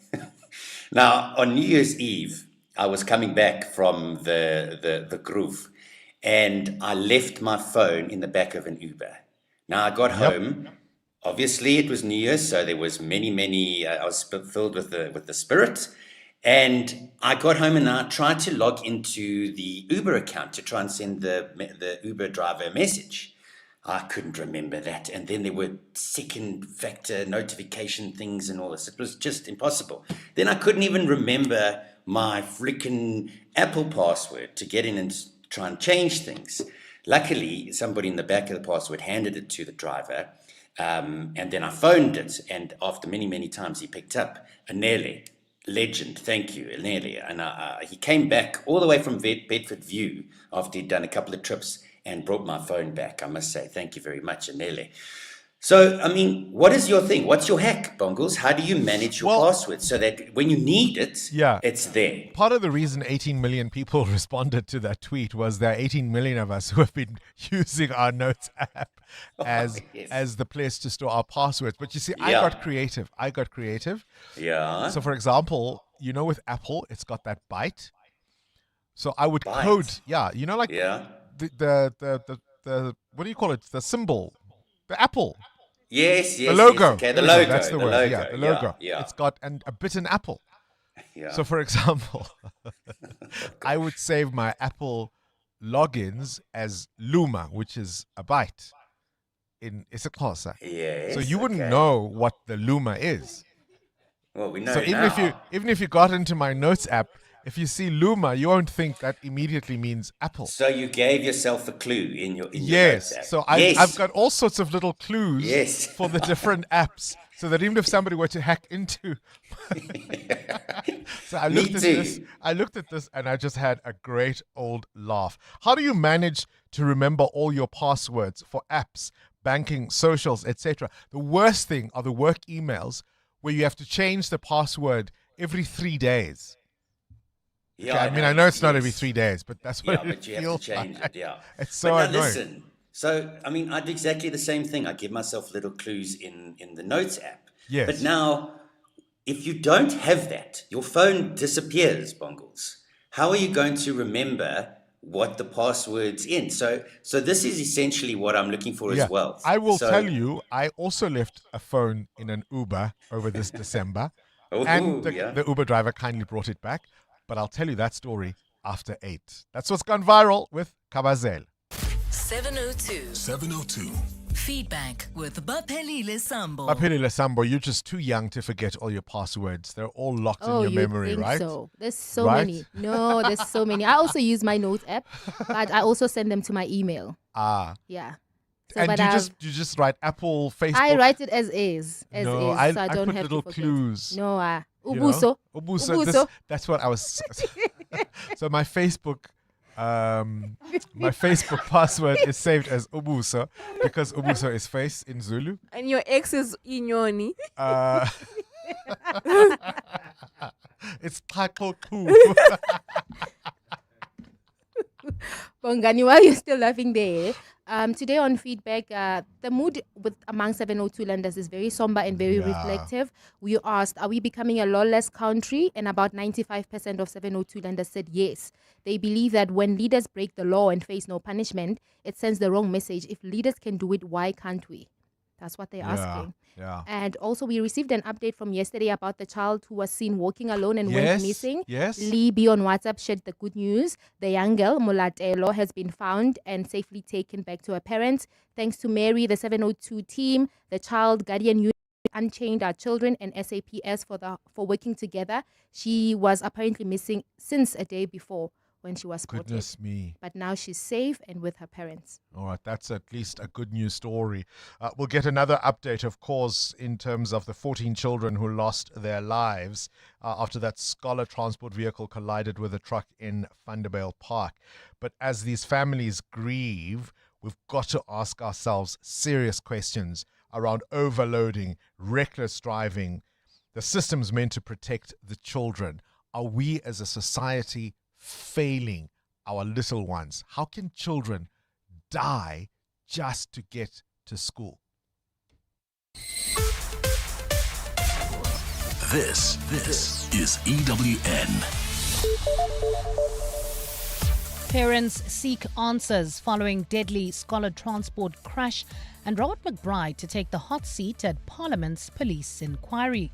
Now, on New Year's Eve, I was coming back from the groove, and I left my phone in the back of an Uber. Now, I got home. Obviously, it was New Year's, so there was many. I was filled with the spirit, and I got home and I tried to log into the Uber account to try and send the Uber driver a message. I couldn't remember that. And then there were second factor notification things and all this. It was just impossible. Then I couldn't even remember my freaking Apple password to get in and try and change things. Luckily, somebody in the back of the password handed it to the driver. And then I phoned it. And after many times, he picked up. Anele, legend, thank you, Anele. And he came back all the way from Bedford View after he'd done a couple of trips and brought my phone back, I must say. Thank you very much, Anele. So, I mean, what is your thing? What's your hack, Bongles? How do you manage your password so that when you need it, it's there? Part of the reason 18 million people responded to that tweet was there are 18 million of us who have been using our Notes app as the place to store our passwords. But you see, I got creative. Yeah. So, for example, with Apple, it's got that byte. So I would code, like the what do you call it? The symbol, the Apple. Yes, the logo. Yes. Okay, the logo. That's the word. Logo. Yeah, the logo. Yeah. It's got a bitten apple. Yeah. So, for example, I would save my Apple logins as Luma, which is a byte in isiXhosa. Yes. So you wouldn't know what the Luma is. Well, we know so even if you got into my Notes app, if you see Luma, you won't think that immediately means Apple. So you gave yourself a clue in your yes. Notes app. So I've got all sorts of little clues for the different apps, so that even if somebody were to hack into, so I looked at this, and I just had a great old laugh. How do you manage to remember all your passwords for apps, banking, socials, etc.? The worst thing are the work emails where you have to change the password every 3 days. Yeah, okay, I mean, I know it's not every 3 days, but that's what but you have to change it. Yeah, it's so but now annoying. Listen, so I mean, I do exactly the same thing. I give myself little clues in the Notes app. Yes. But now, if you don't have that, your phone disappears, Bongles. How are you going to remember what the password's in? So this is essentially what I'm looking for as well. I will tell you, I also left a phone in an Uber over this December, and the Uber driver kindly brought it back. But I'll tell you that story after 8. That's what's gone viral with Kabazel. 702. Feedback with Baphelile Sambo. Baphelile Sambo, you're just too young to forget all your passwords. They're all locked in your memory, think right? So there's so many. No, there's so many. I also use my Notes app, but I also send them to my email. Yeah. So, and you just write Apple, Facebook. I write it as is. I so I don't put have little to forget. clues. No, Ubuso. Ubuso. That's what I was. So my Facebook password is saved as Ubuso because Ubuso is face in Zulu. And your ex is Inyoni. It's Takoku. Bongani, while you're still laughing there, today on Feedback, the mood among 702 lenders is very somber and very reflective. We asked, are we becoming a lawless country? And about 95% of 702 lenders said yes. They believe that when leaders break the law and face no punishment, it sends the wrong message. If leaders can do it, why can't we? That's what they're asking. Yeah. And also, we received an update from yesterday about the child who was seen walking alone and went missing. Yes. Libby on WhatsApp shared the good news. The young girl, Mulatelo, has been found and safely taken back to her parents. Thanks to Mary, the 702 team, the Child Guardian Unit, Unchained Our Children, and SAPS for working together. She was apparently missing since a day before when she was spotted. Goodness me. But now she's safe and with her parents. All right, that's at least a good news story. We'll get another update, of course, in terms of the 14 children who lost their lives after that Scholar transport vehicle collided with a truck in Vanderbijl Park. But as these families grieve, we've got to ask ourselves serious questions around overloading, reckless driving. The system's meant to protect the children. Are we as a society failing our little ones? How can children die just to get to school? This is EWN. Parents seek answers following deadly Scholar transport crash, and Robert McBride to take the hot seat at Parliament's police inquiry.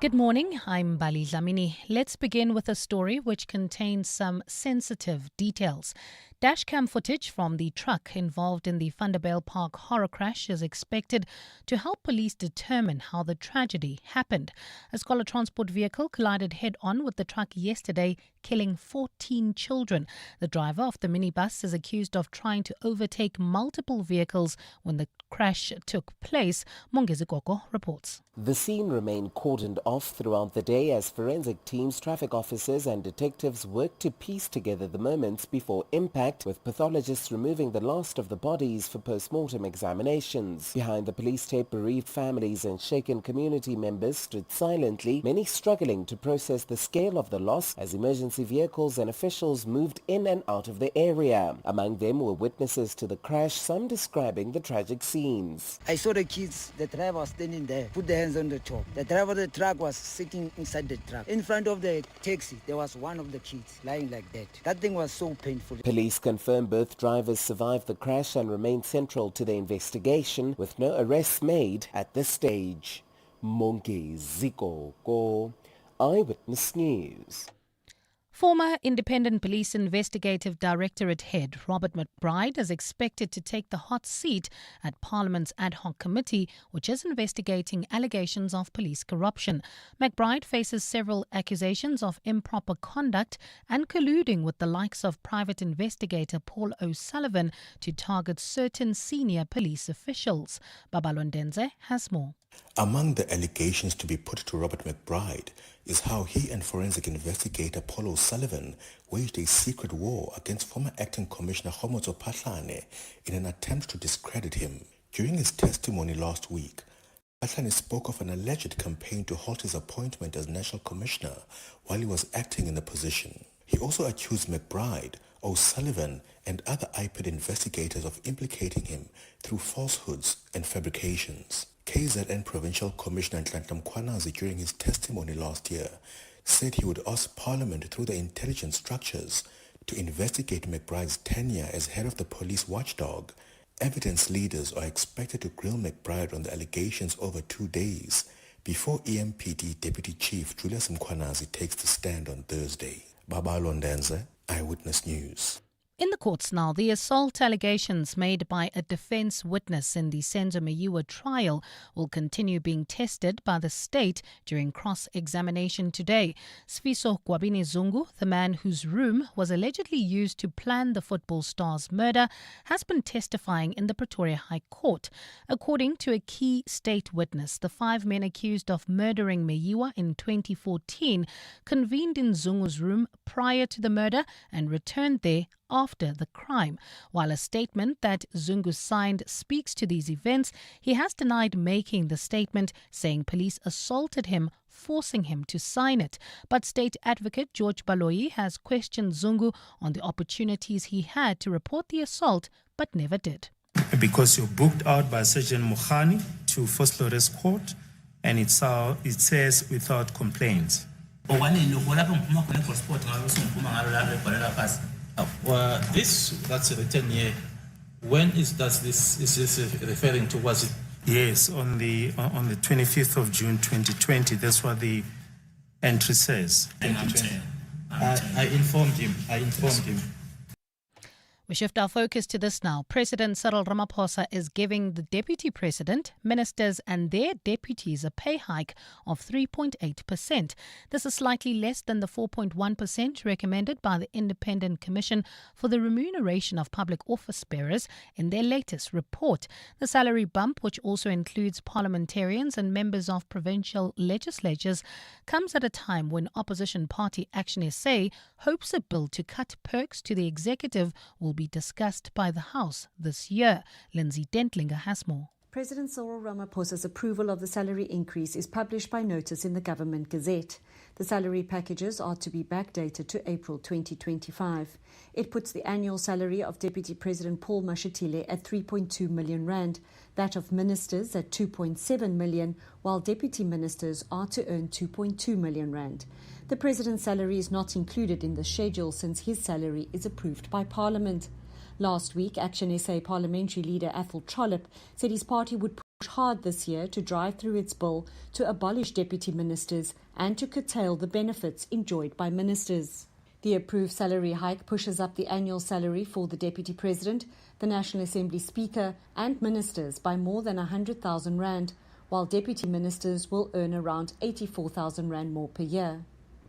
Good morning, I'm Bali Dlamini. Let's begin with a story which contains some sensitive details. Dashcam footage from the truck involved in the Vanderbijl Park horror crash is expected to help police determine how the tragedy happened. A Scholar transport vehicle collided head-on with the truck yesterday, killing 14 children. The driver of the minibus is accused of trying to overtake multiple vehicles when the crash took place. Mongezi Koko reports. The scene remained cordoned off throughout the day as forensic teams, traffic officers and detectives worked to piece together the moments before impact, with pathologists removing the last of the bodies for post-mortem examinations. Behind the police tape, bereaved families and shaken community members stood silently, many struggling to process the scale of the loss as emergency vehicles and officials moved in and out of the area. Among them were witnesses to the crash, some describing the tragic scenes. I saw the kids, the driver was standing there, put their hands on the top. The driver of the truck was sitting inside the truck. In front of the taxi, there was one of the kids lying like that. That thing was so painful. Police confirm both drivers survived the crash and remain central to the investigation, with no arrests made at this stage. Mongezi Koko, Eyewitness News. Former Independent Police Investigative Directorate Head Robert McBride is expected to take the hot seat at Parliament's ad hoc committee, which is investigating allegations of police corruption. McBride faces several accusations of improper conduct and colluding with the likes of private investigator Paul O'Sullivan to target certain senior police officials. Babalondenze has more. Among the allegations to be put to Robert McBride is how he and forensic investigator Paul O'Sullivan waged a secret war against former acting commissioner Khomotso Phahlane in an attempt to discredit him. During his testimony last week, Phahlane spoke of an alleged campaign to halt his appointment as national commissioner while he was acting in the position. He also accused McBride, O'Sullivan and other IPID investigators of implicating him through falsehoods and fabrications. KZN Provincial Commissioner Nhlanhla Mkhwanazi, during his testimony last year, said he would ask Parliament through the intelligence structures to investigate McBride's tenure as head of the police watchdog. Evidence leaders are expected to grill McBride on the allegations over 2 days before EMPD Deputy Chief Julius Mkhwanazi takes the stand on Thursday. Babalo Ndenze, Eyewitness News. In the courts now, the assault allegations made by a defence witness in the Senzo Meyiwa trial will continue being tested by the state during cross-examination today. Sfiso Gwabini Zungu, the man whose room was allegedly used to plan the football star's murder, has been testifying in the Pretoria High Court. According to a key state witness, the 5 men accused of murdering Meyiwa in 2014 convened in Zungu's room prior to the murder and returned there after the crime. While a statement that Zungu signed speaks to these events, he has denied making the statement, saying police assaulted him, forcing him to sign it. But State Advocate George Baloyi has questioned Zungu on the opportunities he had to report the assault, but never did. Because you're booked out by Sergeant Mohani to First Lawrence Court, and it says without complaints. That's written here. When is this referring to? Was it? Yes, on the 25th of June 2020. That's what the entry says. I informed him. We shift our focus to this now. President Cyril Ramaphosa is giving the Deputy President, ministers and their deputies a pay hike of 3.8%. This is slightly less than the 4.1% recommended by the Independent Commission for the Remuneration of Public Office Bearers in their latest report. The salary bump, which also includes parliamentarians and members of provincial legislatures, comes at a time when opposition party Action SA hopes a bill to cut perks to the executive will be discussed by the House this year. Lindsay Dentlinger has more. President Cyril Ramaphosa's approval of the salary increase is published by notice in the Government Gazette. The salary packages are to be backdated to April 2025. It puts the annual salary of Deputy President Paul Mashatile at 3.2 million rand, that of ministers at 2.7 million, while deputy ministers are to earn 2.2 million rand. The president's salary is not included in the schedule since his salary is approved by Parliament. Last week, Action SA parliamentary leader Athol Trollip said his party would push hard this year to drive through its bill to abolish deputy ministers and to curtail the benefits enjoyed by ministers. The approved salary hike pushes up the annual salary for the Deputy President, the National Assembly Speaker and ministers by more than 100,000 rand, while deputy ministers will earn around 84,000 rand more per year.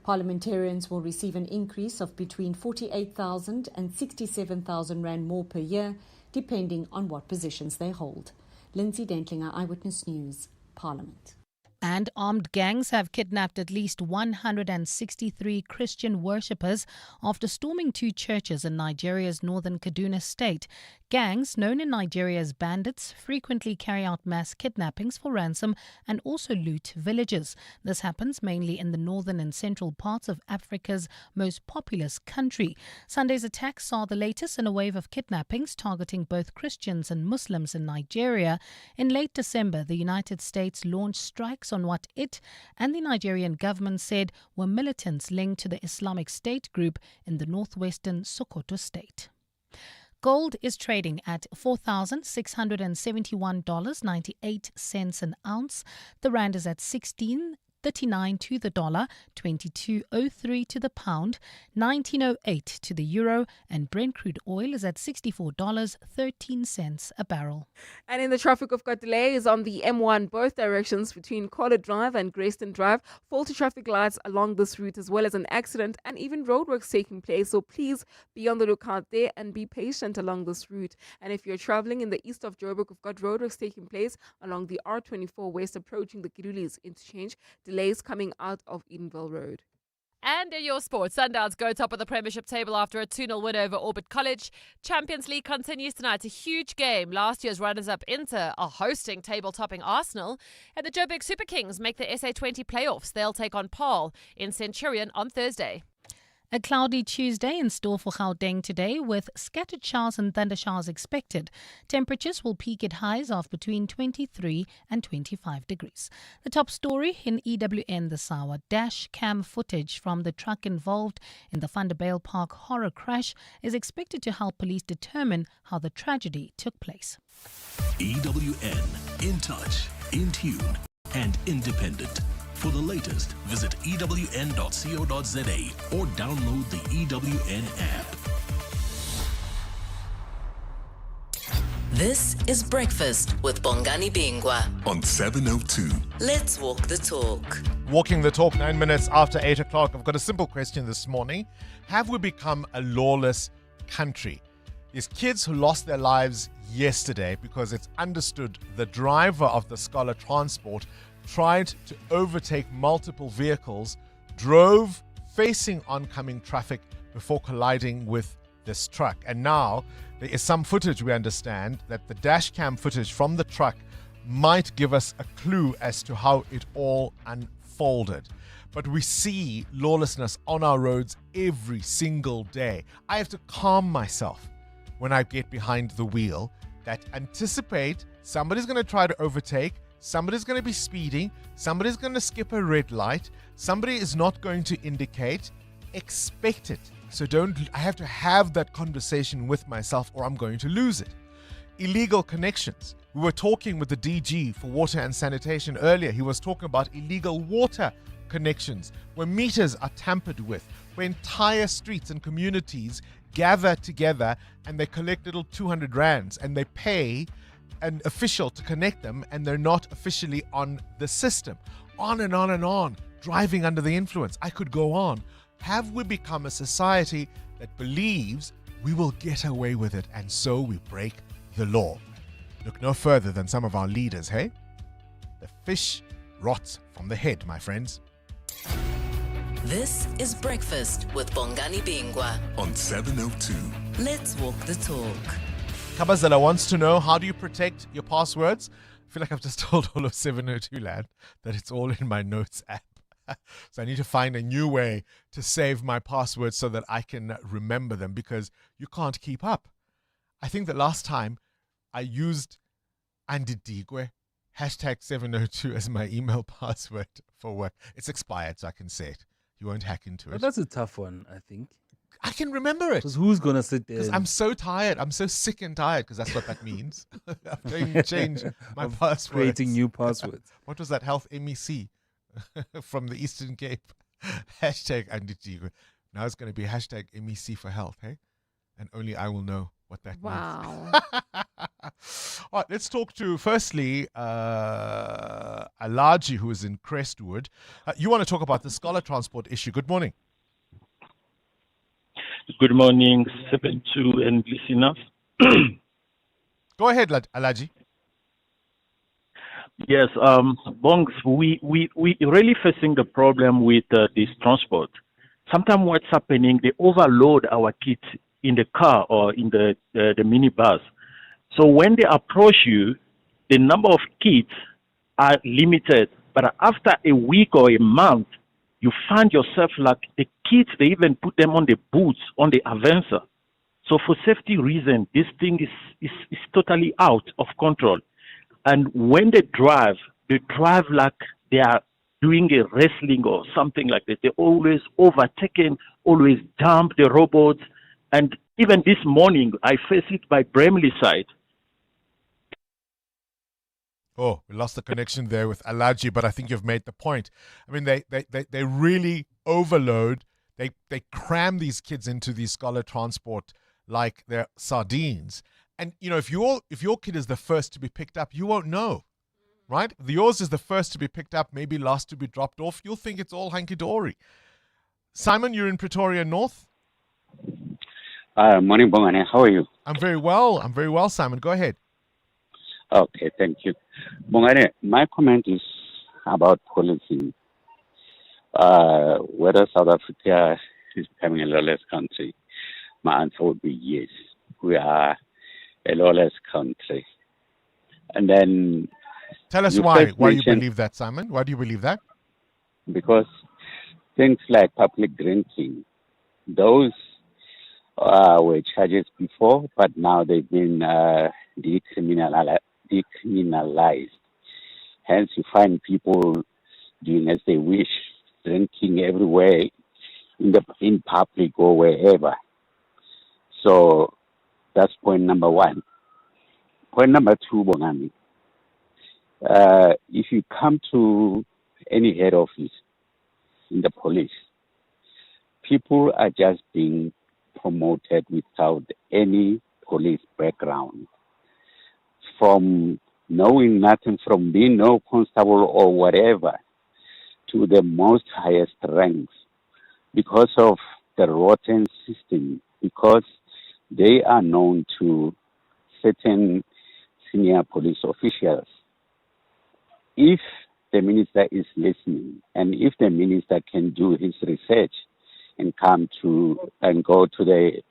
Parliamentarians will receive an increase of between 48,000 and 67,000 rand more per year, depending on what positions they hold. Lindsay Dentlinger, Eyewitness News, Parliament. And armed gangs have kidnapped at least 163 Christian worshippers after storming two churches in Nigeria's northern Kaduna state. Gangs, known in Nigeria as bandits, frequently carry out mass kidnappings for ransom and also loot villages. This happens mainly in the northern and central parts of Africa's most populous country. Sunday's attacks saw the latest in a wave of kidnappings targeting both Christians and Muslims in Nigeria. In late December, the United States launched strikes on what it and the Nigerian government said were militants linked to the Islamic State group in the northwestern Sokoto state. Gold is trading at $4,671.98 an ounce. The rand is at 16.39 to the dollar, 22.03 to the pound, 19.08 to the euro, and Brent crude oil is at $64.13 a barrel. And in the traffic, we've got delays on the M1 both directions between Collett Drive and Grayston Drive. Faulty traffic lights along this route, as well as an accident and even roadworks taking place. So please be on the lookout there and be patient along this route. And if you're traveling in the east of Joburg, we've got roadworks taking place along the R24 West approaching the Girulis interchange. Delays coming out of Edenville Road. And in your sports, Sundowns go top of the Premiership table after a 2-0 win over Orbit College. Champions League continues tonight. A huge game. Last year's runners-up Inter are hosting table-topping Arsenal. And the Joburg Super Kings make the SA20 playoffs. They'll take on Paarl in Centurion on Thursday. A cloudy Tuesday in store for Gauteng today with scattered showers and thundershowers expected. Temperatures will peak at highs of between 23 and 25 degrees. The top story in EWN this hour, dash cam footage from the truck involved in the Vanderbijl Park horror crash is expected to help police determine how the tragedy took place. EWN, in touch, in tune, and independent. For the latest, visit ewn.co.za or download the EWN app. This is Breakfast with Bongani Bingwa On 702. Let's walk the talk. Walking the talk, 9 minutes after 8 o'clock. I've got a simple question this morning. Have we become a lawless country? These kids who lost their lives yesterday because it's understood the driver of the Scholar Transport tried to overtake multiple vehicles, drove facing oncoming traffic before colliding with this truck. And now there is some footage, we understand, that the dash cam footage from the truck might give us a clue as to how it all unfolded. But we see lawlessness on our roads every single day. I have to calm myself when I get behind the wheel, that anticipate somebody's going to try to overtake, somebody's going to be speeding, somebody's going to skip a red light, somebody is not going to indicate. Expect it. So I have to have that conversation with myself or I'm going to lose it. Illegal connections. We were talking with the DG for water and sanitation earlier. He was talking about illegal water connections where meters are tampered with, where entire streets and communities gather together and they collect little 200 rands and they pay an official to connect them and they're not officially on the system. On and on and on. Driving under the influence. I could go on. Have we become a society that believes we will get away with it and so we break the law? Look no further than some of our leaders, hey? The fish rots from the head, my friends. This is Breakfast with Bongani Bingwa On 702. Let's walk the talk. Kabazela wants to know, how do you protect your passwords? I feel like I've just told all of 702 land that it's all in my notes app. So I need to find a new way to save my passwords so that I can remember them, because you can't keep up. I think the last time I used Andidigwe, hashtag 702 as my email password for work. It's expired, so I can say it. You won't hack into it. But that's a tough one, I think. I can remember it. Because who's going to sit there? Because I'm so tired. I'm so sick and tired, because that's what that means. I'm going to change my passwords. Creating new passwords. What was that? Health MEC from the Eastern Cape. Hashtag Anditigwe. Now it's going to be hashtag MEC for health, hey? And only I will know what that means. Wow. All right, let's talk to, firstly, Alaji, who is in Crestwood. You want to talk about the scholar transport issue. Good morning. Good morning, 72 and listeners. Go ahead, Alaji. Yes, Bongs, we really facing the problem with this transport. Sometimes what's happening, they overload our kids in the car or in the minibus. So when they approach you, the number of kids are limited. But after a week or a month, you find yourself like the kids, they even put them on the boots, on the Avancer. So for safety reason, this thing is totally out of control. And when they drive like they are doing a wrestling or something like that. They always overtaken, always jump the robots. And even this morning, I faced it by Bramley side. Oh, we lost the connection there with Alaji, but I think you've made the point. I mean, they really overload. They cram these kids into these scholar transport like they're sardines. And, you know, if your kid is the first to be picked up, you won't know, right? Yours is the first to be picked up, maybe last to be dropped off. You'll think it's all hunky-dory. Simon, you're in Pretoria North. Morning, Bongani. How are you? I'm very well, Simon. Go ahead. Okay, thank you. Bongani, my comment is about policing. Whether South Africa is becoming a lawless country, my answer would be yes. We are a lawless country. And then tell us why you believe that, Simon. Why do you believe that? Because things like public drinking, those were charges before, but now they've been decriminalized. Hence, you find people doing as they wish, drinking everywhere in public or wherever. So that's point number one. Point number two, Bongani. If you come to any head office in the police, people are just being promoted without any police background. From knowing nothing, from being no constable or whatever, to the most highest ranks, because of the rotten system, because they are known to certain senior police officials. If the minister is listening, and if the minister can do his research and go to the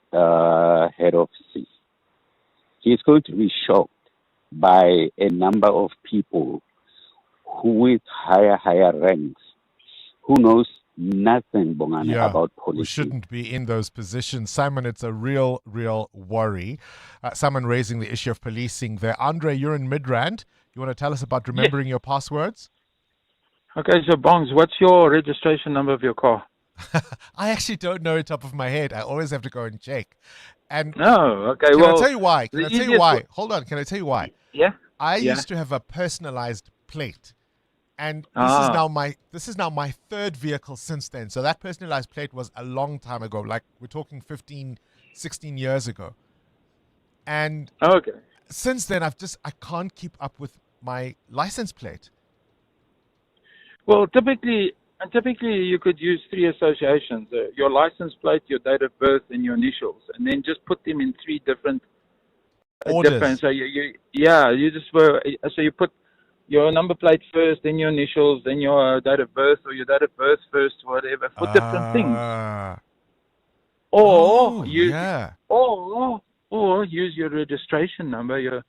head offices, he's going to be shocked by a number of people who with higher ranks, who knows nothing, Bongani, about policing. We shouldn't be in those positions. Simon, it's a real worry. Simon raising the issue of policing there. Andre, you're in Midrand. You want to tell us about remembering your passwords? Okay, so Bongs, what's your registration number of your car? I actually don't know it top of my head. I always have to go and check. And no, okay. Can well, I tell you why? Can I tell you why? way. Hold on. Can I tell you why? Yeah. I used to have a personalized plate. And this is now my third vehicle since then. So that personalized plate was a long time ago. Like we're talking 15, 16 years ago. And since then I can't keep up with my license plate. Well, typically you could use three associations: your license plate, your date of birth, and your initials, and then just put them in three different orders. So you put your number plate first, then your initials, then your date of birth, or your date of birth first, whatever, for different things. Or use your registration number, your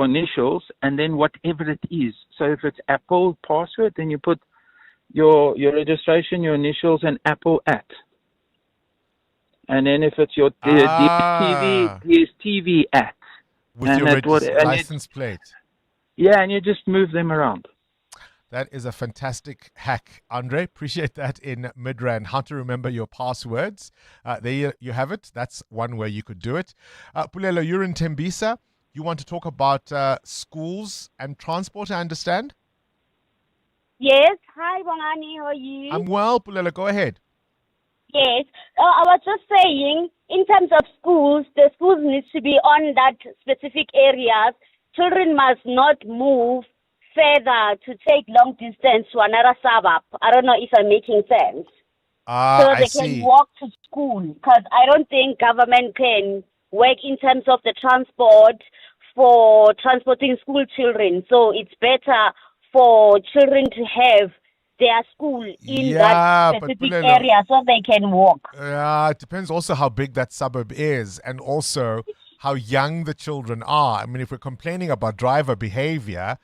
initials, and then whatever it is. So if it's Apple password, then you put your registration, your initials, and Apple @ And then if it's your DSTV @ with your license plate. Yeah, and you just move them around. That is a fantastic hack, Andre. Appreciate that in Midrand. How to remember your passwords. There you have it. That's one way you could do it. Pulelo, you're in Tembisa. You want to talk about schools and transport, I understand? Yes. Hi, Bongani. How are you? I'm well, Pulelo. Go ahead. Yes. I was just saying, in terms of schools, the schools need to be on that specific areas. Children must not move further to take long distance to another suburb. I don't know if I'm making sense. So I they see. can walk to school, because I don't think government can work in terms of the transport for transporting school children. So it's better for children to have their school in Yeah, that but specific Bulelo, area so they can walk. it depends also how big that suburb is and also how young the children are. I mean, if we're complaining about driver behavior,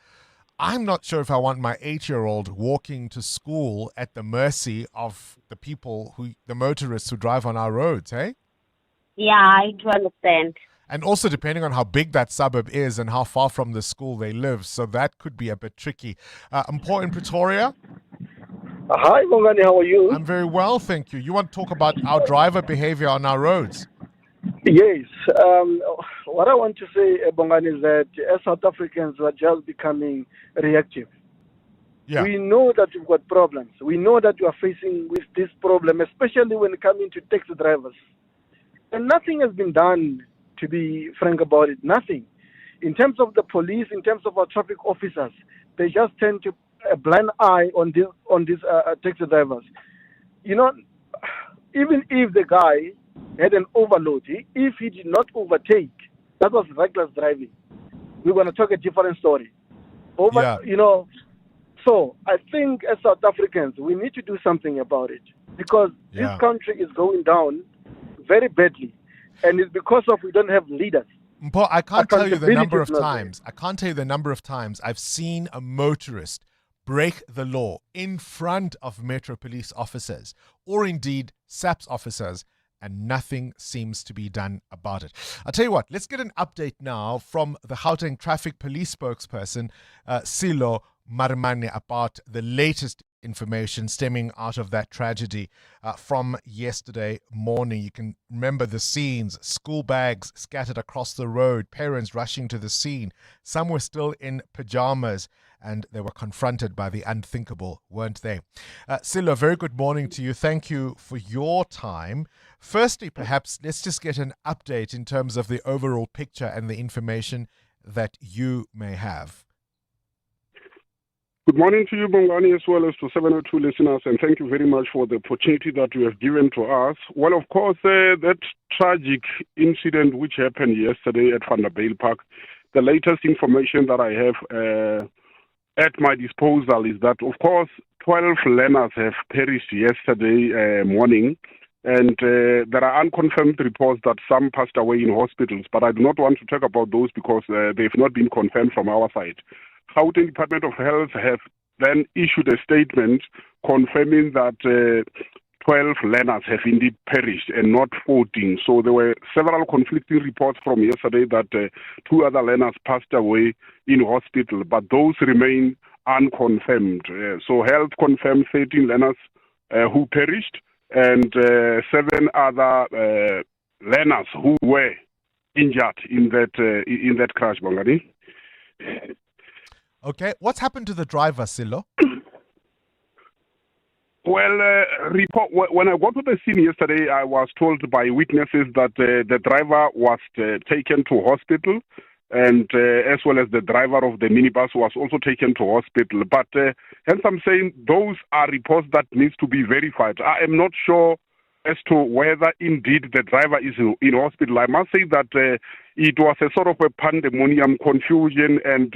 I'm not sure if I want my 8-year-old walking to school at the mercy of the motorists who drive on our roads, hey? Yeah, I do understand. And also depending on how big that suburb is and how far from the school they live. So that could be a bit tricky. Mpo in Pretoria? Hi, Bongani, how are you? I'm very well, thank you. You want to talk about our driver behavior on our roads? Yes. What I want to say, Bongani, is that as South Africans, we are just becoming reactive. Yeah. We know that we've got problems. We know that we are facing with this problem, especially when coming to taxi drivers. And nothing has been done, to be frank about it. Nothing. In terms of the police, in terms of our traffic officers, they just tend to a blind eye on these taxi drivers. You know, even if the guy had an overload, if he did not overtake, that was reckless driving. We're going to talk a different story. You know, so I think as South Africans, we need to do something about it, because this country is going down very badly, and it's because of we don't have leaders. Mpo, I can't tell you the number of Accountability is times. I can't tell you the number of times I've seen a motorist break the law in front of Metro Police officers or indeed SAPS officers, and nothing seems to be done about it. I'll tell you what, let's get an update now from the Gauteng Traffic Police spokesperson, Silo Marmane, about the latest information stemming out of that tragedy from yesterday morning. You can remember the scenes: school bags scattered across the road, parents rushing to the scene. Some were still in pajamas, and they were confronted by the unthinkable, weren't they? Silo, very good morning to you. Thank you for your time. Firstly, perhaps let's just get an update in terms of the overall picture and the information that you may have. Good morning to you, Bongani, as well as to 702 listeners, and thank you very much for the opportunity that you have given to us. Well, of course, that tragic incident which happened yesterday at Vanderbijl Park, the latest information that I have at my disposal is that, of course, 12 learners have perished yesterday morning, and there are unconfirmed reports that some passed away in hospitals, but I do not want to talk about those because they've not been confirmed from our side. Gauteng Department of Health have then issued a statement confirming that 12 learners have indeed perished and not 14. So there were several conflicting reports from yesterday that 2 other learners passed away in hospital, but those remain unconfirmed. So health confirmed 13 learners who perished and 7 other learners who were injured in that crash, Bongani. Okay, what's happened to the driver, Silo? Well, when I got to the scene yesterday, I was told by witnesses that the driver was taken to hospital, and as well as the driver of the minibus was also taken to hospital. But hence I'm saying those are reports that needs to be verified. I am not sure as to whether indeed the driver is in hospital. I must say that it was a sort of a pandemonium, confusion, and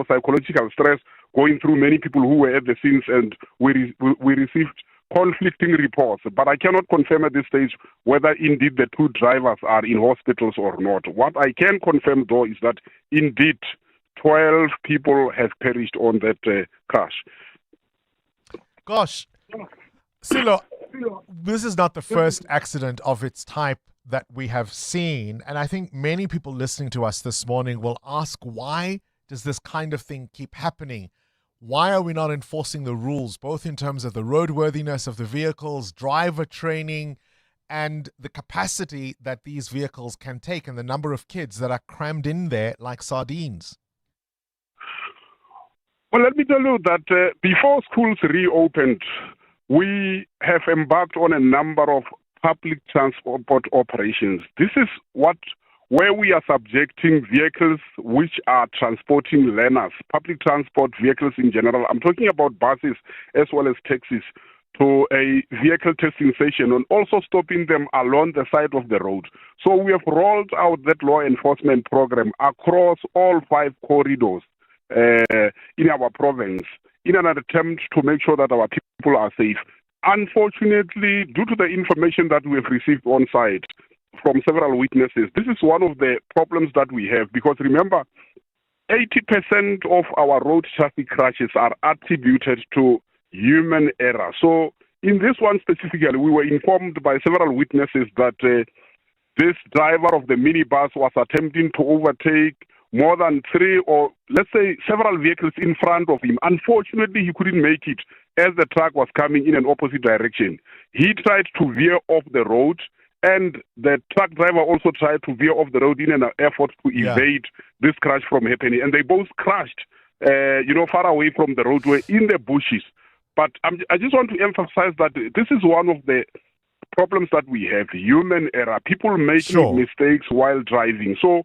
psychological stress going through many people who were at the scenes, and we received conflicting reports. But I cannot confirm at this stage whether indeed the 2 drivers are in hospitals or not. What I can confirm, though, is that indeed 12 people have perished on that crash. Gosh, Silo, this is not the first accident of its type that we have seen, and I think many people listening to us this morning will ask, why does this kind of thing keep happening? Why are we not enforcing the rules, both in terms of the roadworthiness of the vehicles, driver training, and the capacity that these vehicles can take, and the number of kids that are crammed in there like sardines? Well, let me tell you that before schools reopened, we have embarked on a number of public transport operations. This is where we are subjecting vehicles which are transporting learners, public transport vehicles in general. I'm talking about buses as well as taxis, to a vehicle testing station and also stopping them along the side of the road. So we have rolled out that law enforcement program across all 5 corridors in our province in an attempt to make sure that our people are safe. Unfortunately, due to the information that we have received on site from several witnesses, this is one of the problems that we have, because remember, 80% of our road traffic crashes are attributed to human error. So in this one specifically, we were informed by several witnesses that this driver of the minibus was attempting to overtake more than 3 or let's say several vehicles in front of him. Unfortunately, he couldn't make it as the truck was coming in an opposite direction. He tried to veer off the road, and the truck driver also tried to veer off the road in an effort to evade this crash from happening. And they both crashed, far away from the roadway in the bushes. But I just want to emphasize that this is one of the problems that we have, human error, people making mistakes while driving. So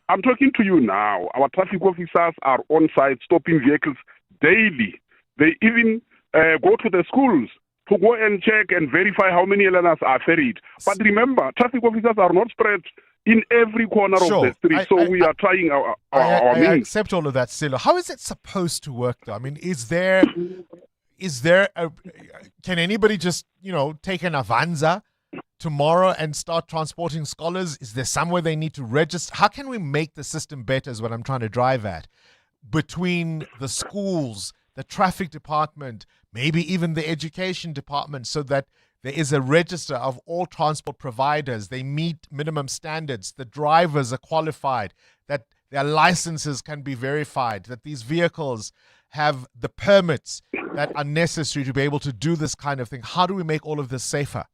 I'm talking to you now. Our traffic officers are on site stopping vehicles daily. They even go to the schools to go and check and verify how many learners are ferried. But remember, traffic officers are not spread in every corner of the street. So we are trying our means. I accept all of that, Silo. How is it supposed to work, though? I mean, can anybody just, take an Avanza tomorrow and start transporting scholars? Is there somewhere they need to register? How can we make the system better is what I'm trying to drive at, between the schools, the traffic department, maybe even the education department, so that there is a register of all transport providers. They meet minimum standards. The drivers are qualified, that their licenses can be verified, that these vehicles have the permits that are necessary to be able to do this kind of thing. How do we make all of this safer?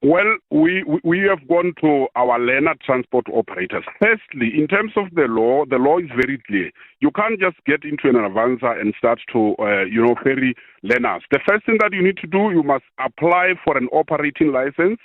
Well, we have gone to our learner transport operators. Firstly, in terms of the law is very clear. You can't just get into an Avanza and start to, ferry learners. The first thing that you need to do, you must apply for an operating license,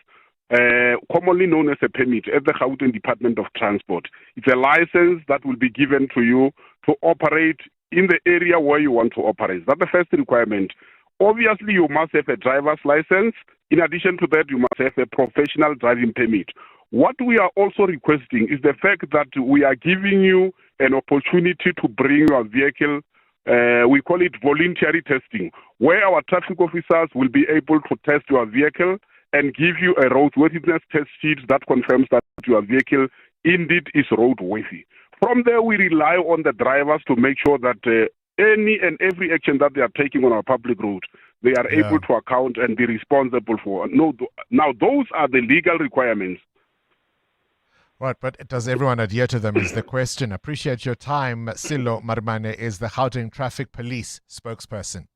commonly known as a permit, at the Gauteng Department of Transport. It's a license that will be given to you to operate in the area where you want to operate. That's the first requirement. Obviously, you must have a driver's license. In addition to that, you must have a professional driving permit. What we are also requesting is the fact that we are giving you an opportunity to bring your vehicle, we call it voluntary testing, where our traffic officers will be able to test your vehicle and give you a roadworthiness test sheet that confirms that your vehicle indeed is roadworthy. From there, we rely on the drivers to make sure that any and every action that they are taking on our public road, they are able to account and be responsible for. Now, those are the legal requirements. Right, but does everyone adhere to them is the question. Appreciate your time. Silo Marmane is the Gauteng Traffic Police spokesperson.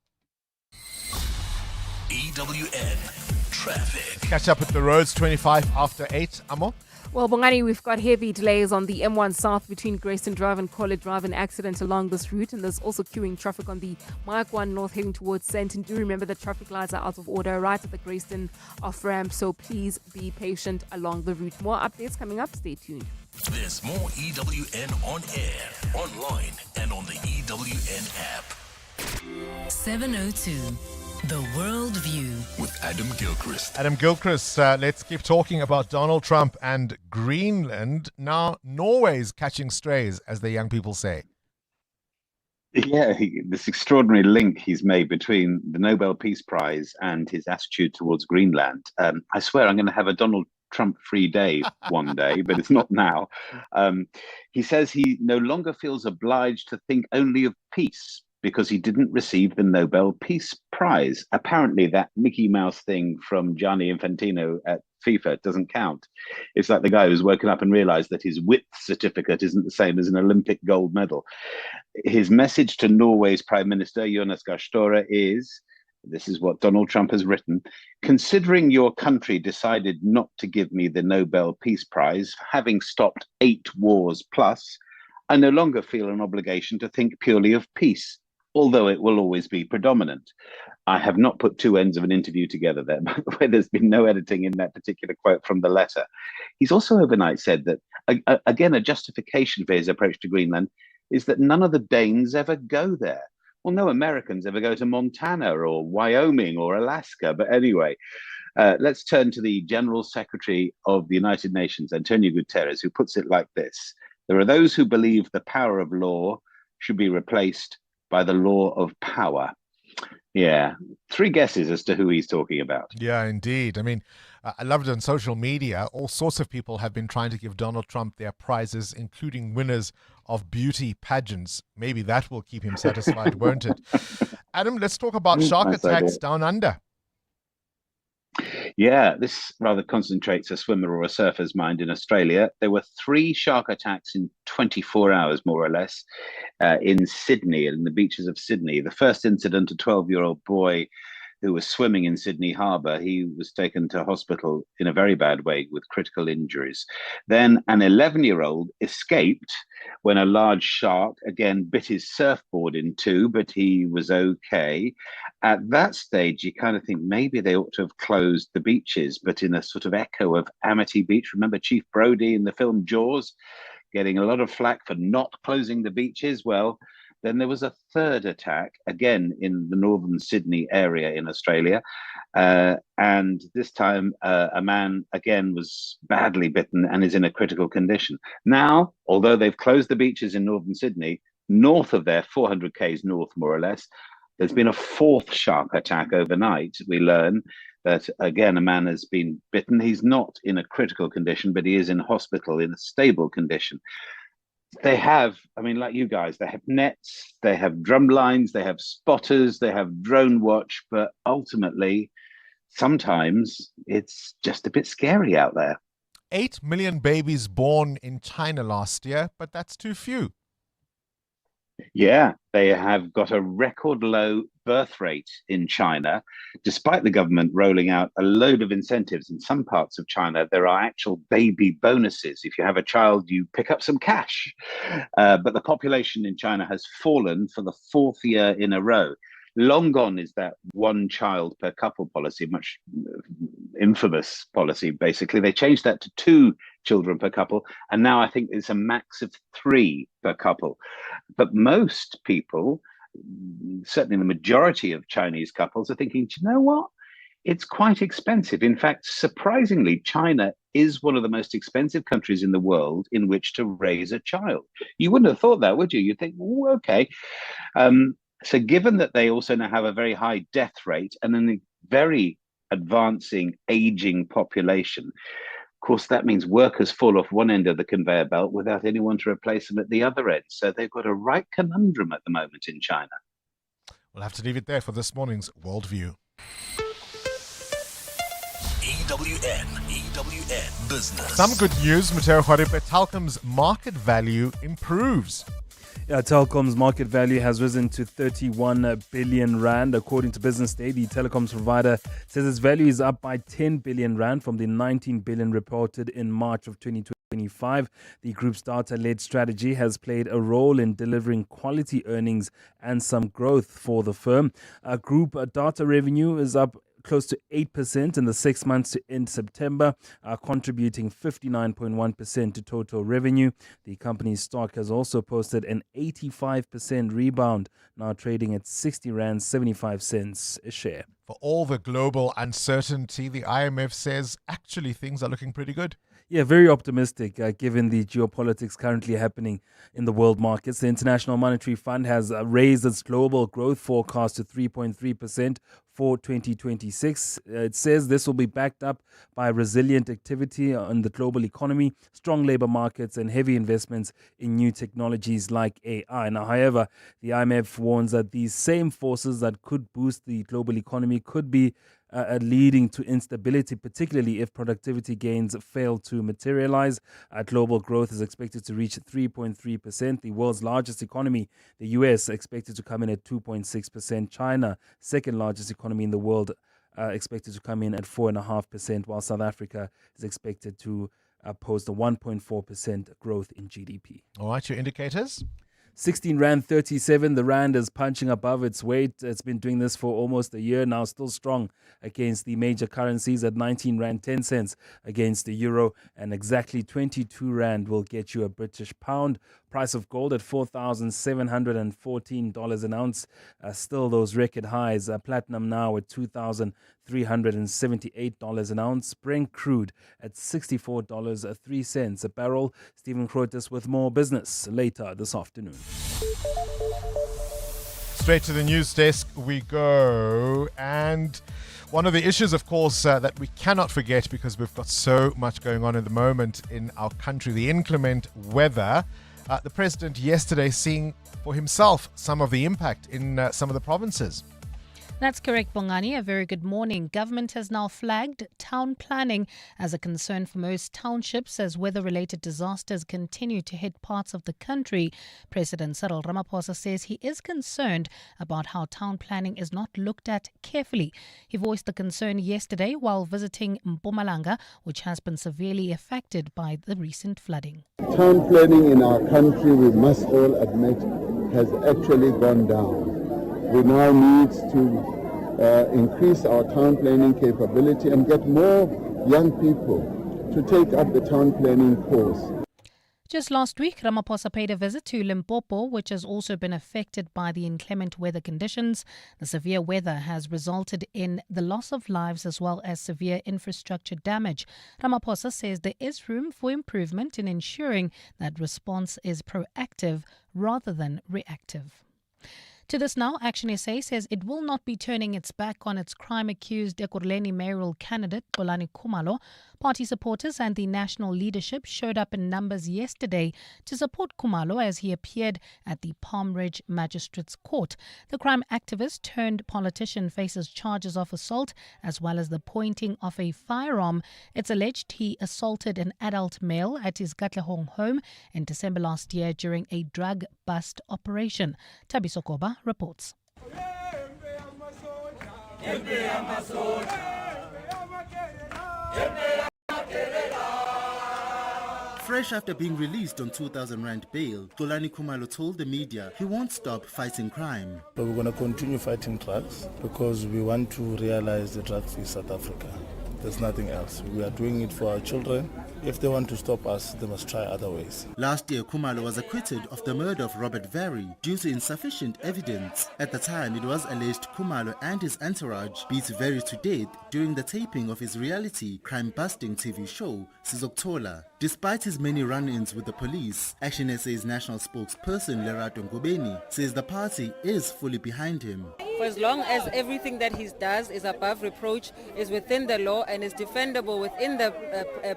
EWN Traffic. Catch up with the roads 25 after 8. Amo? Well, Bongani, we've got heavy delays on the M1 South between Grayston Drive and College Drive, an accident along this route, and there's also queuing traffic on the Mike 1 North heading towards Sandton. Do remember that traffic lights are out of order right at the Grayston off-ramp, so please be patient along the route. More updates coming up. Stay tuned. There's more EWN on air, online, and on the EWN app. 702. The World View with Adam Gilchrist. Adam Gilchrist, let's keep talking about Donald Trump and Greenland. Now, Norway's catching strays, as the young people say. Yeah, this extraordinary link he's made between the Nobel Peace Prize and his attitude towards Greenland. I swear I'm going to have a Donald Trump-free day one day, but it's not now. He says he no longer feels obliged to think only of peace because he didn't receive the Nobel Peace Prize. Apparently that Mickey Mouse thing from Gianni Infantino at FIFA doesn't count. It's like the guy who's woken up and realized that his width certificate isn't the same as an Olympic gold medal. His message to Norway's Prime Minister, Jonas Gahr Støre, is, this is what Donald Trump has written, considering your country decided not to give me the Nobel Peace Prize, having stopped 8 wars plus, I no longer feel an obligation to think purely of peace, although it will always be predominant. I have not put two ends of an interview together there, by the way. There's been no editing in that particular quote from the letter. He's also overnight said that, again, a justification for his approach to Greenland is that none of the Danes ever go there. Well, no Americans ever go to Montana or Wyoming or Alaska. But anyway, let's turn to the General Secretary of the United Nations, Antonio Guterres, who puts it like this. There are those who believe the power of law should be replaced by the law of power. Yeah, three guesses as to who he's talking about. Yeah, indeed. I mean, I loved it on social media. All sorts of people have been trying to give Donald Trump their prizes, including winners of beauty pageants. Maybe that will keep him satisfied, won't it? Adam, let's talk about shark attacks down under. Yeah, this rather concentrates a swimmer or a surfer's mind in Australia. There were 3 shark attacks in 24 hours, more or less, in Sydney, in the beaches of Sydney. The first incident, a 12-year-old boy who was swimming in Sydney Harbour. He was taken to hospital in a very bad way with critical injuries. Then an 11-year-old escaped when a large shark again bit his surfboard in two, but he was okay. At that stage, you kind of think maybe they ought to have closed the beaches, but in a sort of echo of Amity Beach. Remember Chief Brody in the film Jaws getting a lot of flack for not closing the beaches? Well, then there was a third attack, again in the northern Sydney area in Australia. And this time a man, again, was badly bitten and is in a critical condition. Now, although they've closed the beaches in northern Sydney, north of there, 400 k's north, more or less, there's been a 4th shark attack overnight. We learn that, again, a man has been bitten. He's not in a critical condition, but he is in hospital in a stable condition. They have, I mean, like you guys, they have nets, they have drum lines, they have spotters, they have drone watch, but ultimately, sometimes it's just a bit scary out there. 8 million babies born in China last year, but that's too few. Yeah, they have got a record low birth rate in China, despite the government rolling out a load of incentives. In some parts of China, there are actual baby bonuses. If you have a child, you pick up some cash. But the population in China has fallen for the 4th year in a row. Long gone is that one child per couple policy, much infamous policy, basically. They changed that to 2 children per couple, and now I think it's a max of 3 per couple. But most people, certainly the majority of Chinese couples, are thinking, do you know what? It's quite expensive. In fact, surprisingly, China is one of the most expensive countries in the world in which to raise a child. You wouldn't have thought that, would you? You'd think, oh, okay. So given that they also now have a very high death rate and a very advancing, aging population, of course, that means workers fall off one end of the conveyor belt without anyone to replace them at the other end. So they've got a right conundrum at the moment in China. We'll have to leave it there for this morning's Worldview. EWN Business. Some good news, Mateo Kharipe. Telkom's market value improves. Yeah, Telkom's market value has risen to 31 billion rand. According to Business Day, the telecoms provider says its value is up by 10 billion rand from the 19 billion reported in March of 2025. The group's data-led strategy has played a role in delivering quality earnings and some growth for the firm. Group data revenue is up close to 8% in the 6 months to end September, contributing 59.1% to total revenue. The company's stock has also posted an 85% rebound, now trading at 60 Rand 75 cents a share. For all the global uncertainty, the IMF says actually things are looking pretty good. Yeah, very optimistic given the geopolitics currently happening in the world markets. The International Monetary Fund has raised its global growth forecast to 3.3% for 2026. It says this will be backed up by resilient activity in the global economy, strong labor markets, and heavy investments in new technologies like AI. Now, however, the IMF warns that these same forces that could boost the global economy could be leading to instability, particularly if productivity gains fail to materialize. Global growth is expected to reach 3.3%. The world's largest economy, the US, expected to come in at 2.6%. China, second largest economy in the world, expected to come in at 4.5%, while South Africa is expected to post a 1.4% growth in GDP. All right, your indicators? 16 Rand 37. The Rand is punching above its weight. It's been doing this for almost a year now, still strong against the major currencies at 19 Rand 10 cents against the Euro. And exactly 22 Rand will get you a British pound. Price of gold at $4,714 an ounce. Still those record highs. Platinum now at $2,378 an ounce. Brent crude at $64.03 a barrel. Stephen Crotis with more business later this afternoon. Straight to the news desk we go. And one of the issues, of course, that we cannot forget because we've got so much going on at the moment in our country, the inclement weather. The president yesterday seeing for himself some of the impact in some of the provinces. That's correct, Bongani. A very good morning. Government has now flagged town planning as a concern for most townships as weather-related disasters continue to hit parts of the country. President Cyril Ramaphosa says he is concerned about how town planning is not looked at carefully. He voiced the concern yesterday while visiting Mpumalanga, which has been severely affected by the recent flooding. Town planning in our country, we must all admit, has actually gone down. We now need to increase our town planning capability and get more young people to take up the town planning course. Just last week, Ramaphosa paid a visit to Limpopo, which has also been affected by the inclement weather conditions. The severe weather has resulted in the loss of lives as well as severe infrastructure damage. Ramaphosa says there is room for improvement in ensuring that response is proactive rather than reactive. To this now, Action SA says it will not be turning its back on its crime-accused Ekurhuleni mayoral candidate, Bongani Bingwa. Party supporters and the national leadership showed up in numbers yesterday to support Bingwa as he appeared at the Palm Ridge Magistrates Court. The crime activist turned politician faces charges of assault as well as the pointing of a firearm. It's alleged he assaulted an adult male at his Katlehong home in December last year during a drug bust operation. Thabiso Koba reports. Fresh after being released on 2,000 Rand bail, Bongani Bingwa told the media he won't stop fighting crime. But we're going to continue fighting drugs because we want to realize the drug-free South Africa. There's nothing else. We are doing it for our children. If they want to stop us, they must try other ways. Last year, Bingwa was acquitted of the murder of Robert Very due to insufficient evidence. At the time, it was alleged Bingwa and his entourage beat Very to death during the taping of his reality crime-busting TV show, Sizokuthola. Despite his many run-ins with the police, Action SA's national spokesperson Lerato Ngobeni says the party is fully behind him. For as long as everything that he does is above reproach, is within the law and is defendable within the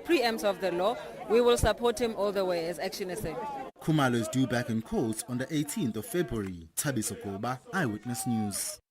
preempts of the law, we will support him all the way as Action SA. Bingwa is due back in court on the 18th of February. Thabiso Koba, Eyewitness News.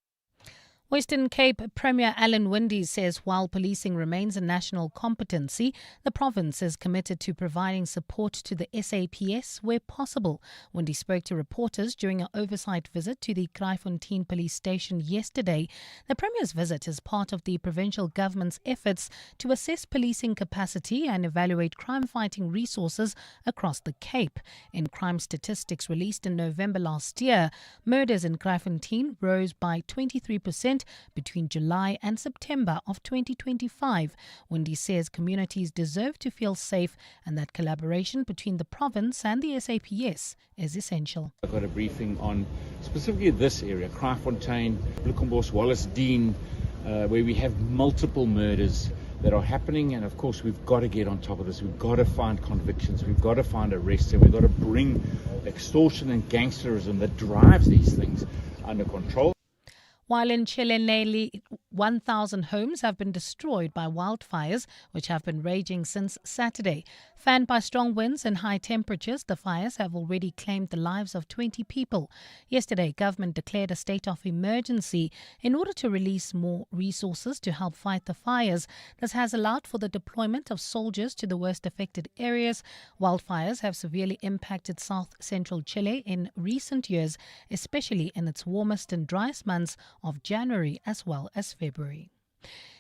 Western Cape Premier Alan Winde says while policing remains a national competency, the province is committed to providing support to the SAPS where possible. Winde spoke to reporters during an oversight visit to the Kraaifontein police station yesterday. The Premier's visit is part of the provincial government's efforts to assess policing capacity and evaluate crime-fighting resources across the Cape. In crime statistics released in November last year, murders in Kraaifontein rose by 23% between July and September of 2025. Winde says communities deserve to feel safe and that collaboration between the province and the SAPS is essential. I got a briefing on specifically this area, Kraaifontein, Blikkenbos, Wallace Dean, where we have multiple murders that are happening, and of course we've got to get on top of this. We've got to find convictions, we've got to find arrests, and we've got to bring extortion and gangsterism that drives these things under control. While in Chile, nearly 1,000 homes have been destroyed by wildfires, which have been raging since Saturday. Fanned by strong winds and high temperatures, the fires have already claimed the lives of 20 people. Yesterday, government declared a state of emergency in order to release more resources to help fight the fires. This has allowed for the deployment of soldiers to the worst affected areas. Wildfires have severely impacted south-central Chile in recent years, especially in its warmest and driest months of January as well as February.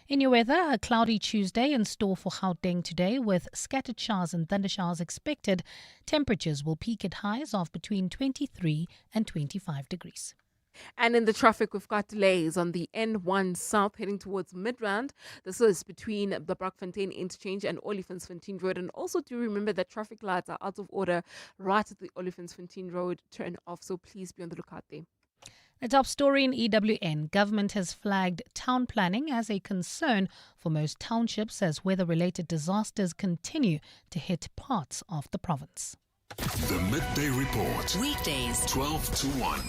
In your weather, a cloudy Tuesday in store for Gauteng today with scattered showers and thundershowers expected. Temperatures will peak at highs of between 23 and 25 degrees. And in the traffic, we've got delays on the N1 South heading towards Midrand. This is between the Brockfontein Interchange and Olifantsfontein Road. And also do remember that traffic lights are out of order right at the Olifantsfontein Road turn off. So please be on the lookout there. A top story in EWN. Government has flagged town planning as a concern for most townships as weather-related disasters continue to hit parts of the province. The Midday Report. Weekdays, 12 to 1.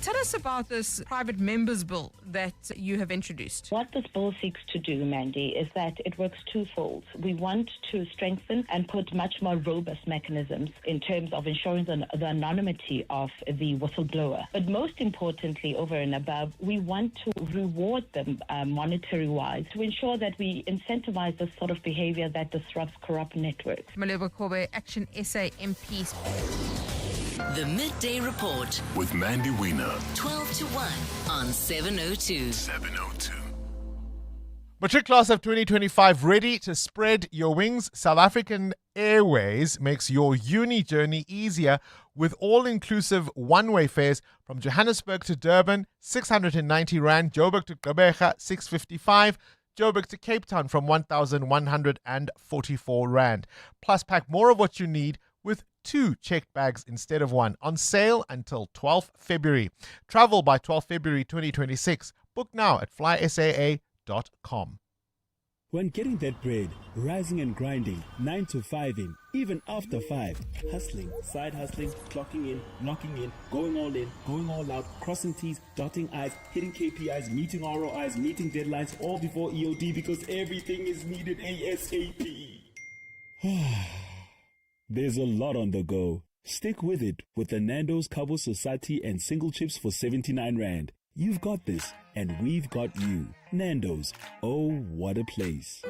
Tell us about this private members bill that you have introduced. What this bill seeks to do, Mandy, is that it works twofold. We want to strengthen and put much more robust mechanisms in terms of ensuring the anonymity of the whistleblower. But most importantly, over and above, we want to reward them monetary-wise to ensure that we incentivize this sort of behavior that disrupts corrupt networks. Malebo Kobe, Action SA MP. The Midday Report with Mandy Wiener. 12 to 1 on 702. 702. Matric class of 2025 ready to spread your wings. South African Airways makes your uni journey easier with all-inclusive one-way fares from Johannesburg to Durban, 690 Rand, Joburg to Gqeberha, 655, Joburg to Cape Town from 1,144 Rand. Plus, pack more of what you need with 2 checked bags instead of 1. On sale until 12th February. Travel by 12th February 2026. Book now at flysaa.com. When getting that bread, rising and grinding, 9 to 5 in, even after 5, hustling, side hustling, clocking in, knocking in, going all out, crossing T's, dotting I's, hitting KPIs, meeting ROIs, meeting deadlines, all before EOD because everything is needed ASAP. There's a lot on the go. Stick with it with the Nando's Cabo Society and single chips for 79 Rand. You've got this, and we've got you. Nando's. Oh, what a place.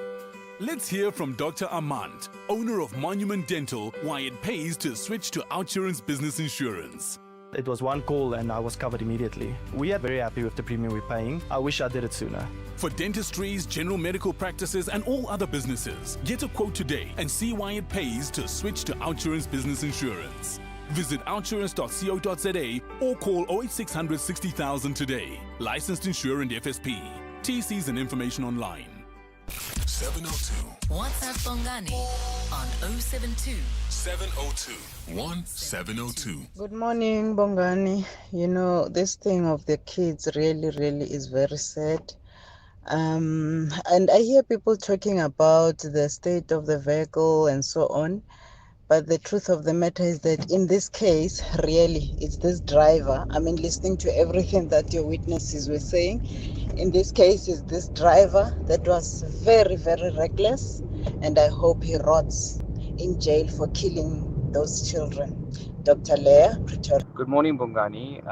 Let's hear from Dr. Armand, owner of Monument Dental, why it pays to switch to Outsurance Business Insurance. It was one call and I was covered immediately. We are very happy with the premium we're paying. I wish I did it sooner. For dentistries, general medical practices and all other businesses, get a quote today and see why it pays to switch to Outsurance Business Insurance. Visit outsurance.co.za or call 08600 60,000 today. Licensed insurer and FSP. TCs and information online. 702. WhatsApp Bongani on 072 702 1702. Good morning, Bongani. You know, this thing of the kids really is very sad. And I hear people talking about the state of the vehicle and so on. But the truth of the matter is that in this case, really, it's this driver. I mean, listening to everything that your witnesses were saying, in this case, it's this driver that was very reckless. And I hope he rots in jail for killing those children. Dr. Leah, Pretoria. Good morning, Bongani.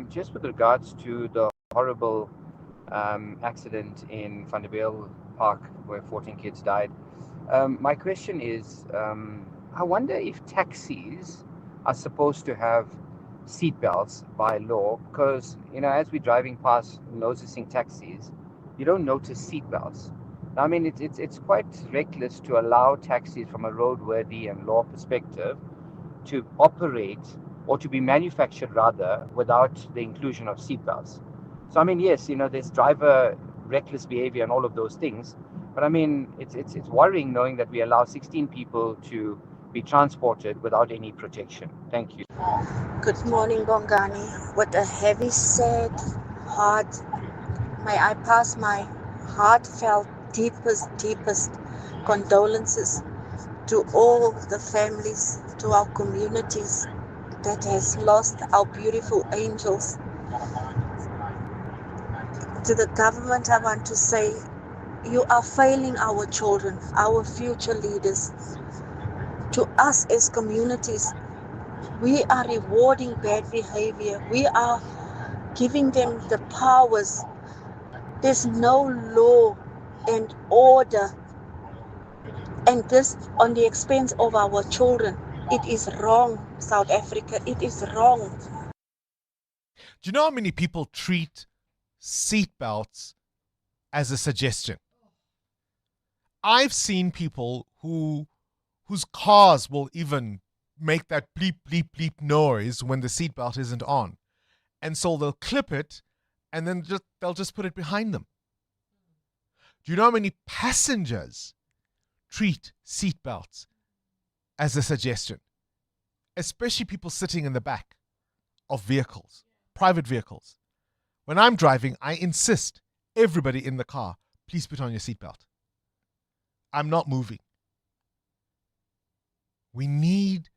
Just with regards to the horrible accident in Vanderbijl Park where 14 kids died, my question is, I wonder if taxis are supposed to have seatbelts by law, because, you know, as we're driving past noticing taxis, you don't notice seatbelts. I mean, it's quite reckless to allow taxis from a roadworthy and law perspective to operate or to be manufactured rather without the inclusion of seatbelts. So, I mean, yes, you know, there's driver reckless behavior and all of those things, but I mean, it's worrying knowing that we allow 16 people to be transported without any protection. Thank you. Good morning, Bongani. What a heavy, sad heart. May I pass my heartfelt, deepest condolences to all the families, to our communities that has lost our beautiful angels. To the government, I want to say, you are failing our children, our future leaders. To us as communities, we are rewarding bad behavior. We are giving them the powers. There's no law and order. And this on the expense of our children. It is wrong, South Africa. It is wrong. Do you know how many people treat seatbelts as a suggestion? I've seen people whose cars will even make that bleep, bleep, bleep noise when the seatbelt isn't on. And so they'll clip it and then they'll just put it behind them. Do you know how many passengers treat seatbelts as a suggestion? Especially people sitting in the back of vehicles, private vehicles. When I'm driving, I insist everybody in the car, please put on your seatbelt. I'm not moving. We need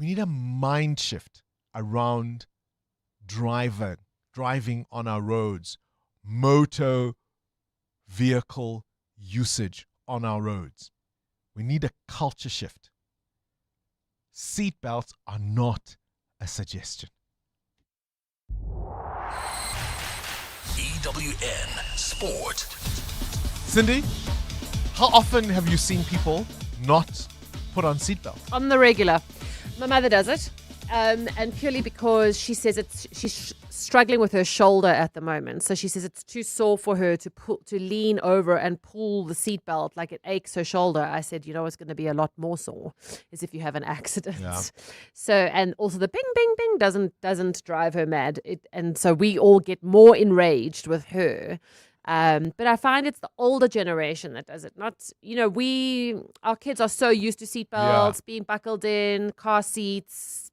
a mind shift around driving on our roads, motor vehicle usage on our roads. We need a culture shift. Seatbelts are not a suggestion. EWN Sport. Cindy, how often have you seen people not put on seatbelts? On the regular. My mother does it, and purely because she says she's struggling with her shoulder at the moment. So she says it's too sore for her to lean over and pull the seatbelt, like it aches her shoulder. I said, you know, it's going to be a lot more sore is if you have an accident. Yeah. So, and also the bing, bing, bing doesn't drive her mad. And so we all get more enraged with her. But I find it's the older generation that does it. Not, you know, our kids are so used to seatbelts, being buckled in, car seats.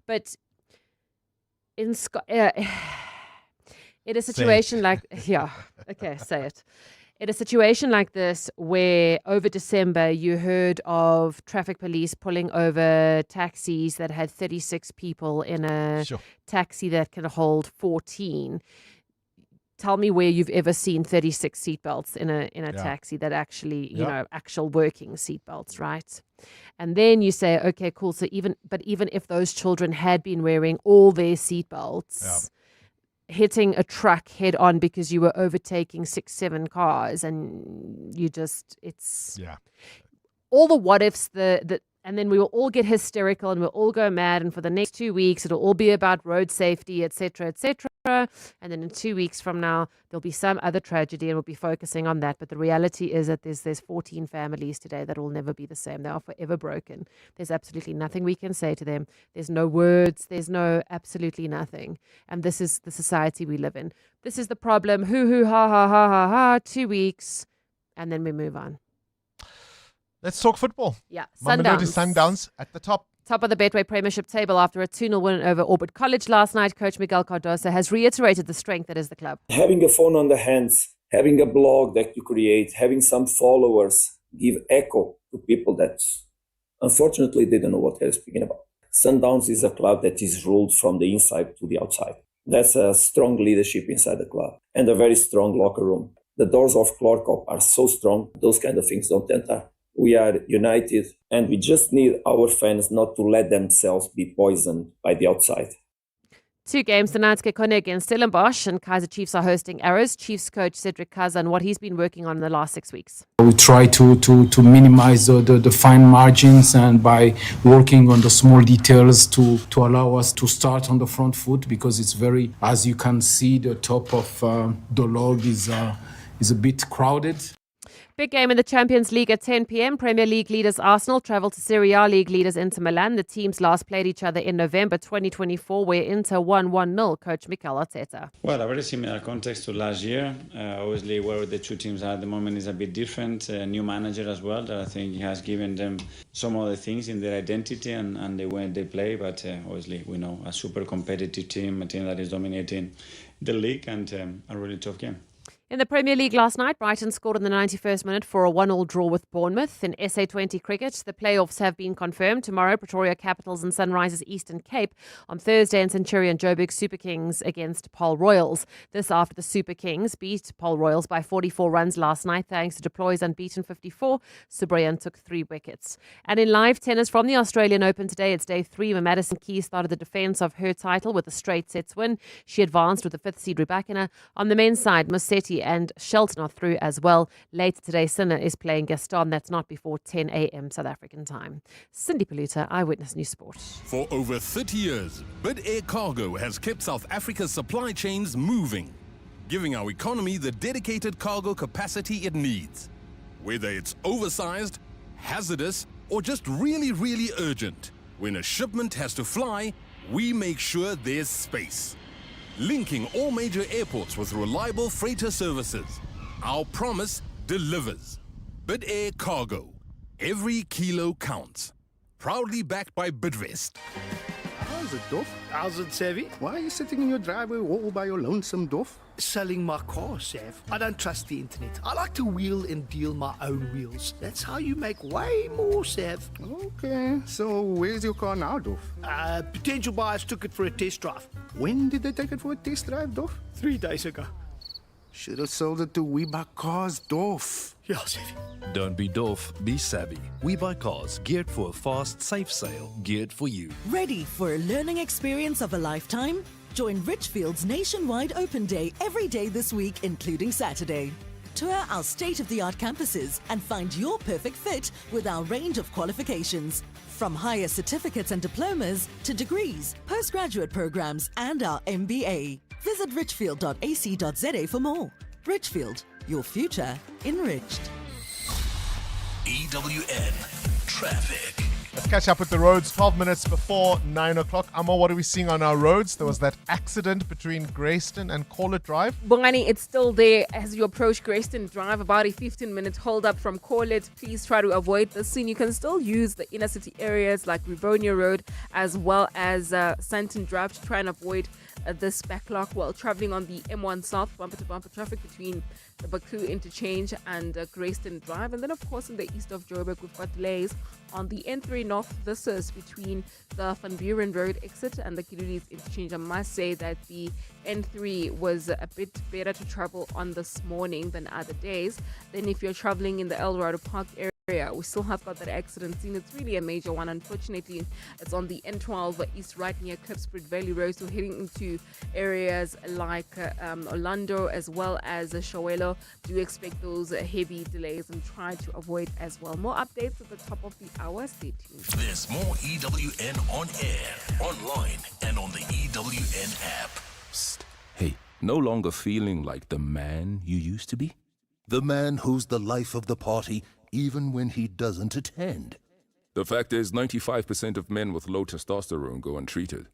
But in a situation say it. In a situation like this, where over December you heard of traffic police pulling over taxis that had 36 people in a taxi that can hold 14. Tell me where you've ever seen 36 seatbelts in a taxi that actually, you know, actual working seatbelts, right? And then you say, okay, cool. So even if those children had been wearing all their seatbelts, hitting a truck head on because you were overtaking 6-7 cars, and you just, it's all the what ifs, and then we will all get hysterical and we'll all go mad. And for the next 2 weeks, it'll all be about road safety, etc., etc. And then in 2 weeks from now, there'll be some other tragedy and we'll be focusing on that. But the reality is that there's 14 families today that will never be the same. They are forever broken. There's absolutely nothing we can say to them. There's no words. There's absolutely nothing. And this is the society we live in. This is the problem. Hoo, ha, ha, ha, ha, ha. 2 weeks. And then we move on. Let's talk football. Yeah, Sundowns at the top. Top of the Betway Premiership table after a 2-0 win over Orbit College last night. Coach Miguel Cardoso has reiterated the strength that is the club. Having a phone on the hands, having a blog that you create, having some followers give echo to people that unfortunately they don't know what they're speaking about. Sundowns is a club that is ruled from the inside to the outside. That's a strong leadership inside the club and a very strong locker room. The doors of Clorcop are so strong, those kind of things don't enter. We are united, and we just need our fans not to let themselves be poisoned by the outside. 2 games tonight. Kekone against Stellenbosch, and Kaizer Chiefs are hosting Arrows. Chiefs coach Cedric Kaza and what he's been working on in the last 6 weeks. We try to minimize the fine margins, and by working on the small details to allow us to start on the front foot, because it's very, as you can see, the top of the log is a bit crowded. Big game in the Champions League at 10 p.m. Premier League leaders Arsenal travel to Serie A League leaders Inter Milan. The teams last played each other in November 2024, where Inter won 1-0. Coach Mikel Arteta. Well, a very similar context to last year. Obviously, where the two teams are at the moment is a bit different. A new manager as well, that I think has given them some other things in their identity and the way they play. But obviously, we know a super competitive team, a team that is dominating the league, and a really tough game. In the Premier League last night, Brighton scored in the 91st minute for a 1-1 draw with Bournemouth. In SA20 cricket, the playoffs have been confirmed. Tomorrow, Pretoria Capitals and Sunrisers Eastern Cape. On Thursday, and Centurion Joburg Super Kings against Paul Royals. This after the Super Kings beat Paul Royals by 44 runs last night thanks to Deploy's unbeaten 54. Subrayan took 3 wickets. And in live tennis from the Australian Open today, it's day 3 where Madison Keys started the defence of her title with a straight sets win. She advanced with the 5th seed Rybakina. On the men's side, Musetti and Shelton are through as well. Later today, Sinner is playing Gaston. That's not before 10 a.m. South African time. Cindy Paluta, Eyewitness News Sport. For over 30 years, Bid Air Cargo has kept South Africa's supply chains moving. giving our economy the dedicated cargo capacity it needs. Whether it's oversized, hazardous, or just really, really urgent, when a shipment has to fly, we make sure there's space. Linking all major airports with reliable freighter services. Our promise delivers. Bid-Air Cargo. Every kilo counts. Proudly backed by Bidvest. How's it, Doff? How's it, Savvy? Why are you sitting in your driveway all by your lonesome, Doff? Selling my car, Sav. I don't trust the internet. I like to wheel and deal my own wheels. That's how you make way more, Sav. Okay, so where's your car now, Doff? Potential buyers took it for a test drive. When did they take it for a test drive, Doff? 3 days ago. Should have sold it to We Buy Cars, Doff. Yeah, Savvy. Don't be Doff, be savvy. We Buy Cars, geared for a fast, safe sale, geared for you. Ready for a learning experience of a lifetime? Join Richfield's nationwide open day every day this week, including Saturday. Tour our state-of-the-art campuses and find your perfect fit with our range of qualifications. From higher certificates and diplomas to degrees, postgraduate programs and our MBA. Visit richfield.ac.za for more. Richfield, your future enriched. EWN Traffic. Let's catch up with the roads 12 minutes before 9 o'clock. Amo, what are we seeing on our roads? There was that accident between Greyston and Corlett Drive. Bongani, it's still there as you approach Greyston Drive. About a 15-minute hold up from Corlett. Please try to avoid the scene. You can still use the inner city areas like Rivonia Road as well as Santon Drive to try and avoid this backlog while traveling on the M1 South. Bumper-to-bumper traffic between the Baku interchange and Greyston Drive. And then, of course, in the east of Joburg, we've got delays on the N3 North. This is between the Van Buren Road exit and the Kirulis interchange. I must say that the N3 was a bit better to travel on this morning than other days. Then if you're traveling in the El Dorado Park area, we still have got that accident scene. It's really a major one. Unfortunately, it's on the N12 east right near Klipspruit Valley Road. So heading into areas like Orlando as well as Shawelo. Do expect those heavy delays and try to avoid as well. More updates at the top of the hour. Stay tuned. There's more EWN on air, online, and on the EWN app. Psst. Hey, no longer feeling like the man you used to be? The man who's the life of the party, even when he doesn't attend. The fact is, 95% of men with low testosterone go untreated.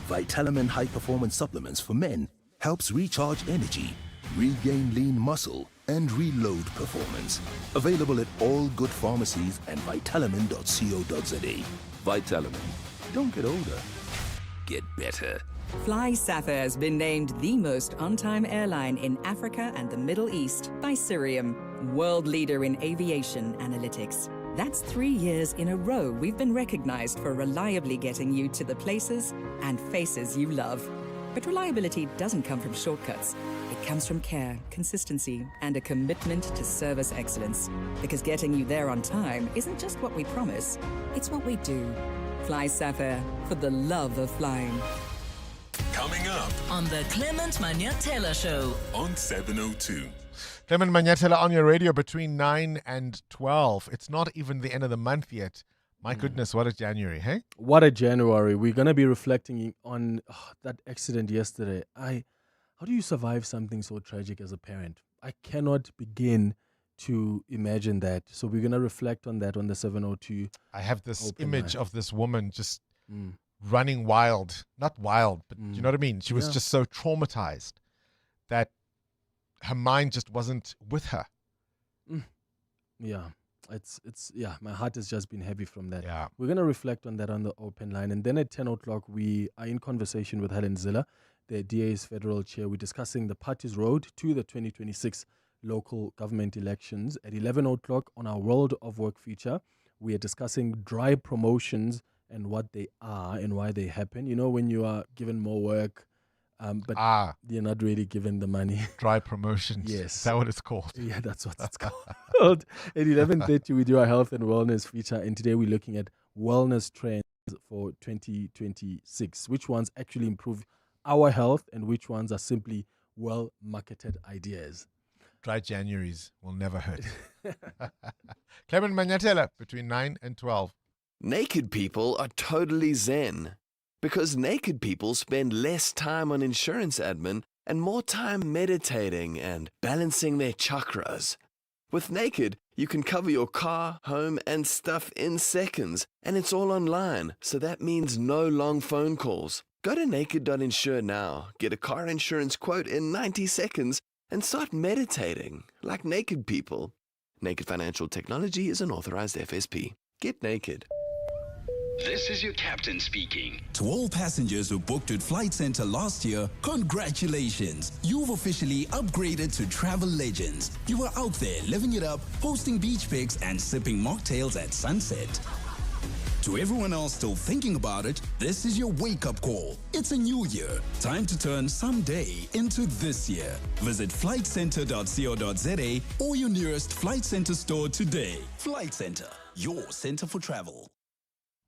Vitamin High Performance Supplements for men helps recharge energy, regain lean muscle, and reload performance. Available at all good pharmacies and vitamin.co.za. Vitamin. Don't get older. Get better. Fly Safair has been named the most on-time airline in Africa and the Middle East by Cirium, world leader in aviation analytics. That's 3 years in a row we've been recognized for reliably getting you to the places and faces you love. But reliability doesn't come from shortcuts. It comes from care, consistency, and a commitment to service excellence. Because getting you there on time isn't just what we promise, it's what we do. Fly Safair, for the love of flying. Coming up on the Clement Manyatela Show on 702. Clement Manyatela on your radio between 9 and 12. It's not even the end of the month yet. My goodness, what a January, hey? What a January. We're going to be reflecting on that accident yesterday. How do you survive something so tragic as a parent? I cannot begin to imagine that. So we're going to reflect on that on the 702. I have this image of this woman just running wild. Not wild, but you know what I mean? She was just so traumatized that her mind just wasn't with her. Yeah. It's my heart has just been heavy from that. Yeah. We're going to reflect on that on the open line. And then at 10 o'clock, we are in conversation with Helen Ziller, the DA's federal chair. We're discussing the party's road to the 2026 local government elections. At 11 o'clock on our World of Work feature, we are discussing dry promotions and what they are and why they happen. You know, when you are given more work, but you're not really given the money. Dry promotions. Yes. Is that what it's called? Yeah, that's what it's called. At 11:30, we do our health and wellness feature. And today we're looking at wellness trends for 2026. Which ones actually improve our health and which ones are simply well-marketed ideas. Dry Januaries will never hurt. Clement Manyatela between 9 and 12. Naked people are totally zen. Because naked people spend less time on insurance admin and more time meditating and balancing their chakras. With Naked, you can cover your car, home, and stuff in seconds, and it's all online, so that means no long phone calls. Go to naked.insure now, get a car insurance quote in 90 seconds, and start meditating like naked people. Naked Financial Technology is an authorized FSP. Get naked. This is your captain speaking. To all passengers who booked with Flight Center last year, congratulations. You've officially upgraded to Travel Legends. You were out there living it up, posting beach pics and sipping mocktails at sunset. To everyone else still thinking about it, this is your wake-up call. It's a new year. Time to turn someday into this year. Visit flightcenter.co.za or your nearest Flight Center store today. Flight Center, your center for travel.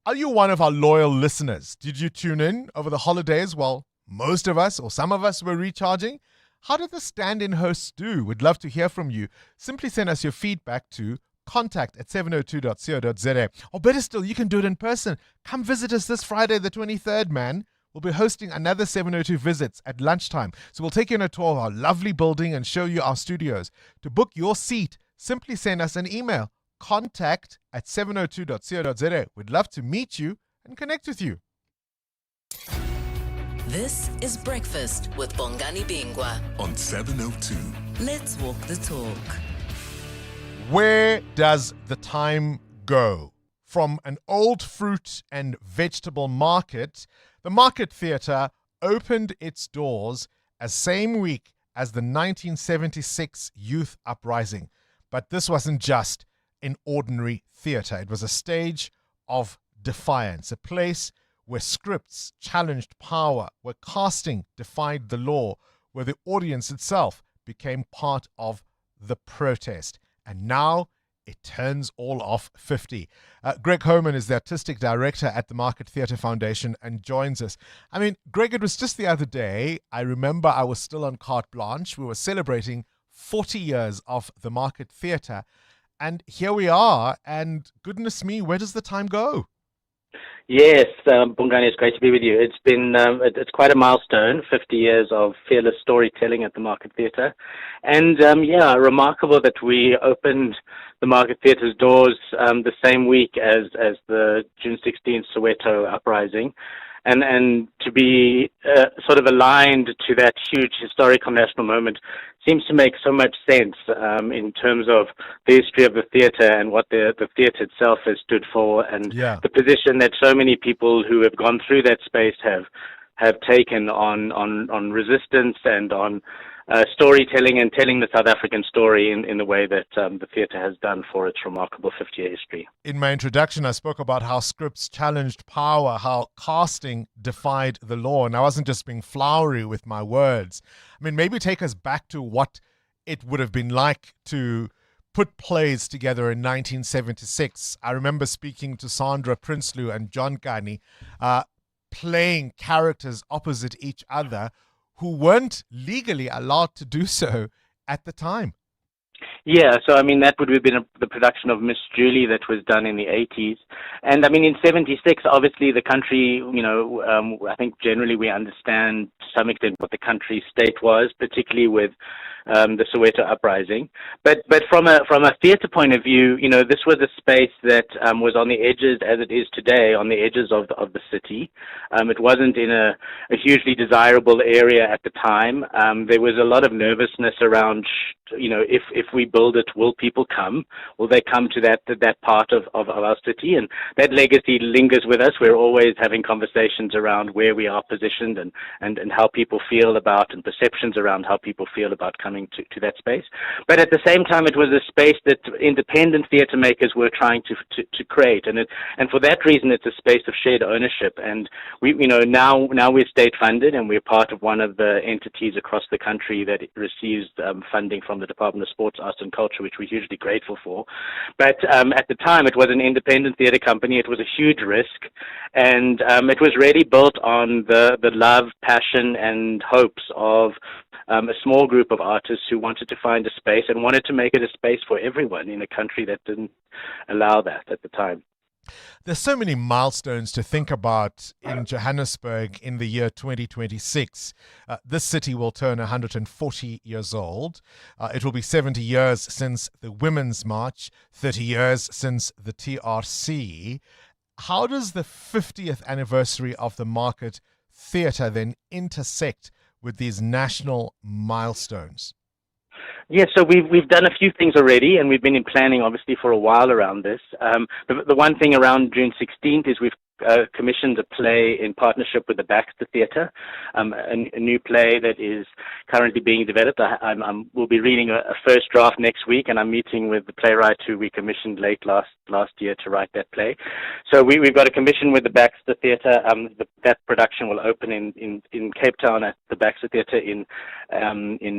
Are you one of our loyal listeners? Did you tune in over the holidays while most of us or some of us were recharging? How did the stand-in hosts do? We'd love to hear from you. Simply send us your feedback to contact@702.co.za. Or better still, you can do it in person. Come visit us this Friday, the 23rd, man. We'll be hosting another 702 visits at lunchtime. So we'll take you on a tour of our lovely building and show you our studios. To book your seat, simply send us an email. Contact@702.co.za. We'd love to meet you and connect with you. This is Breakfast with Bongani Bingwa on 702. Let's walk the talk. Where does the time go? From an old fruit and vegetable market, the Market Theatre opened its doors as same week as the 1976 Youth Uprising. But this wasn't just an ordinary theatre. It was a stage of defiance, a place where scripts challenged power, where casting defied the law, where the audience itself became part of the protest. And now it turns all off 50. Greg Homan is the artistic director at the Market Theatre Foundation and joins us. I mean, Greg, it was just the other day. I remember I was still on carte blanche. We were celebrating 40 years of the Market Theatre. And here we are, and goodness me, where does the time go? Yes, Bongani, it's great to be with you. It's been it's quite a milestone, 50 years of fearless storytelling at the Market Theatre. And remarkable that we opened the Market Theatre's doors the same week as the June 16th Soweto uprising. And to be sort of aligned to that huge historical national moment seems to make so much sense in terms of the history of the theatre and what the theatre itself has stood for, and the position that so many people who have gone through that space have taken on resistance and on storytelling and telling the South African story in the way that the theatre has done for its remarkable 50-year history. In my introduction, I spoke about how scripts challenged power, how casting defied the law, and I wasn't just being flowery with my words. I mean, maybe take us back to what it would have been like to put plays together in 1976. I remember speaking to Sandra Prinsloo and John Kani, playing characters opposite each other who weren't legally allowed to do so at the time. Yeah, so I mean, that would have been the production of Miss Julie that was done in the 80s. And I mean, in 76, obviously the country, I think generally we understand to some extent what the country state was, particularly with the Soweto uprising. But from a theatre point of view, this was a space that was on the edges, as it is today, on the edges of the city. It wasn't in a hugely desirable area at the time. There was a lot of nervousness around, if we build it, will people come? Will they come to that part of our city? And that legacy lingers with us. We're always having conversations around where we are positioned and how people feel about, and perceptions around how people feel about coming to that space. But at the same time, it was a space that independent theatre makers were trying to create. And for that reason, it's a space of shared ownership. And we, now we're state funded, and we're part of one of the entities across the country that receives funding from the Department of Sports, Arts and Culture, which we're hugely grateful for. But at the time, it was an independent theatre company. It was a huge risk, and it was really built on the love, passion, and hopes of a small group of artists who wanted to find a space and wanted to make it a space for everyone in a country that didn't allow that at the time. There's so many milestones to think about in Johannesburg in the year 2026. This city will turn 140 years old. It will be 70 years since the Women's March, 30 years since the TRC. How does the 50th anniversary of the Market Theatre then intersect with these national milestones? Yes, so we've done a few things already, and we've been in planning, obviously, for a while around this. The one thing around June 16th is we've commissioned a play in partnership with the Baxter Theatre, a new play that is currently being developed. We'll be reading a first draft next week, and I'm meeting with the playwright who we commissioned late last year to write that play. So we've got a commission with the Baxter Theatre. That production will open in Cape Town at the Baxter Theatre in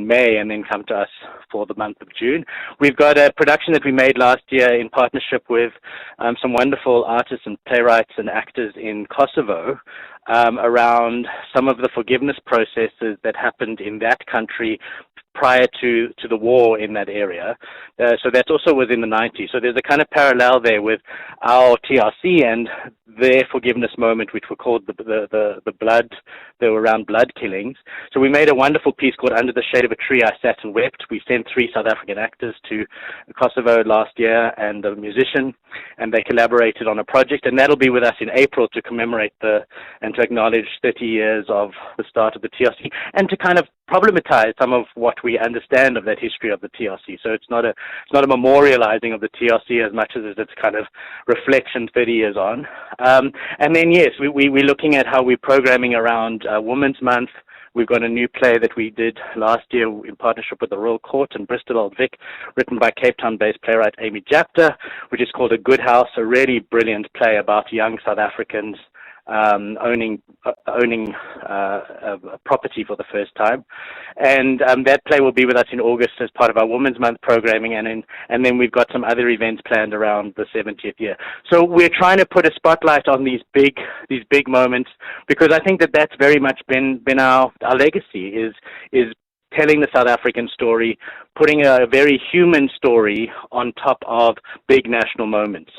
May, and then come to us for the month of June. We've got a production that we made last year in partnership with some wonderful artists and playwrights and actors in Kosovo around some of the forgiveness processes that happened in that country prior to the war in that area. So that also was in the 90s. So there's a kind of parallel there with our TRC and their forgiveness moment, which were called the blood. They were around blood killings. So we made a wonderful piece called Under the Shade of a Tree, I Sat and Wept. We sent 3 South African actors to Kosovo last year and a musician, and they collaborated on a project, and that'll be with us in April to commemorate and to acknowledge 30 years of the start of the TRC, and to kind of problematize some of what we understand of that history of the TRC. So it's not a memorializing of the TRC as much as it's kind of reflection 30 years on. And then, yes, we're looking at how we're programming around Women's Month. We've got a new play that we did last year in partnership with the Royal Court in Bristol Old Vic, written by Cape Town-based playwright Amy Japta, which is called A Good House, a really brilliant play about young South Africans owning a property for the first time. And that play will be with us in August as part of our Women's Month programming, and then we've got some other events planned around the 70th year. So we're trying to put a spotlight on these big moments, because I think that's very much been our legacy, is telling the South African story, putting a very human story on top of big national moments.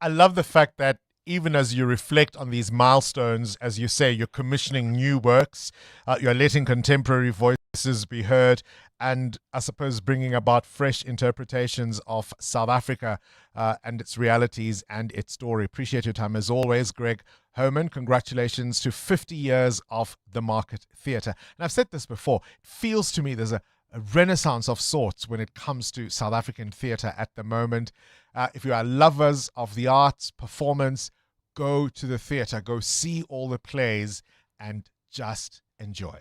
I love the fact that even as you reflect on these milestones, as you say, you're commissioning new works, you're letting contemporary voices be heard, and I suppose bringing about fresh interpretations of South Africa and its realities and its story. Appreciate your time as always, Greg Homan. Congratulations to 50 years of the Market Theatre. And I've said this before, it feels to me there's a renaissance of sorts when it comes to South African theatre at the moment. If you are lovers of the arts, performance, go to the theatre, go see all the plays and just enjoy.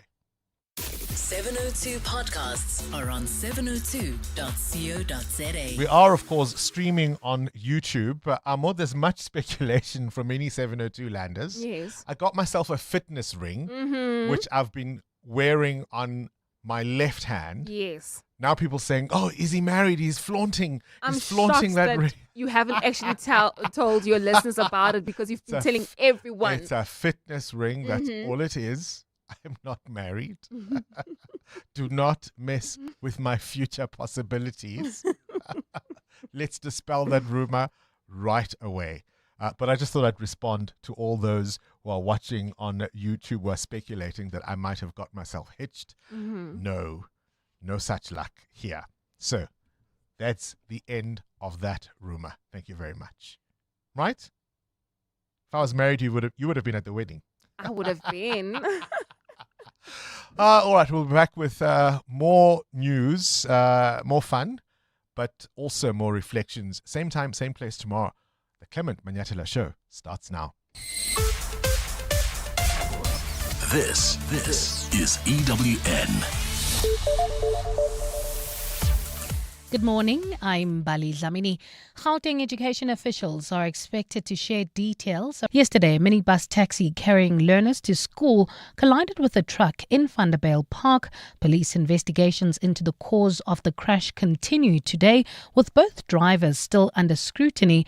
702 podcasts are on 702.co.za. We are, of course, streaming on YouTube. Amo, there's much speculation from many 702 landers. Yes. I got myself a fitness ring, Mm-hmm. which I've been wearing on my left hand. Yes. Now people saying, "Oh, is he married? He's flaunting. I'm He's flaunting shocked that ring." you haven't actually told your listeners about it, because you've been telling everyone. It's a fitness ring. That's Mhm. all it is. I'm not married. Do not mess with my future possibilities. Let's dispel that rumor right away. But I just thought I'd respond to all those who are watching on YouTube who are speculating that I might have got myself hitched. Mhm. No such luck here. So that's the end of that rumor. Thank you very much. Right? If I was married, you would have been at the wedding. I would have been. All right, we'll be back with more news, more fun, but also more reflections. Same time, same place tomorrow. The Clement Manyatela Show starts now. This is EWN. Good morning, I'm Bali Dlamini. Gauteng education officials are expected to share details. Yesterday, a minibus taxi carrying learners to school collided with a truck in Vanderbijl Park. Police investigations into the cause of the crash continue today, with both drivers still under scrutiny